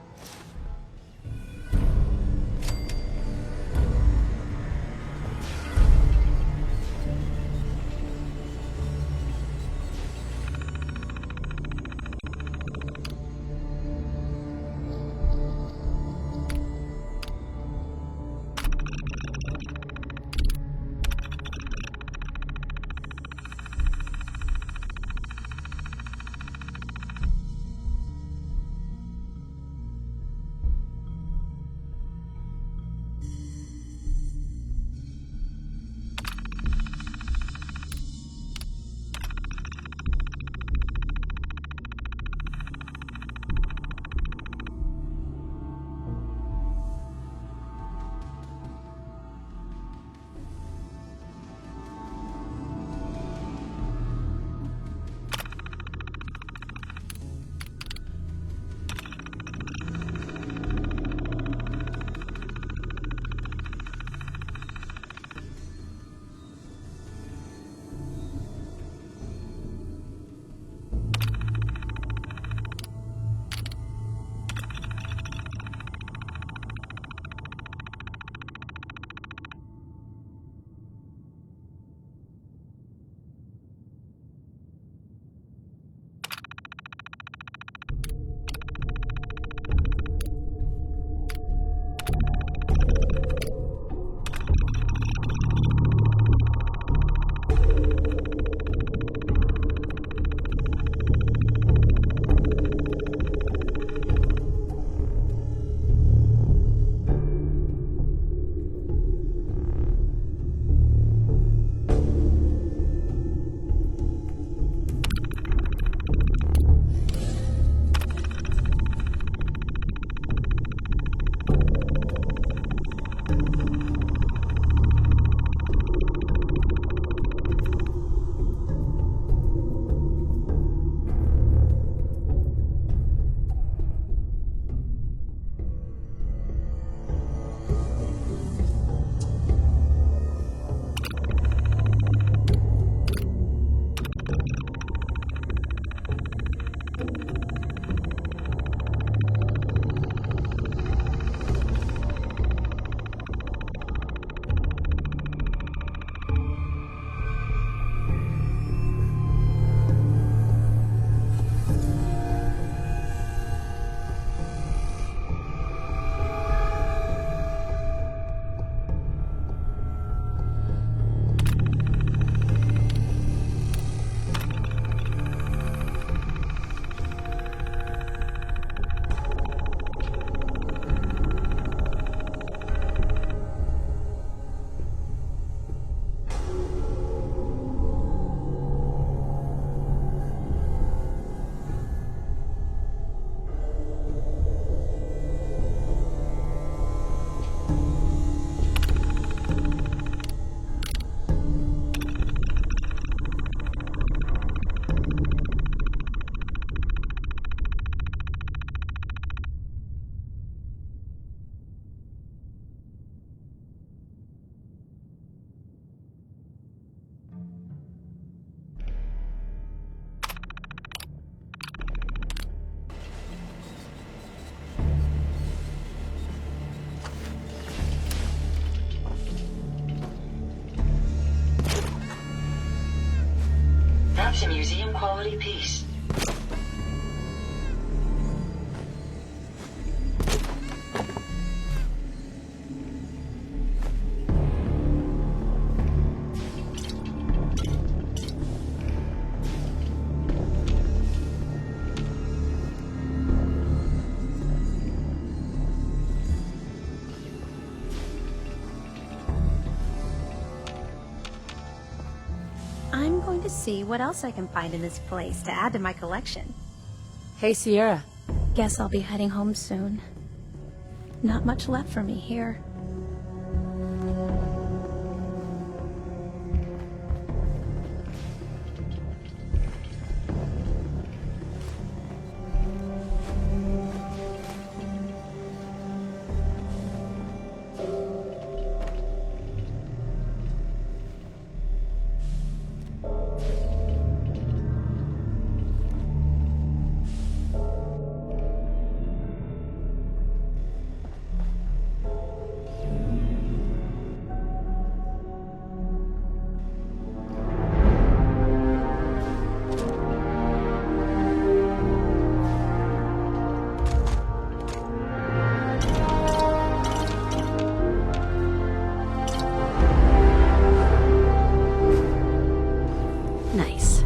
quality piece. I'm going to see what else I can find in this place to add to my collection. Hey, Sierra. Guess I'll be heading home soon. Not much left for me here. Nice.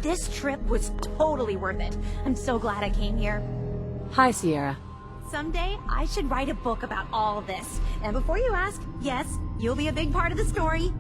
This trip was totally worth it. I'm so glad I came here. Hi, Sierra. Someday, I should write a book about all of this. And before you ask, yes, you'll be a big part of the story.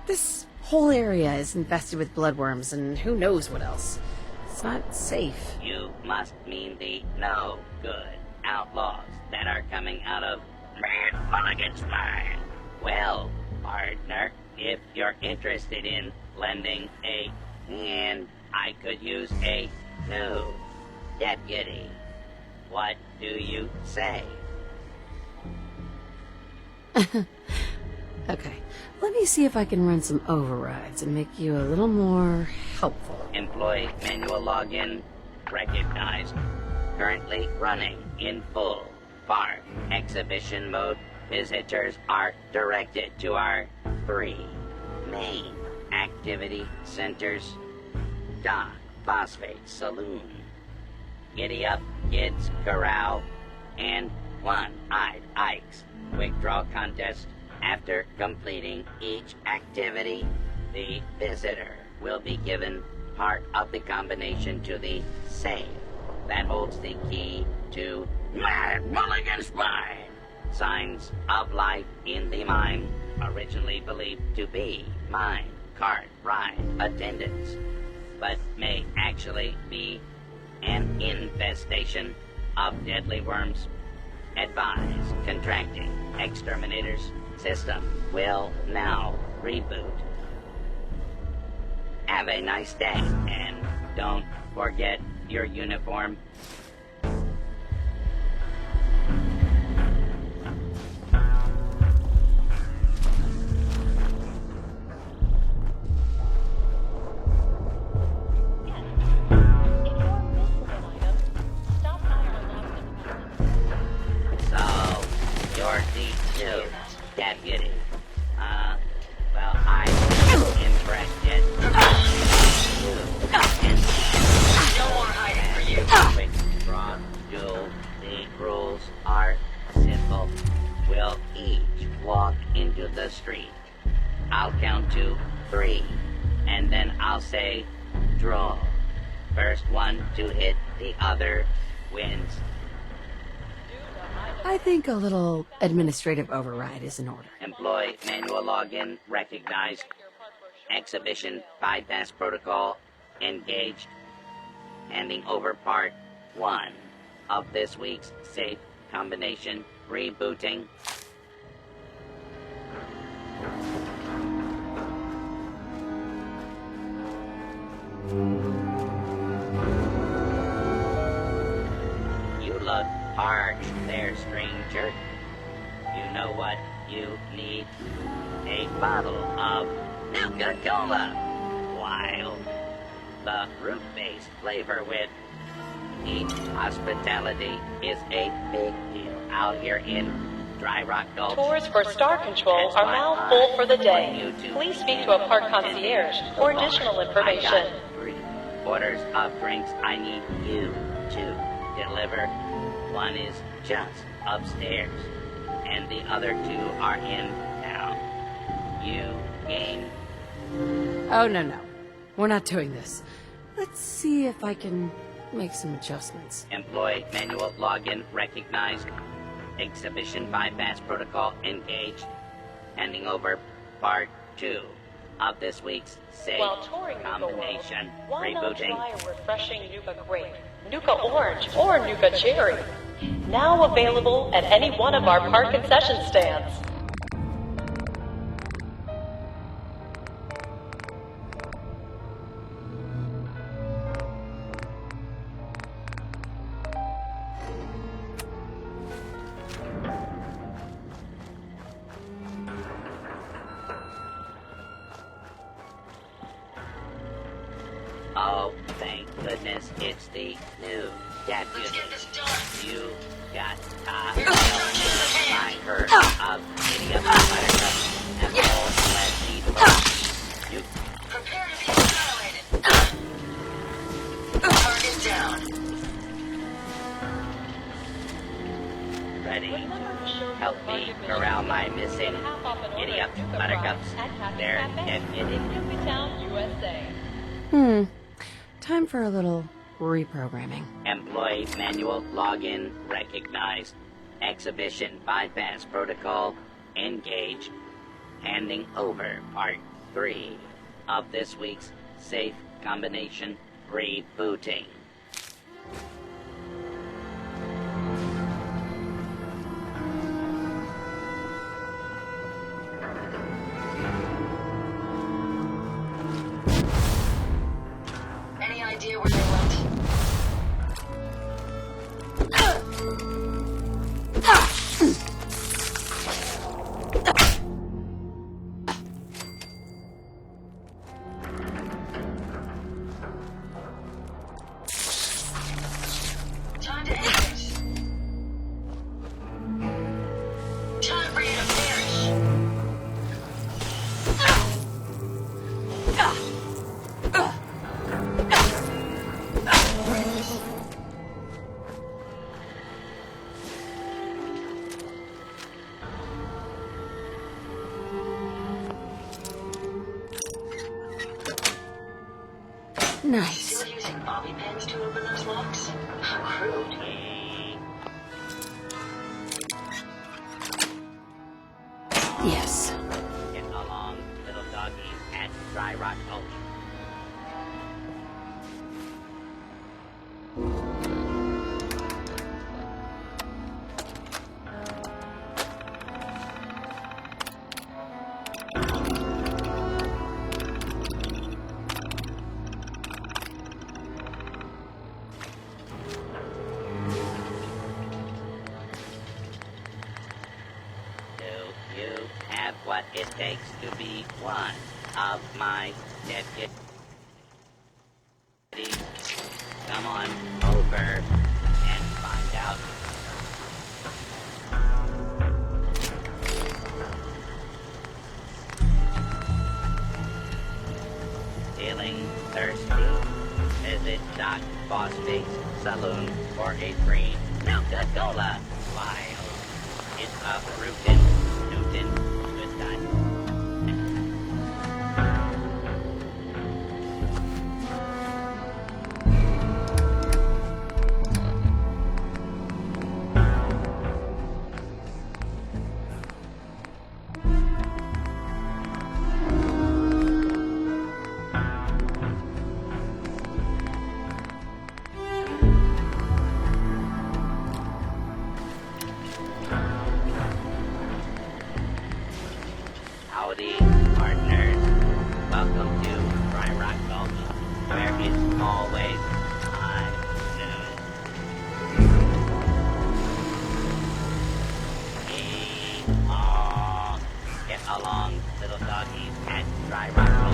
This whole area is infested with bloodworms and who knows what else. It's not safe. You must mean the no good outlaws that are coming out of Mulligan's mine. Well, partner, if you're interested in lending a hand, I could use a new deputy. What do you say? Okay, let me see if I can run some overrides and make you a little more helpful. Employee manual login recognized. Currently running in full park exhibition mode. Visitors are directed to our 3 main activity centers. Dock Phosphate Saloon, Giddy Up Kids Corral, and One-Eyed Ike's Quick Draw Contest. After completing each activity, the visitor will be given part of the combination to the safe that holds the key to Mulligan's mine. Signs of life in the mine, originally believed to be mine cart ride attendants, but may actually be an infestation of deadly worms. Advise contracting exterminators. System will now reboot. Have a nice day, and don't forget your uniform. So, you're the new deputy. Well, I'm impressed yet. No more hiding for you. Quick draw duel. The rules are simple. We'll each walk into the street. I'll count to 3, and then I'll say, draw. First one to hit the other wins. I think a little administrative override is in order. Employee manual login recognized. Exhibition bypass protocol engaged. Handing over part 1 of this week's safe combination rebooting. You look parched there, stranger. You know what you need? A bottle of Nuka Cola. Wild. The fruit-based flavor with deep hospitality is a big deal out here in Dry Rock Gulch. Tours for Star Control are now full for the day. Please speak to a park concierge for additional information. I got 3 orders of drinks I need you to deliver. One is just upstairs, and the other 2 are in town. You game? Oh, no. We're not doing this. Let's see if I can make some adjustments. Employee manual login recognized. Exhibition bypass protocol engaged. Handing over part 2 of this week's safe While touring combination Nuka World, why not rebooting. try a refreshing Nuka Grape, Nuka Orange, or Nuka Cherry? Now available at any one of our park concession stands. Oh, thank goodness it's the new deputy. Let's get this done. You got my hurt of getting up the buttercup and all let me push. You prepare to be annihilated. Target down. Ready? Help me corral my missing giddy up buttercups. They're deputy. Nukatown, USA. Time for a little reprogramming. Employee manual login recognized. Exhibition bypass protocol engaged. Handing over part 3 of this week's Safe Combination Rebooting. Any idea where they went? Time to end this. Time for you to perish. Nice. Still using bobby pins to open those locks? How crude. Yes. Get along, little doggies, at Dry Rock Gulch. Do you have what it takes to be one of my deputies? Come on over and find out. Feeling thirsty? Visit Doc Bossfig's saloon for a free Nuka Cola. Wild. It's a Rootin' Newton good time. Howdy, partners. Welcome to Dry Rock Gulch, where it's always high noon. Get along, little doggies, at Dry Rock Gulch.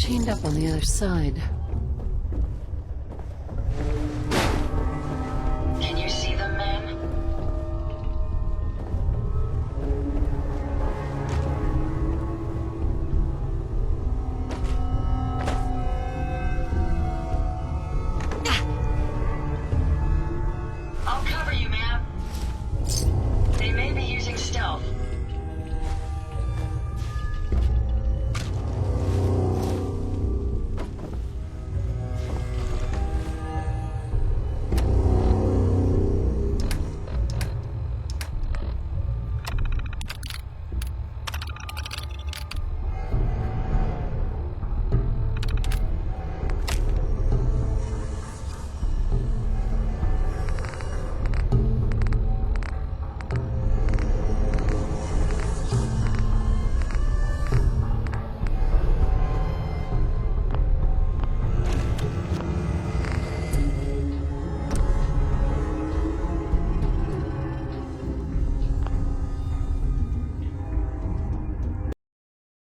chained up on the other side.